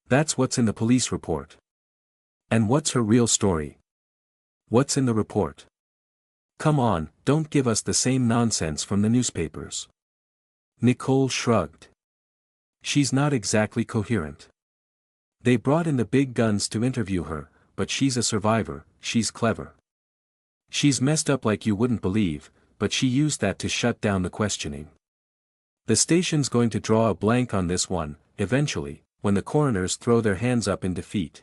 That's what's in the police report. And what's her real story? What's in the report? Come on, don't give us the same nonsense from the newspapers. Nicole shrugged. She's not exactly coherent. They brought in the big guns to interview her, but she's a survivor, she's clever. She's messed up like you wouldn't believe, but she used that to shut down the questioning. The station's going to draw a blank on this one, eventually, when the coroners throw their hands up in defeat.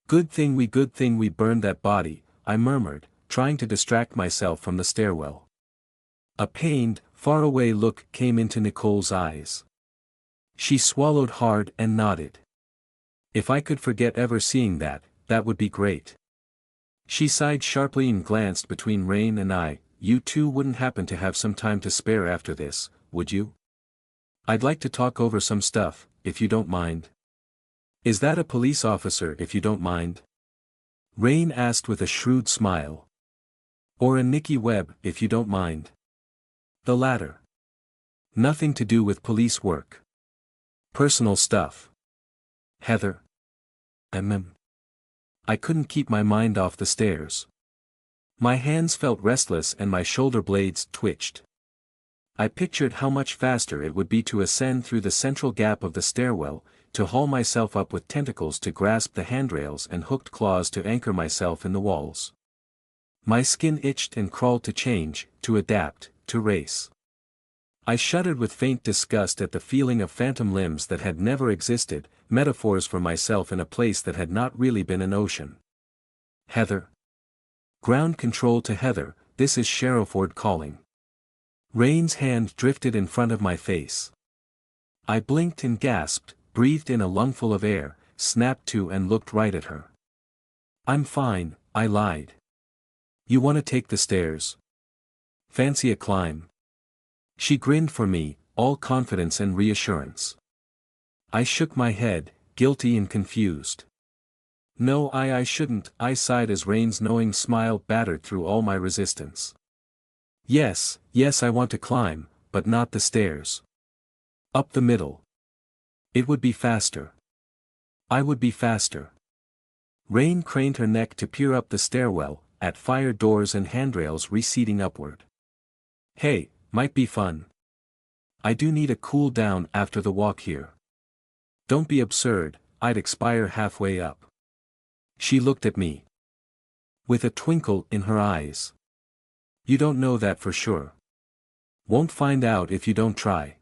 Good thing we burned that body, I murmured, trying to distract myself from the stairwell. A pained, faraway look came into Nicole's eyes. She swallowed hard and nodded. If I could forget ever seeing that, that would be great. She sighed sharply and glanced between Rain and I. You two wouldn't happen to have some time to spare after this, would you? I'd like to talk over some stuff, if you don't mind. Is that a police officer if you don't mind? Rain asked with a shrewd smile. Or a Nikki Webb if you don't mind. The latter. Nothing to do with police work. Personal stuff. Heather. I couldn't keep my mind off the stairs. My hands felt restless and my shoulder blades twitched. I pictured how much faster it would be to ascend through the central gap of the stairwell, to haul myself up with tentacles to grasp the handrails and hooked claws to anchor myself in the walls. My skin itched and crawled to change, to adapt, to race. I shuddered with faint disgust at the feeling of phantom limbs that had never existed, metaphors for myself in a place that had not really been an ocean. Heather. Ground control to Heather, this is Sherrowford calling. Rain's hand drifted in front of my face. I blinked and gasped, breathed in a lungful of air, snapped to and looked right at her. I'm fine, I lied. You want to take the stairs? Fancy a climb? She grinned for me, all confidence and reassurance. I shook my head, guilty and confused. No, I shouldn't, I sighed as Rain's knowing smile battered through all my resistance. Yes, yes, I want to climb, but not the stairs. Up the middle. It would be faster. I would be faster. Rain craned her neck to peer up the stairwell, at fire doors and handrails receding upward. Hey, might be fun. I do need a cool down after the walk here. Don't be absurd, I'd expire halfway up. She looked at me. With a twinkle in her eyes. You don't know that for sure. Won't find out if you don't try.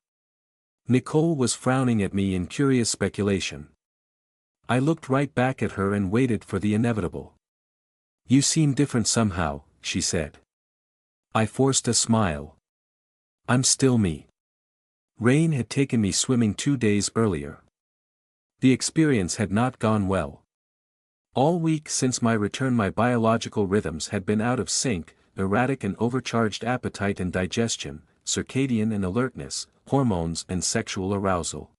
Nicole was frowning at me in curious speculation. I looked right back at her and waited for the inevitable. You seem different somehow, she said. I forced a smile. I'm still me. Rain had taken me swimming 2 days earlier. The experience had not gone well. All week since my return my biological rhythms had been out of sync, erratic and overcharged appetite and digestion, circadian and alertness, hormones and sexual arousal.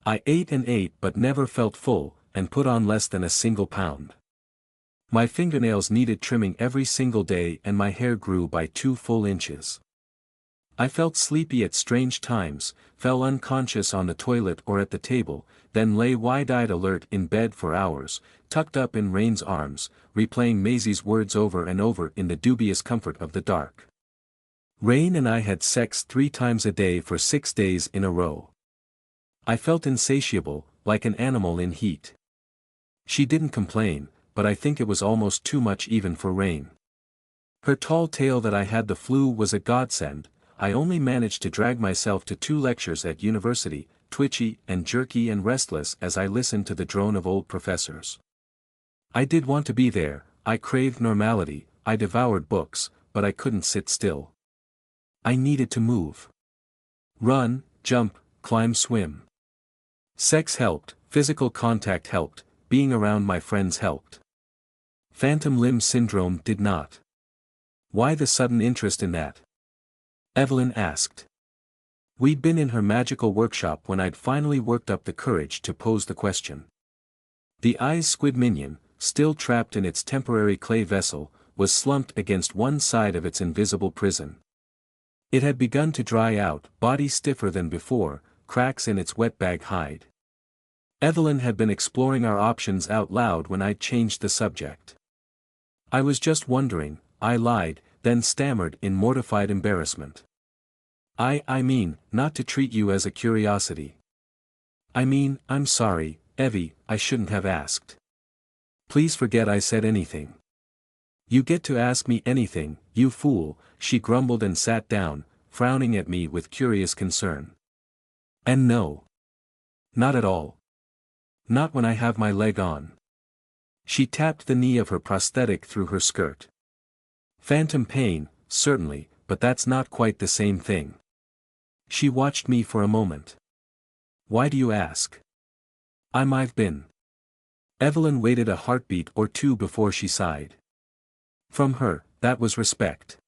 I ate and ate but never felt full, and put on less than a single pound. My fingernails needed trimming every single day and my hair grew by 2 full inches. I felt sleepy at strange times, fell unconscious on the toilet or at the table, then lay wide-eyed alert in bed for hours, tucked up in Rain's arms, replaying Maisie's words over and over in the dubious comfort of the dark. Rain and I had sex 3 times a day for 6 days in a row. I felt insatiable, like an animal in heat. She didn't complain, but I think it was almost too much even for Rain. Her tall tale that I had the flu was a godsend. I only managed to drag myself to 2 lectures at university, twitchy and jerky and restless as I listened to the drone of old professors. I did want to be there, I craved normality, I devoured books, but I couldn't sit still. I needed to move. Run, jump, climb, swim. Sex helped, physical contact helped, being around my friends helped. Phantom limb syndrome did not. Why the sudden interest in that? Evelyn asked. We'd been in her magical workshop when I'd finally worked up the courage to pose the question. The eyes squid minion, still trapped in its temporary clay vessel, was slumped against one side of its invisible prison. It had begun to dry out, body stiffer than before, cracks in its wetbag hide. Evelyn had been exploring our options out loud when I'd changed the subject. I was just wondering, I lied, then stammered in mortified embarrassment. I mean, not to treat you as a curiosity. I mean, I'm sorry, Evie, I shouldn't have asked. Please forget I said anything. You get to ask me anything, you fool, she grumbled and sat down, frowning at me with curious concern. And no. Not at all. Not when I have my leg on. She tapped the knee of her prosthetic through her skirt. Phantom pain, certainly, but that's not quite the same thing. She watched me for a moment. Why do you ask? I've been. Evelyn waited a heartbeat or 2 before she sighed. From her, that was respect.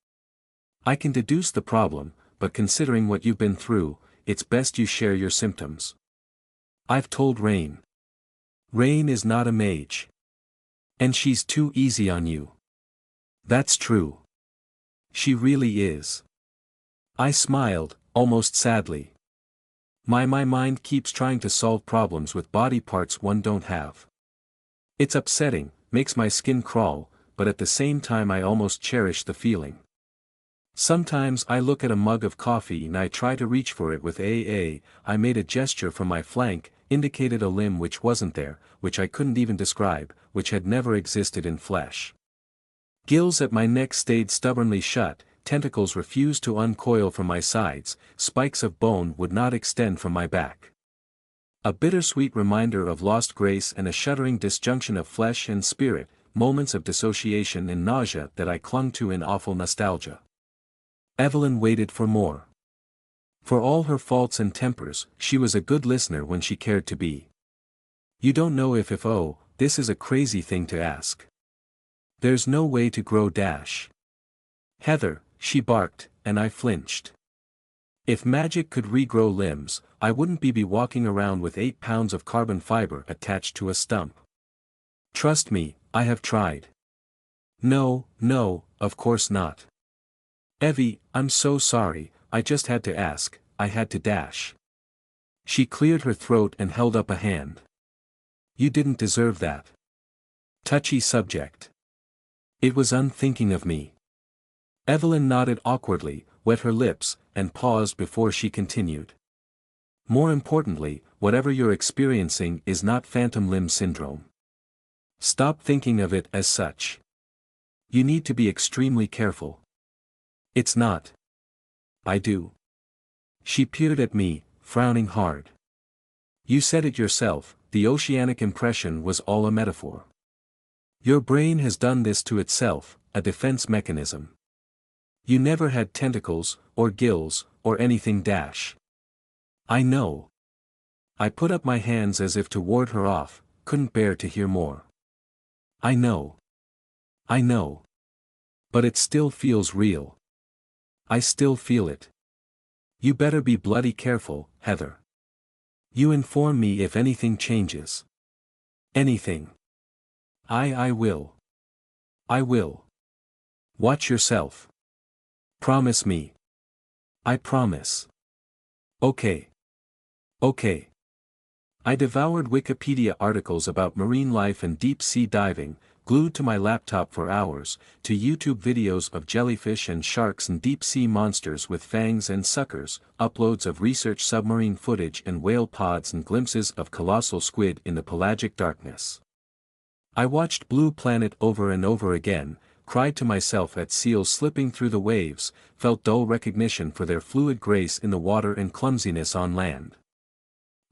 I can deduce the problem, but considering what you've been through, it's best you share your symptoms. I've told Rain. Rain is not a mage. And she's too easy on you. That's true. She really is. I smiled, almost sadly. My mind keeps trying to solve problems with body parts one don't have. It's upsetting, makes my skin crawl, but at the same time I almost cherish the feeling. Sometimes I look at a mug of coffee and I try to reach for it with I made a gesture from my flank, indicated a limb which wasn't there, which I couldn't even describe, which had never existed in flesh. Gills at my neck stayed stubbornly shut, tentacles refused to uncoil from my sides, spikes of bone would not extend from my back. A bittersweet reminder of lost grace and a shuddering disjunction of flesh and spirit, moments of dissociation and nausea that I clung to in awful nostalgia. Evelyn waited for more. For all her faults and tempers, she was a good listener when she cared to be. You don't know if this is a crazy thing to ask. There's no way to grow dash. Heather, she barked, and I flinched. If magic could regrow limbs, I wouldn't be walking around with 8 pounds of carbon fiber attached to a stump. Trust me, I have tried. No, of course not. Evie, I'm so sorry, I just had to ask, I had to dash. She cleared her throat and held up a hand. You didn't deserve that. Touchy subject. It was unthinking of me. Evelyn nodded awkwardly, wet her lips, and paused before she continued. More importantly, whatever you're experiencing is not phantom limb syndrome. Stop thinking of it as such. You need to be extremely careful. It's not. I do. She peered at me, frowning hard. You said it yourself, the oceanic impression was all a metaphor. Your brain has done this to itself, a defense mechanism. You never had tentacles, or gills, or anything dash. I know. I put up my hands as if to ward her off, couldn't bear to hear more. I know. I know. But it still feels real. I still feel it. You better be bloody careful, Heather. You inform me if anything changes. Anything. I will. I will. Watch yourself. Promise me. I promise. Okay. Okay. I devoured Wikipedia articles about marine life and deep-sea diving, glued to my laptop for hours, to YouTube videos of jellyfish and sharks and deep-sea monsters with fangs and suckers, uploads of research submarine footage and whale pods and glimpses of colossal squid in the pelagic darkness. I watched Blue Planet over and over again, cried to myself at seals slipping through the waves, felt dull recognition for their fluid grace in the water and clumsiness on land.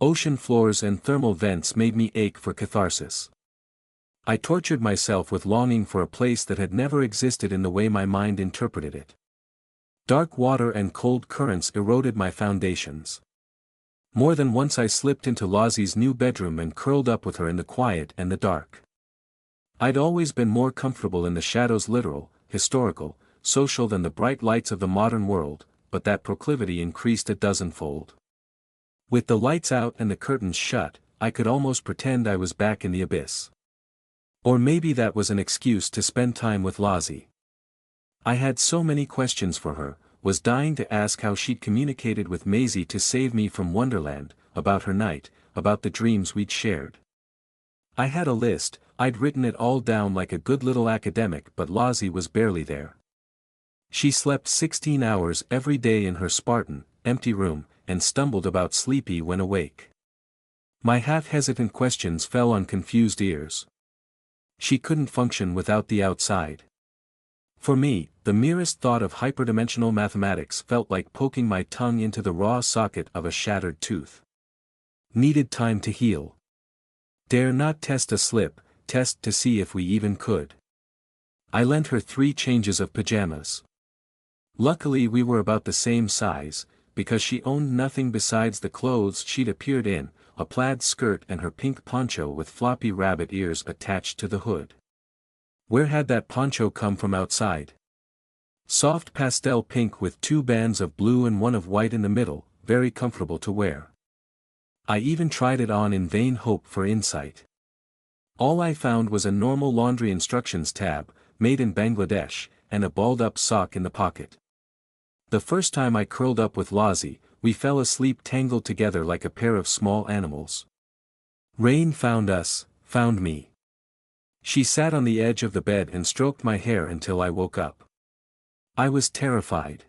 Ocean floors and thermal vents made me ache for catharsis. I tortured myself with longing for a place that had never existed in the way my mind interpreted it. Dark water and cold currents eroded my foundations. More than once I slipped into Lozzie's new bedroom and curled up with her in the quiet and the dark. I'd always been more comfortable in the shadows, literal, historical, social, than the bright lights of the modern world, but that proclivity increased a dozenfold. With the lights out and the curtains shut, I could almost pretend I was back in the abyss. Or maybe that was an excuse to spend time with Lozzie. I had so many questions for her, was dying to ask how she'd communicated with Maisie to save me from Wonderland, about her night, about the dreams we'd shared. I had a list, I'd written it all down like a good little academic, but Lozzie was barely there. She slept 16 hours every day in her Spartan, empty room, and stumbled about sleepy when awake. My half-hesitant questions fell on confused ears. She couldn't function without the outside. For me, the merest thought of hyperdimensional mathematics felt like poking my tongue into the raw socket of a shattered tooth. Needed time to heal. Dare not test a slip, test to see if we even could. I lent her 3 changes of pajamas. Luckily we were about the same size, because she owned nothing besides the clothes she'd appeared in, a plaid skirt and her pink poncho with floppy rabbit ears attached to the hood. Where had that poncho come from outside? Soft pastel pink with 2 bands of blue and 1 of white in the middle, very comfortable to wear. I even tried it on in vain hope for insight. All I found was a normal laundry instructions tab, made in Bangladesh, and a balled-up sock in the pocket. The first time I curled up with Lozzie, we fell asleep tangled together like a pair of small animals. Rain found us, found me. She sat on the edge of the bed and stroked my hair until I woke up. I was terrified.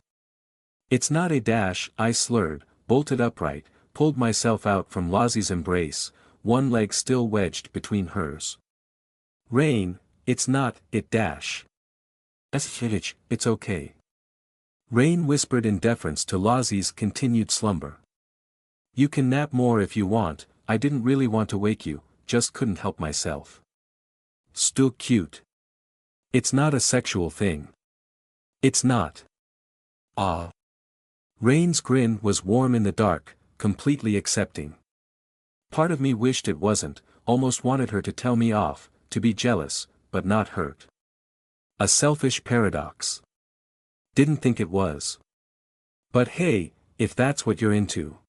It's not a dash, I slurred, bolted upright, pulled myself out from Lozzie's embrace, one leg still wedged between hers. Rain, it's not, it dash. It's okay. Rain whispered in deference to Lozzie's continued slumber. You can nap more if you want, I didn't really want to wake you, just couldn't help myself. Still cute. It's not a sexual thing. It's not. Ah. Rain's grin was warm in the dark, completely accepting. Part of me wished it wasn't, almost wanted her to tell me off, to be jealous, but not hurt. A selfish paradox. Didn't think it was. But hey, if that's what you're into.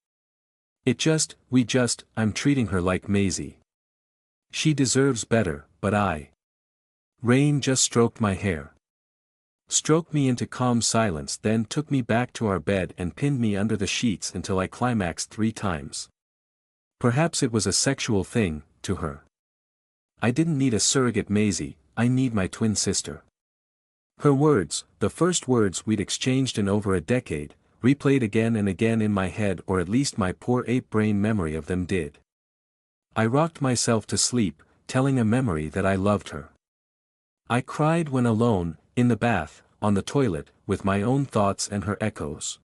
I'm treating her like Maisie. She deserves better, but Rain just stroked my hair. Stroked me into calm silence, then took me back to our bed and pinned me under the sheets until I climaxed 3 times. Perhaps it was a sexual thing, to her. I didn't need a surrogate Maisie, I need my twin sister. Her words, the first words we'd exchanged in over a decade, replayed again and again in my head, or at least my poor ape brain memory of them did. I rocked myself to sleep, telling a memory that I loved her. I cried when alone, in the bath, on the toilet, with my own thoughts and her echoes.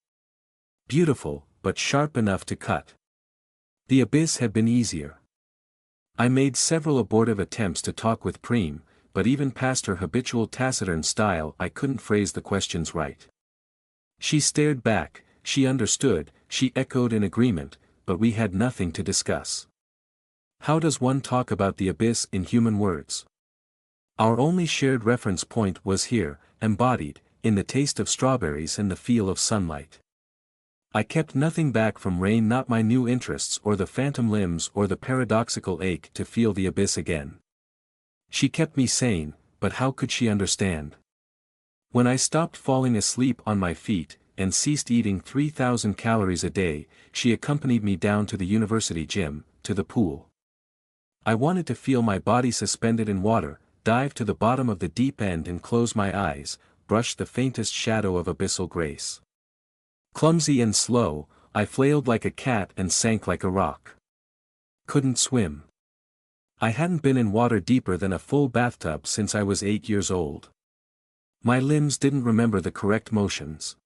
Beautiful, but sharp enough to cut. The abyss had been easier. I made several abortive attempts to talk with Preem, but even past her habitual taciturn style I couldn't phrase the questions right. She stared back, she understood, she echoed in agreement, but we had nothing to discuss. How does one talk about the abyss in human words? Our only shared reference point was here, embodied, in the taste of strawberries and the feel of sunlight. I kept nothing back from Rain, not my new interests or the phantom limbs or the paradoxical ache to feel the abyss again. She kept me sane, but how could she understand? When I stopped falling asleep on my feet, and ceased eating 3,000 calories a day, she accompanied me down to the university gym, to the pool. I wanted to feel my body suspended in water, dive to the bottom of the deep end and close my eyes, brush the faintest shadow of abyssal grace. Clumsy and slow, I flailed like a cat and sank like a rock. Couldn't swim. I hadn't been in water deeper than a full bathtub since I was 8 years old. My limbs didn't remember the correct motions.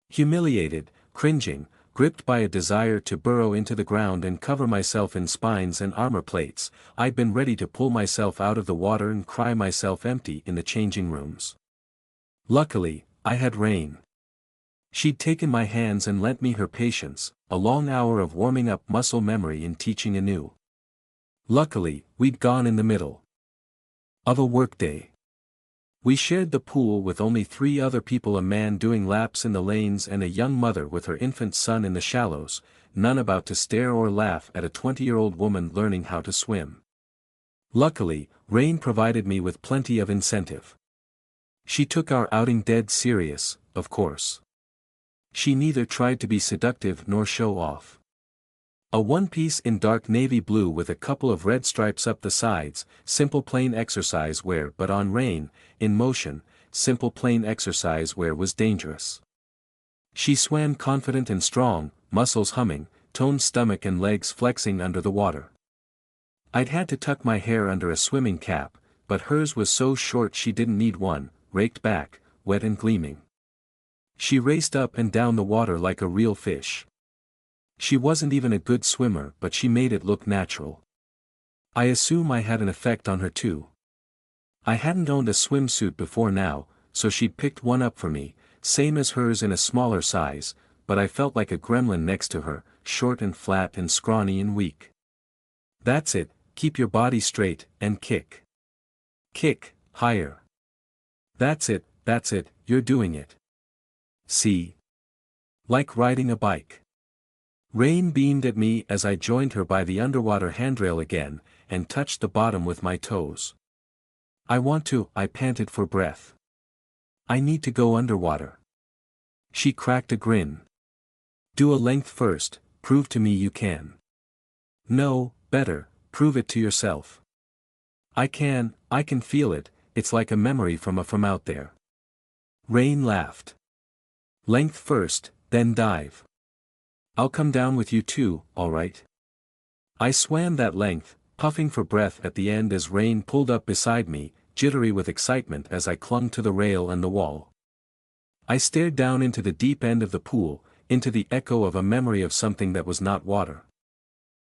Humiliated, cringing, gripped by a desire to burrow into the ground and cover myself in spines and armor plates, I'd been ready to pull myself out of the water and cry myself empty in the changing rooms. Luckily, I had Rain. She'd taken my hands and lent me her patience, a long hour of warming up muscle memory in teaching anew. Luckily, we'd gone in the middle of a workday. We shared the pool with only 3 other people, a man doing laps in the lanes and a young mother with her infant son in the shallows, none about to stare or laugh at a 20-year-old woman learning how to swim. Luckily, Rain provided me with plenty of incentive. She took our outing dead serious, of course. She neither tried to be seductive nor show off. A one-piece in dark navy blue with a couple of red stripes up the sides, simple plain exercise wear, but on Rain, in motion, simple plain exercise wear was dangerous. She swam confident and strong, muscles humming, toned stomach and legs flexing under the water. I'd had to tuck my hair under a swimming cap, but hers was so short she didn't need one, raked back, wet and gleaming. She raced up and down the water like a real fish. She wasn't even a good swimmer, but she made it look natural. I assume I had an effect on her too. I hadn't owned a swimsuit before now, so she'd picked one up for me, same as hers in a smaller size, but I felt like a gremlin next to her, short and flat and scrawny and weak. That's it, keep your body straight, and kick. Kick, higher. That's it, you're doing it. See? Like riding a bike. Rain beamed at me as I joined her by the underwater handrail again, and touched the bottom with my toes. I panted for breath. I need to go underwater. She cracked a grin. Do a length first, prove to me you can. No, better, prove it to yourself. I can feel it, it's like a memory from out there. Rain laughed. Length first, then dive. I'll come down with you too, alright? I swam that length, puffing for breath at the end as Rain pulled up beside me, jittery with excitement as I clung to the rail and the wall. I stared down into the deep end of the pool, into the echo of a memory of something that was not water.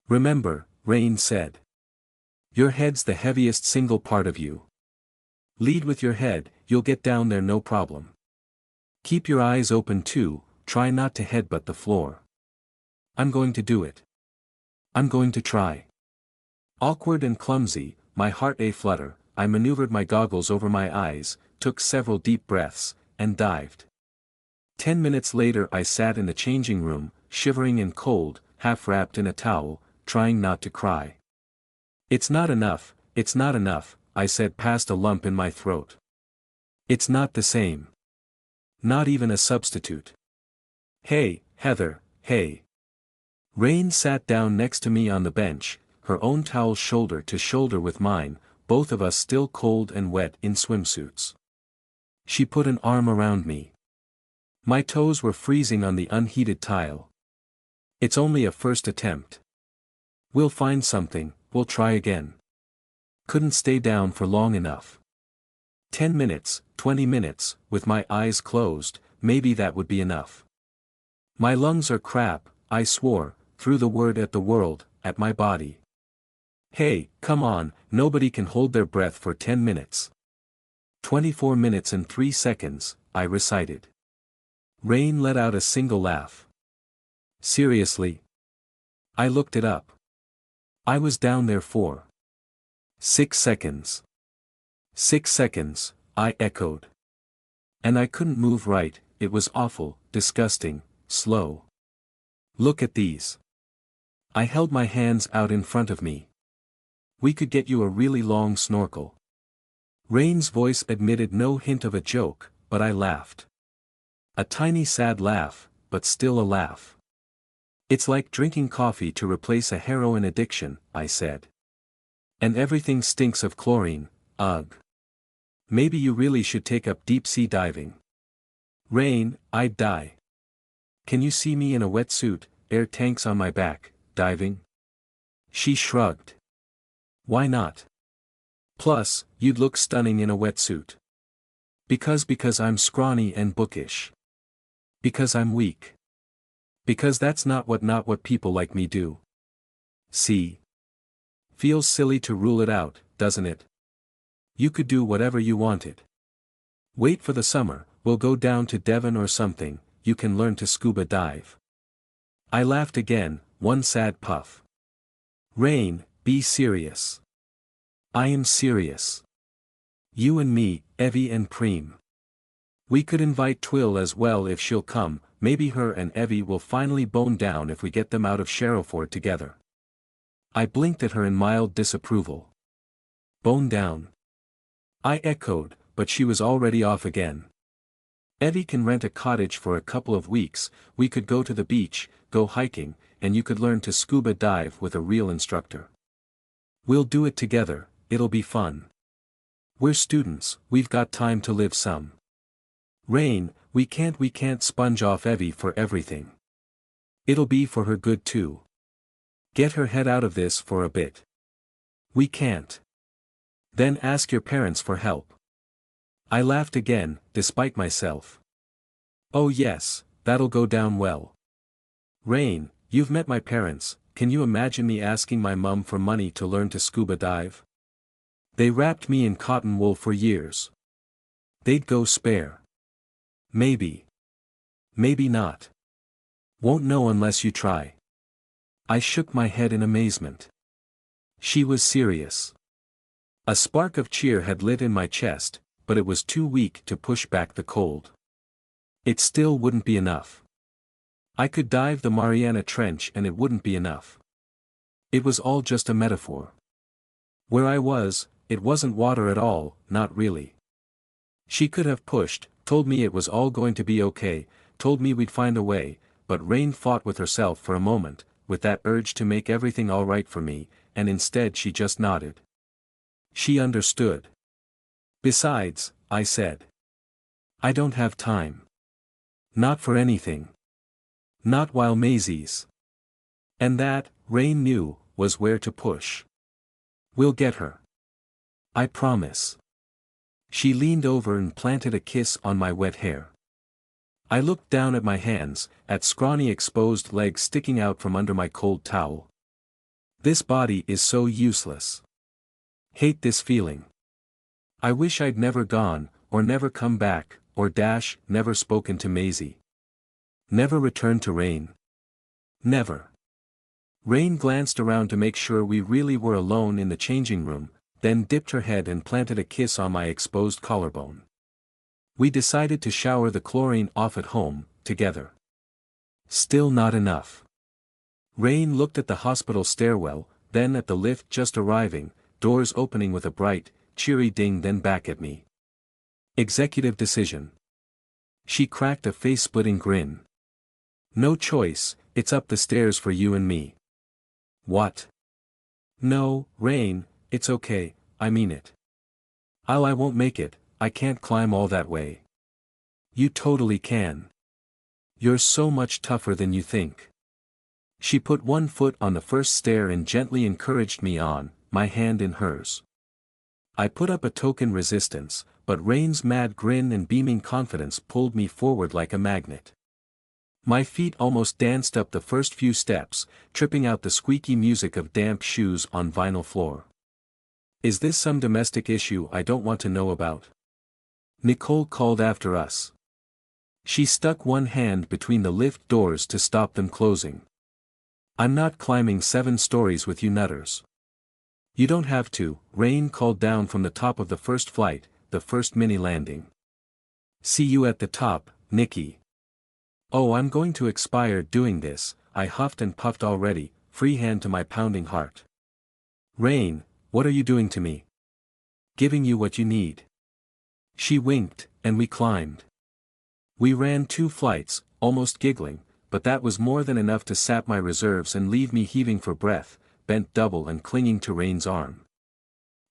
Remember, Rain said. Your head's the heaviest single part of you. Lead with your head, you'll get down there no problem. Keep your eyes open too, try not to headbutt the floor. I'm going to do it. I'm going to try. Awkward and clumsy, my heart a-flutter, I maneuvered my goggles over my eyes, took several deep breaths, and dived. 10 minutes later I sat in the changing room, shivering and cold, half wrapped in a towel, trying not to cry. It's not enough, I said past a lump in my throat. It's not the same. Not even a substitute. Hey, Heather, hey. Rain sat down next to me on the bench, her own towel shoulder to shoulder with mine, both of us still cold and wet in swimsuits. She put an arm around me. My toes were freezing on the unheated tile. It's only a first attempt. We'll find something, we'll try again. Couldn't stay down for long enough. 10 minutes, 20 minutes, with my eyes closed, maybe that would be enough. My lungs are crap, I swore, threw the word at the world, at my body. Hey, come on, nobody can hold their breath for 10 minutes. 24 minutes and 3 seconds, I recited. Rain let out a single laugh. Seriously? I looked it up. I was down there for 6 seconds. 6 seconds, I echoed. And I couldn't move right, it was awful, disgusting, slow. Look at these. I held my hands out in front of me. We could get you a really long snorkel. Rain's voice admitted no hint of a joke, but I laughed. A tiny sad laugh, but still a laugh. It's like drinking coffee to replace a heroin addiction, I said. And everything stinks of chlorine, ugh. Maybe you really should take up deep-sea diving. Rain, I'd die. Can you see me in a wetsuit, air tanks on my back, diving? She shrugged. Why not? Plus, you'd look stunning in a wetsuit. Because I'm scrawny and bookish. Because I'm weak. Because that's not what people like me do. See? Feels silly to rule it out, doesn't it? You could do whatever you wanted. Wait for the summer, we'll go down to Devon or something, you can learn to scuba dive. I laughed again, one sad puff. Rain, be serious. I am serious. You and me, Evie and Preem. We could invite Twill as well if she'll come, maybe her and Evie will finally bone down if we get them out of Sherrowford together. I blinked at her in mild disapproval. Bone down. I echoed, but she was already off again. Evie can rent a cottage for a couple of weeks, we could go to the beach, go hiking, and you could learn to scuba dive with a real instructor. We'll do it together, it'll be fun. We're students, we've got time to live some. Rain, we can't sponge off Evie for everything. It'll be for her good too. Get her head out of this for a bit. We can't. Then ask your parents for help. I laughed again, despite myself. Oh yes, that'll go down well. Rain, you've met my parents, can you imagine me asking my mum for money to learn to scuba dive? They wrapped me in cotton wool for years. They'd go spare. Maybe. Maybe not. Won't know unless you try. I shook my head in amazement. She was serious. A spark of cheer had lit in my chest, but it was too weak to push back the cold. It still wouldn't be enough. I could dive the Mariana Trench and it wouldn't be enough. It was all just a metaphor. Where I was, it wasn't water at all, not really. She could have pushed, told me it was all going to be okay, told me we'd find a way, but Rain fought with herself for a moment, with that urge to make everything all right for me, and instead she just nodded. She understood. Besides, I said. I don't have time. Not for anything. Not while Maisie's. And that, Rain knew, was where to push. We'll get her. I promise. She leaned over and planted a kiss on my wet hair. I looked down at my hands, at scrawny exposed legs sticking out from under my cold towel. This body is so useless. Hate this feeling. I wish I'd never gone, or never come back, or never spoken to Maisie. Never returned to Rain. Never. Rain glanced around to make sure we really were alone in the changing room, then dipped her head and planted a kiss on my exposed collarbone. We decided to shower the chlorine off at home, together. Still not enough. Rain looked at the hospital stairwell, then at the lift just arriving, doors opening with a bright, cheery ding, then back at me. Executive decision. She cracked a face-splitting grin. No choice, it's up the stairs for you and me. What? No, Rain, it's okay, I mean it. I won't make it, I can't climb all that way. You totally can. You're so much tougher than you think. She put one foot on the first stair and gently encouraged me on, my hand in hers. I put up a token resistance, but Rain's mad grin and beaming confidence pulled me forward like a magnet. My feet almost danced up the first few steps, tripping out the squeaky music of damp shoes on vinyl floor. Is this some domestic issue I don't want to know about? Nicole called after us. She stuck one hand between the lift doors to stop them closing. I'm not climbing 7 stories with you nutters. You don't have to, Rain called down from the top of the first flight, the first mini landing. See you at the top, Nikki. Oh, I'm going to expire doing this, I huffed and puffed already, free hand to my pounding heart. Rain, what are you doing to me? Giving you what you need. She winked, and we climbed. We ran 2 flights, almost giggling, but that was more than enough to sap my reserves and leave me heaving for breath, bent double and clinging to Rain's arm.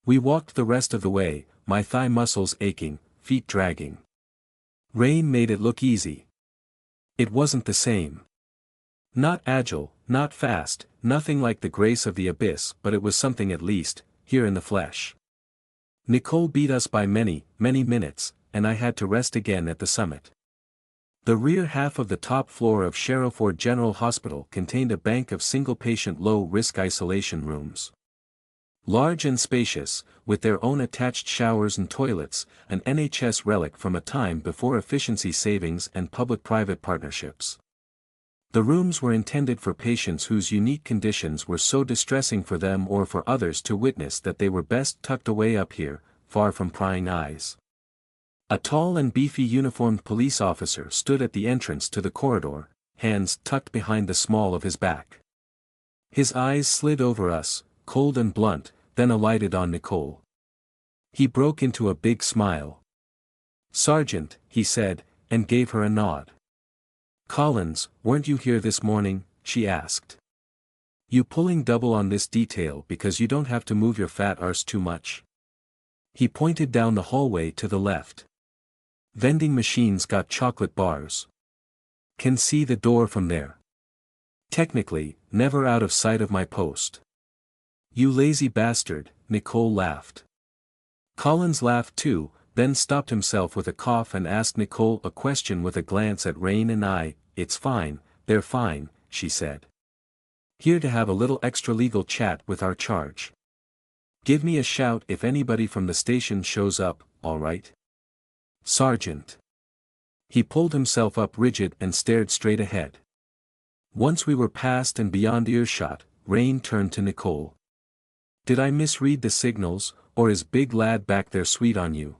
We walked the rest of the way, my thigh muscles aching, feet dragging. Rain made it look easy. It wasn't the same. Not agile, not fast, nothing like the grace of the abyss, but it was something at least, here in the flesh. Nicole beat us by many, many minutes, and I had to rest again at the summit. The rear half of the top floor of Sherrowford General Hospital contained a bank of single-patient low-risk isolation rooms. Large and spacious, with their own attached showers and toilets, an NHS relic from a time before efficiency savings and public-private partnerships. The rooms were intended for patients whose unique conditions were so distressing for them or for others to witness that they were best tucked away up here, far from prying eyes. A tall and beefy uniformed police officer stood at the entrance to the corridor, hands tucked behind the small of his back. His eyes slid over us, cold and blunt, then alighted on Nicole. He broke into a big smile. "Sergeant," he said, and gave her a nod. "Collins, weren't you here this morning?" she asked. "You pulling double on this detail because you don't have to move your fat arse too much?" He pointed down the hallway to the left. "Vending machines got chocolate bars. Can see the door from there. Technically, never out of sight of my post." "You lazy bastard," Nicole laughed. Collins laughed too, then stopped himself with a cough and asked Nicole a question with a glance at Rain and I. "It's fine, they're fine," she said. "Here to have a little extra-legal chat with our charge. Give me a shout if anybody from the station shows up, all right? Sergeant." He pulled himself up rigid and stared straight ahead. Once we were past and beyond earshot, Rain turned to Nicole. "Did I misread the signals, or is big lad back there sweet on you?"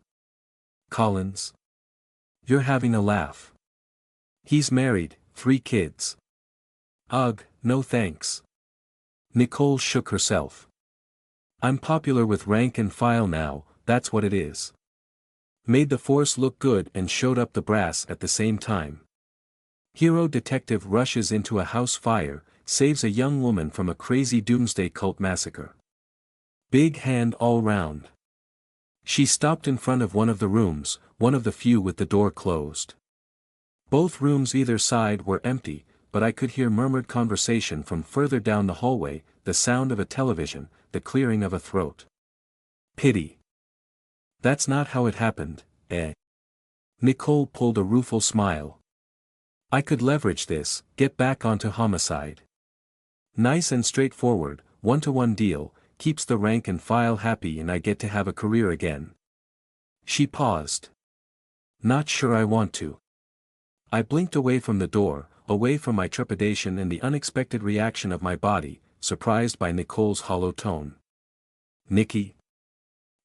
"Collins. You're having a laugh. He's married, 3 kids. Ugh, no thanks." Nicole shook herself. "I'm popular with rank and file now, that's what it is. Made the force look good and showed up the brass at the same time. Hero detective rushes into a house fire, saves a young woman from a crazy doomsday cult massacre. Big hand all round." She stopped in front of one of the rooms, one of the few with the door closed. Both rooms either side were empty, but I could hear murmured conversation from further down the hallway, the sound of a television, the clearing of a throat. "Pity. That's not how it happened, eh?" Nicole pulled a rueful smile. "I could leverage this, get back onto homicide. Nice and straightforward, 1-to-1 deal, keeps the rank and file happy and I get to have a career again." She paused. "Not sure I want to." I blinked away from the door, away from my trepidation and the unexpected reaction of my body, surprised by Nicole's hollow tone. "Nikki?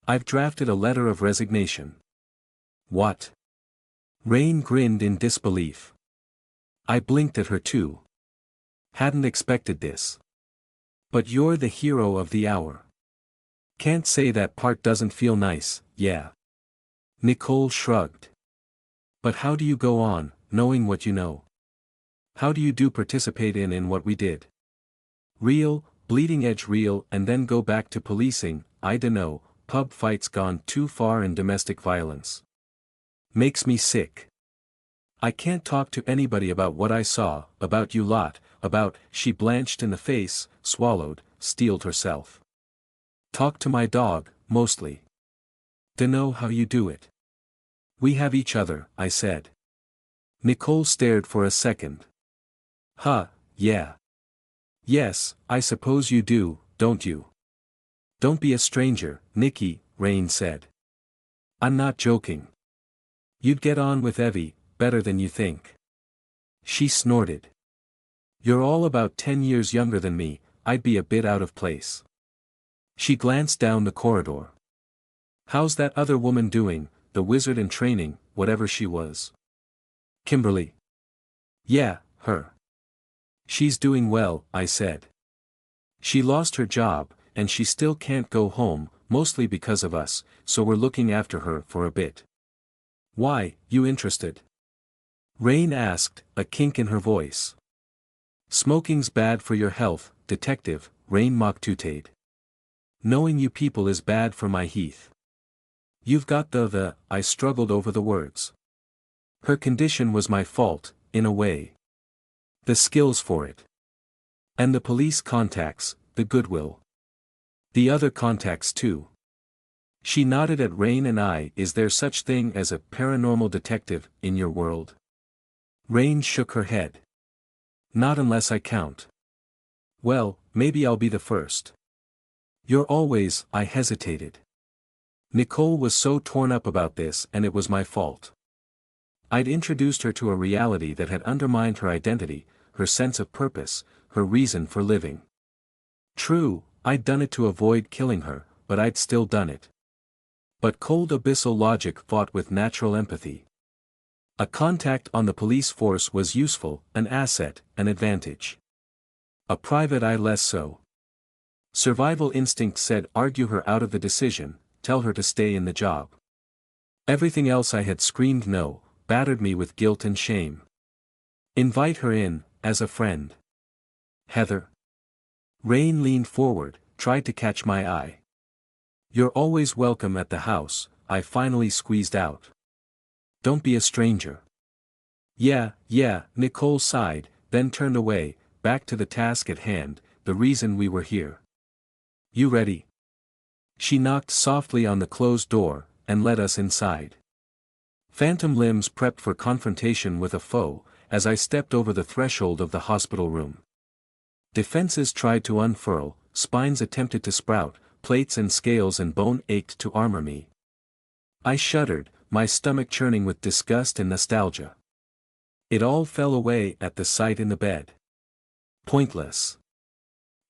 I've drafted a letter of resignation." "What?" Rain grinned in disbelief. I blinked at her too. Hadn't expected this. "But you're the hero of the hour. Can't say that part doesn't feel nice, yeah." Nicole shrugged. But how do you go on, knowing what you know? How do you participate in what we did? Real, bleeding edge real, and then go back to policing, I dunno, pub fights gone too far in domestic violence. Makes me sick. I can't talk to anybody about what I saw, about you lot, about, she blanched in the face, swallowed, steeled herself. Talk to my dog, mostly. Dunno how you do it. We have each other, I said. Nicole stared for a second. Huh, yeah. Yes, I suppose you do, don't you? Don't be a stranger, Nikki, Rain said. I'm not joking. You'd get on with Evie, better than you think. She snorted. You're all about 10 years younger than me, I'd be a bit out of place. She glanced down the corridor. How's that other woman doing, the wizard in training, whatever she was? Kimberly. Yeah, her. She's doing well, I said. She lost her job, and she still can't go home, mostly because of us, so we're looking after her for a bit. Why, you interested? Rain asked, a kink in her voice. Smoking's bad for your health, detective, Rain mock-tuted. Knowing you people is bad for my Heath. You've got I struggled over the words. Her condition was my fault, in a way. The skills for it. And the police contacts, the goodwill. The other contacts too. She nodded at Rain and I. Is there such thing as a paranormal detective, in your world? Rain shook her head. Not unless I count. Well, maybe I'll be the first. You're always, I hesitated. Nicole was so torn up about this and it was my fault. I'd introduced her to a reality that had undermined her identity, her sense of purpose, her reason for living. True, I'd done it to avoid killing her, but I'd still done it. But cold abyssal logic fought with natural empathy. A contact on the police force was useful, an asset, an advantage. A private eye less so. Survival instinct said argue her out of the decision, tell her to stay in the job. Everything else I had screamed no, battered me with guilt and shame. Invite her in, as a friend. Heather. Rain leaned forward, tried to catch my eye. You're always welcome at the house, I finally squeezed out. Don't be a stranger. Yeah, Nicole sighed, then turned away, back to the task at hand, the reason we were here. You ready? She knocked softly on the closed door, and led us inside. Phantom limbs prepped for confrontation with a foe, as I stepped over the threshold of the hospital room. Defenses tried to unfurl, spines attempted to sprout, plates and scales and bone ached to armor me. I shuddered, my stomach churning with disgust and nostalgia. It all fell away at the sight in the bed. Pointless.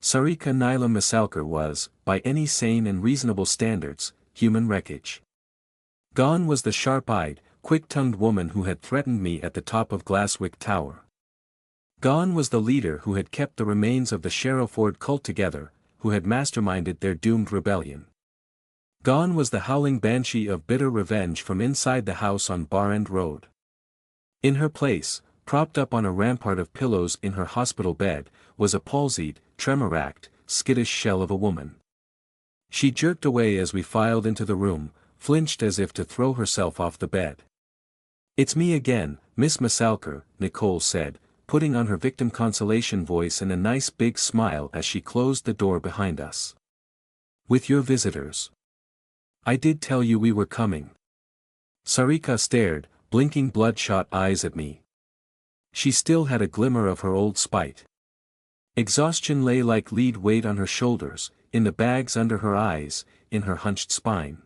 Sarika Nyla Misalkar was, by any sane and reasonable standards, human wreckage. Gone was the sharp-eyed, quick-tongued woman who had threatened me at the top of Glasswick Tower. Gone was the leader who had kept the remains of the Sherrowford cult together, who had masterminded their doomed rebellion. Gone was the howling banshee of bitter revenge from inside the house on Bar End Road. In her place, propped up on a rampart of pillows in her hospital bed, was a palsied, tremor-racked, skittish shell of a woman. She jerked away as we filed into the room, flinched as if to throw herself off the bed. It's me again, Miss Misalkar, Nicole said, putting on her victim consolation voice and a nice big smile as she closed the door behind us. With your visitors. I did tell you we were coming. Sarika stared, blinking bloodshot eyes at me. She still had a glimmer of her old spite. Exhaustion lay like lead weight on her shoulders, in the bags under her eyes, in her hunched spine.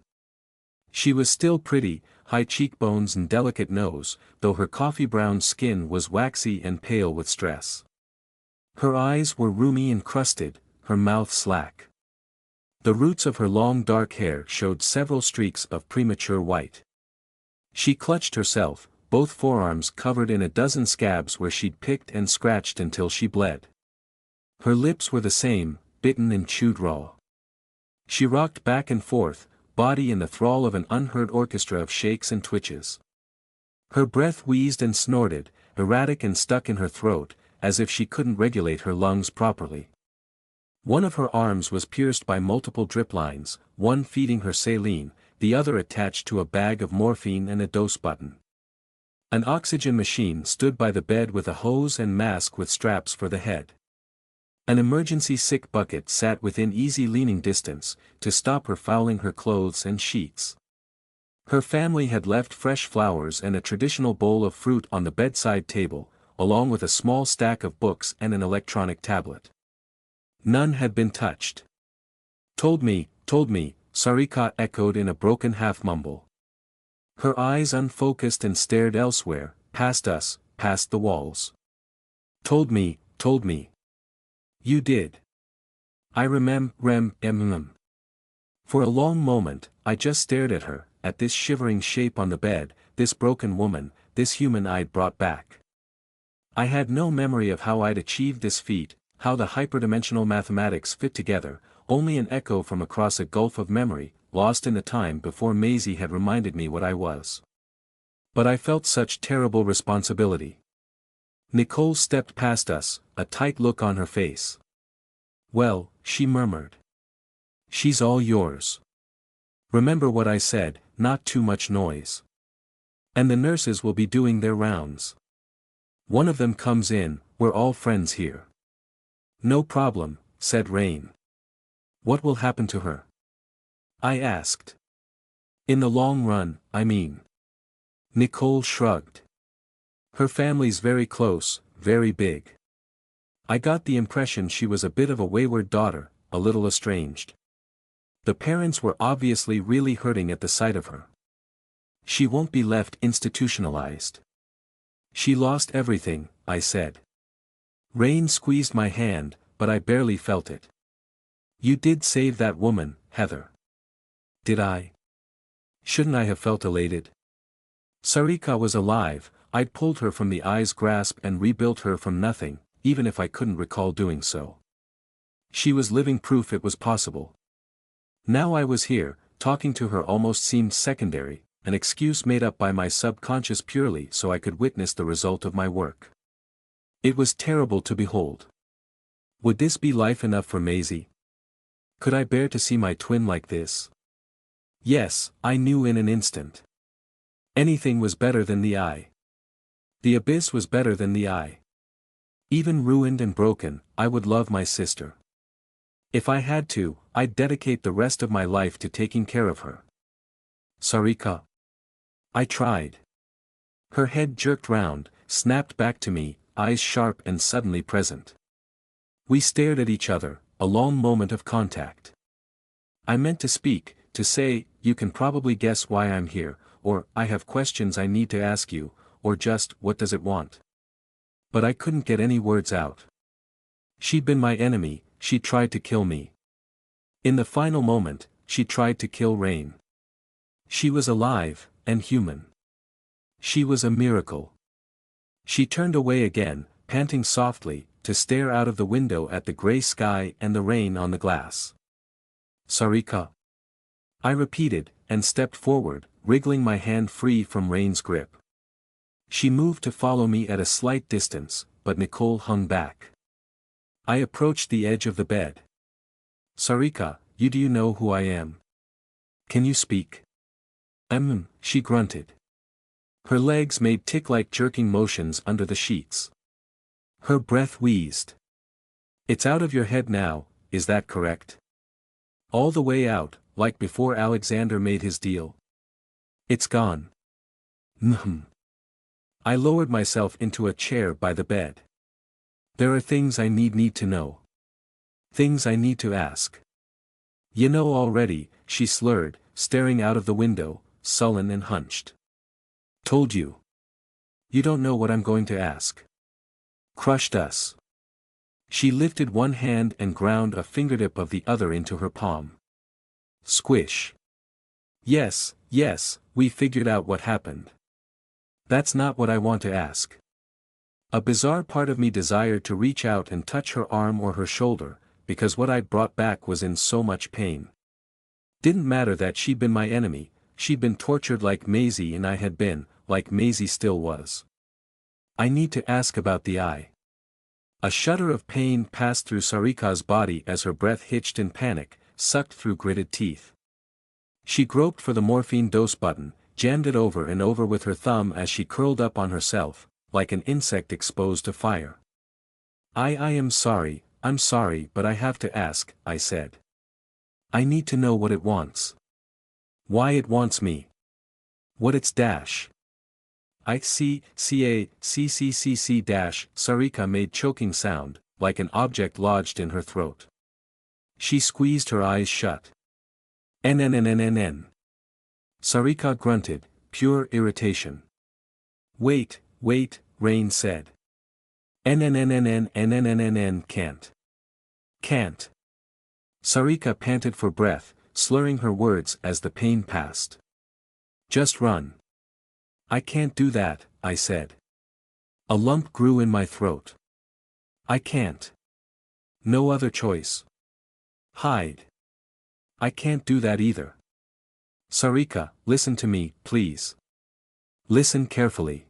She was still pretty, high cheekbones and delicate nose, though her coffee-brown skin was waxy and pale with stress. Her eyes were rheumy and crusted, her mouth slack. The roots of her long dark hair showed several streaks of premature white. She clutched herself, both forearms covered in a dozen scabs where she'd picked and scratched until she bled. Her lips were the same, bitten and chewed raw. She rocked back and forth, body in the thrall of an unheard orchestra of shakes and twitches. Her breath wheezed and snorted, erratic and stuck in her throat, as if she couldn't regulate her lungs properly. One of her arms was pierced by multiple drip lines, one feeding her saline, the other attached to a bag of morphine and a dose button. An oxygen machine stood by the bed with a hose and mask with straps for the head. An emergency sick bucket sat within easy leaning distance, to stop her fouling her clothes and sheets. Her family had left fresh flowers and a traditional bowl of fruit on the bedside table, along with a small stack of books and an electronic tablet. None had been touched. Told me, Sarika echoed in a broken half-mumble. Her eyes unfocused and stared elsewhere, past us, past the walls. Told me. You did. I remember. For a long moment, I just stared at her, at this shivering shape on the bed, this broken woman, this human I'd brought back. I had no memory of how I'd achieved this feat, how the hyperdimensional mathematics fit together, only an echo from across a gulf of memory, lost in the time before Maisie had reminded me what I was. But I felt such terrible responsibility. Nicole stepped past us, a tight look on her face. Well, she murmured. She's all yours. Remember what I said, not too much noise. And the nurses will be doing their rounds. One of them comes in, we're all friends here. No problem, said Rain. What will happen to her? I asked. In the long run, I mean. Nicole shrugged. Her family's very close, very big. I got the impression she was a bit of a wayward daughter, a little estranged. The parents were obviously really hurting at the sight of her. She won't be left institutionalized. She lost everything, I said. Rain squeezed my hand, but I barely felt it. You did save that woman, Heather. Did I? Shouldn't I have felt elated? Sarika was alive, I'd pulled her from the eye's grasp and rebuilt her from nothing, even if I couldn't recall doing so. She was living proof it was possible. Now I was here, talking to her almost seemed secondary, an excuse made up by my subconscious purely so I could witness the result of my work. It was terrible to behold. Would this be life enough for Maisie? Could I bear to see my twin like this? Yes, I knew in an instant. Anything was better than the eye. The abyss was better than the eye. Even ruined and broken, I would love my sister. If I had to, I'd dedicate the rest of my life to taking care of her. Sarika. I tried. Her head jerked round, snapped back to me, eyes sharp and suddenly present. We stared at each other, a long moment of contact. I meant to speak, to say, you can probably guess why I'm here, or, I have questions I need to ask you, or just, what does it want? But I couldn't get any words out. She'd been my enemy, she tried to kill me. In the final moment, she tried to kill Rain. She was alive, and human. She was a miracle. She turned away again, panting softly, to stare out of the window at the gray sky and the rain on the glass. Sarika. I repeated, and stepped forward, wriggling my hand free from Rain's grip. She moved to follow me at a slight distance, but Nicole hung back. I approached the edge of the bed. Sarika, do you know who I am? Can you speak? She grunted. Her legs made tick-like jerking motions under the sheets. Her breath wheezed. It's out of your head now, is that correct? All the way out, like before Alexander made his deal? It's gone. I lowered myself into a chair by the bed. There are things I need to know. Things I need to ask. You know already, she slurred, staring out of the window, sullen and hunched. Told you. You don't know what I'm going to ask. Crushed us. She lifted one hand and ground a fingertip of the other into her palm. Squish. Yes, we figured out what happened. That's not what I want to ask. A bizarre part of me desired to reach out and touch her arm or her shoulder, because what I'd brought back was in so much pain. Didn't matter that she'd been my enemy, she'd been tortured like Maisie and I had been, like Maisie still was. I need to ask about the eye. A shudder of pain passed through Sarika's body as her breath hitched in panic, sucked through gritted teeth. She groped for the morphine dose button, jammed it over and over with her thumb as she curled up on herself, like an insect exposed to fire. I am sorry, I'm sorry, but I have to ask, I said. I need to know what it wants. Why it wants me. What its dash. Sarika made choking sound, like an object lodged in her throat. She squeezed her eyes shut. Nnnnnnn. Sarika grunted, pure irritation. Wait, Rain said. Nnnnnnnnnnn can't. Can't. Sarika panted for breath, slurring her words as the pain passed. Just run. I can't do that, I said. A lump grew in my throat. I can't. No other choice. Hide. I can't do that either. Sarika, listen to me, please. Listen carefully.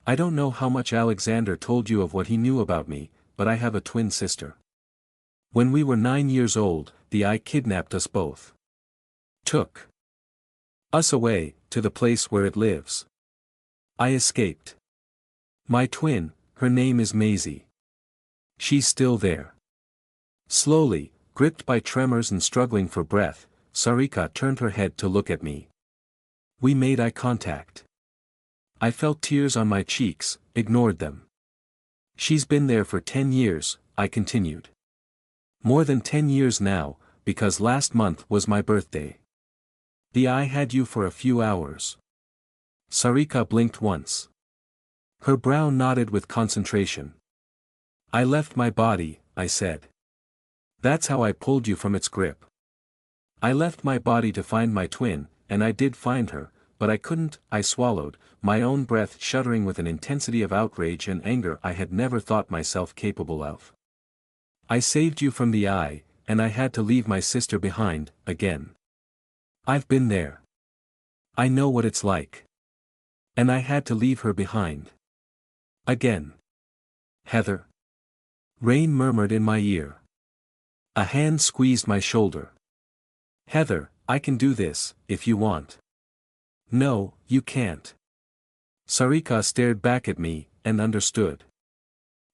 I don't know how much Alexander told you of what he knew about me, but I have a twin sister. When we were 9 years old, the Eye kidnapped us both. Took us away, to the place where it lives. I escaped. My twin, her name is Maisie. She's still there. Slowly, gripped by tremors and struggling for breath, Sarika turned her head to look at me. We made eye contact. I felt tears on my cheeks, ignored them. She's been there for 10 years, I continued. More than 10 years now, because last month was my birthday. The Eye had you for a few hours. Sarika blinked once. Her brow nodded with concentration. I left my body, I said. That's how I pulled you from its grip. I left my body to find my twin, and I did find her, but I couldn't, I swallowed, my own breath shuddering with an intensity of outrage and anger I had never thought myself capable of. I saved you from the Eye, and I had to leave my sister behind, again. I've been there. I know what it's like. And I had to leave her behind. Again. Heather. Rain murmured in my ear. A hand squeezed my shoulder. Heather, I can do this, if you want. No, you can't. Sarika stared back at me, and understood.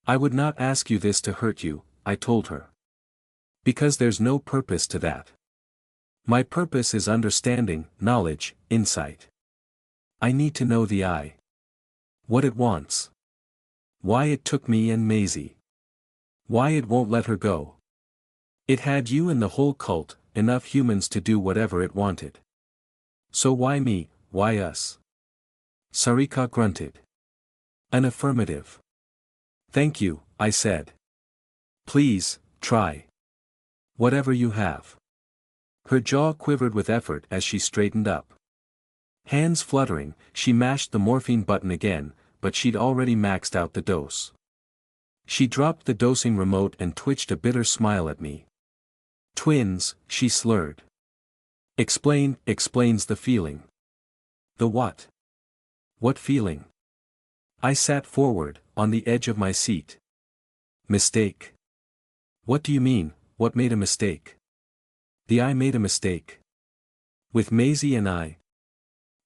I would not ask you this to hurt you, I told her. Because there's no purpose to that. My purpose is understanding, knowledge, insight. I need to know the Eye. What it wants. Why it took me and Maisie. Why it won't let her go. It had you and the whole cult, enough humans to do whatever it wanted. So why me, why us? Sarika grunted. An affirmative. Thank you, I said. Please, try. Whatever you have. Her jaw quivered with effort as she straightened up. Hands fluttering, she mashed the morphine button again, but she'd already maxed out the dose. She dropped the dosing remote and twitched a bitter smile at me. Twins, she slurred. Explains the feeling. The what? What feeling? I sat forward, on the edge of my seat. Mistake. What do you mean, what made a mistake? The Eye made a mistake. With Maisie and I.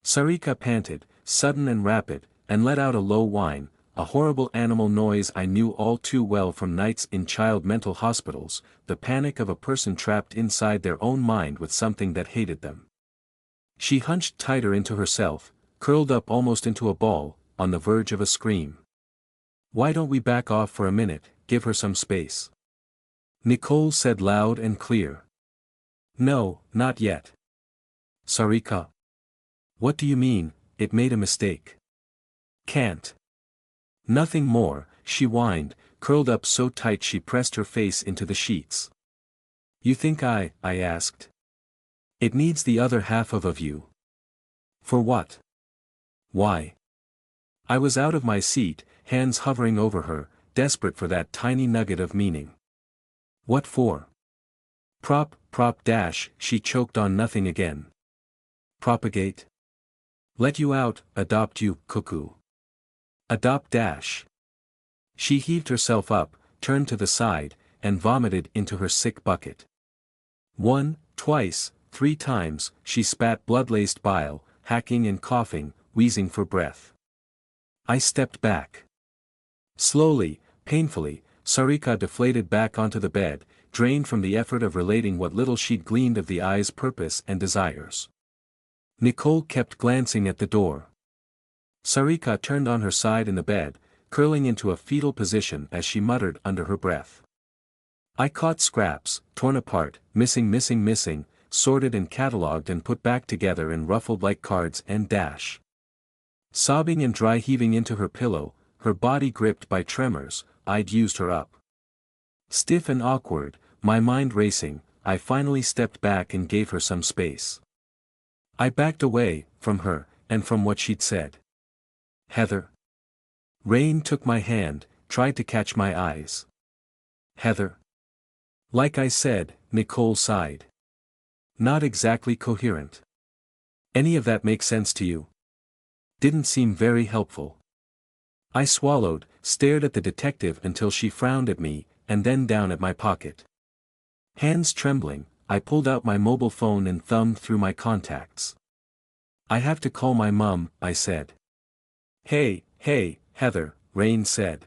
Sarika panted, sudden and rapid, and let out a low whine, a horrible animal noise I knew all too well from nights in child mental hospitals, the panic of a person trapped inside their own mind with something that hated them. She hunched tighter into herself, curled up almost into a ball, on the verge of a scream. Why don't we back off for a minute, give her some space? Nicole said loud and clear. No, not yet. Sarika. What do you mean, it made a mistake? Can't. Nothing more, she whined, curled up so tight she pressed her face into the sheets. You think I asked. It needs the other half of you. For what? Why? I was out of my seat, hands hovering over her, desperate for that tiny nugget of meaning. What for? Prop dash, she choked on nothing again. Propagate? Let you out, adopt you, cuckoo. Adopt dash. She heaved herself up, turned to the side, and vomited into her sick bucket. 1, twice, 3 times, she spat blood-laced bile, hacking and coughing, wheezing for breath. I stepped back. Slowly, painfully, Sarika deflated back onto the bed, drained from the effort of relating what little she'd gleaned of the eye's purpose and desires. Nicole kept glancing at the door. Sarika turned on her side in the bed, curling into a fetal position as she muttered under her breath. I caught scraps, torn apart, missing, sorted and catalogued and put back together and ruffled like cards and dash. Sobbing and dry heaving into her pillow, her body gripped by tremors, I'd used her up. Stiff and awkward, my mind racing, I finally stepped back and gave her some space. I backed away, from her, and from what she'd said. Heather. Rain took my hand, tried to catch my eyes. Heather. Like I said, Nicole sighed. Not exactly coherent. Any of that make sense to you? Didn't seem very helpful. I swallowed, stared at the detective until she frowned at me, and then down at my pocket. Hands trembling, I pulled out my mobile phone and thumbed through my contacts. I have to call my mum, I said. Hey, Heather, Rain said.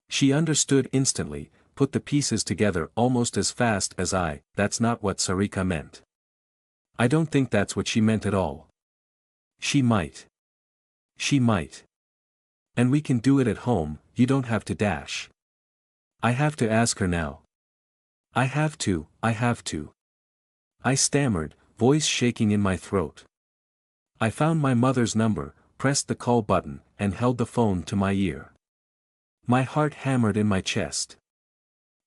She understood instantly, put the pieces together almost as fast as I. That's not what Sarika meant. I don't think that's what she meant at all. She might. And we can do it at home, you don't have to dash. I have to ask her now. I have to. I stammered, voice shaking in my throat. I found my mother's number, pressed the call button, and held the phone to my ear. My heart hammered in my chest.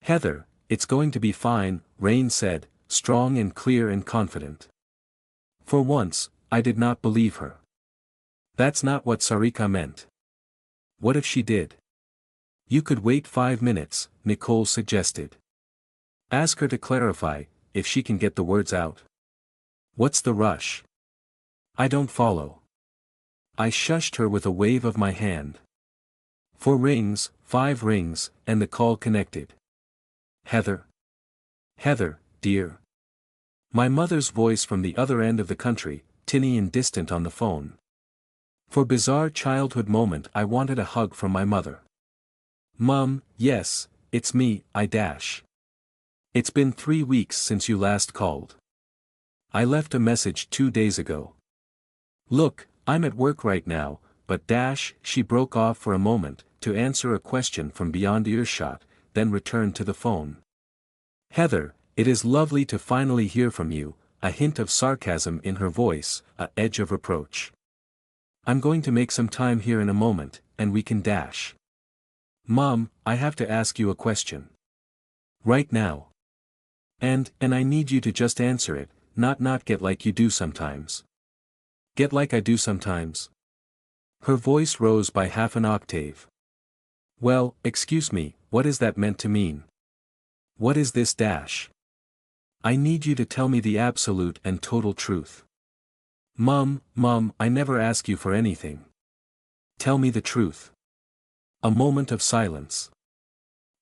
Heather, it's going to be fine, Rain said, strong and clear and confident. For once, I did not believe her. That's not what Sarika meant. What if she did? You could wait 5 minutes, Nicole suggested. Ask her to clarify, if she can get the words out. What's the rush? I don't follow. I shushed her with a wave of my hand. 4 rings, 5 rings, and the call connected. Heather, dear. My mother's voice from the other end of the country, tinny and distant on the phone. For bizarre childhood moment I wanted a hug from my mother. Mum, yes, it's me, I dash. It's been 3 weeks since you last called. I left a message 2 days ago. Look, I'm at work right now, but dash, she broke off for a moment, to answer a question from beyond earshot, then returned to the phone. Heather, it is lovely to finally hear from you, a hint of sarcasm in her voice, an edge of reproach. I'm going to make some time here in a moment, and we can dash. Mom, I have to ask you a question. Right now. And I need you to just answer it, not get like you do sometimes. Get like I do sometimes? Her voice rose by half an octave. Well, excuse me, what is that meant to mean? What is this dash? I need you to tell me the absolute and total truth. Mum, I never ask you for anything. Tell me the truth. A moment of silence.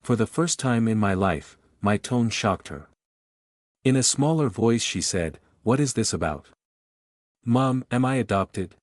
For the first time in my life, my tone shocked her. In a smaller voice she said, what is this about? Mom, am I adopted?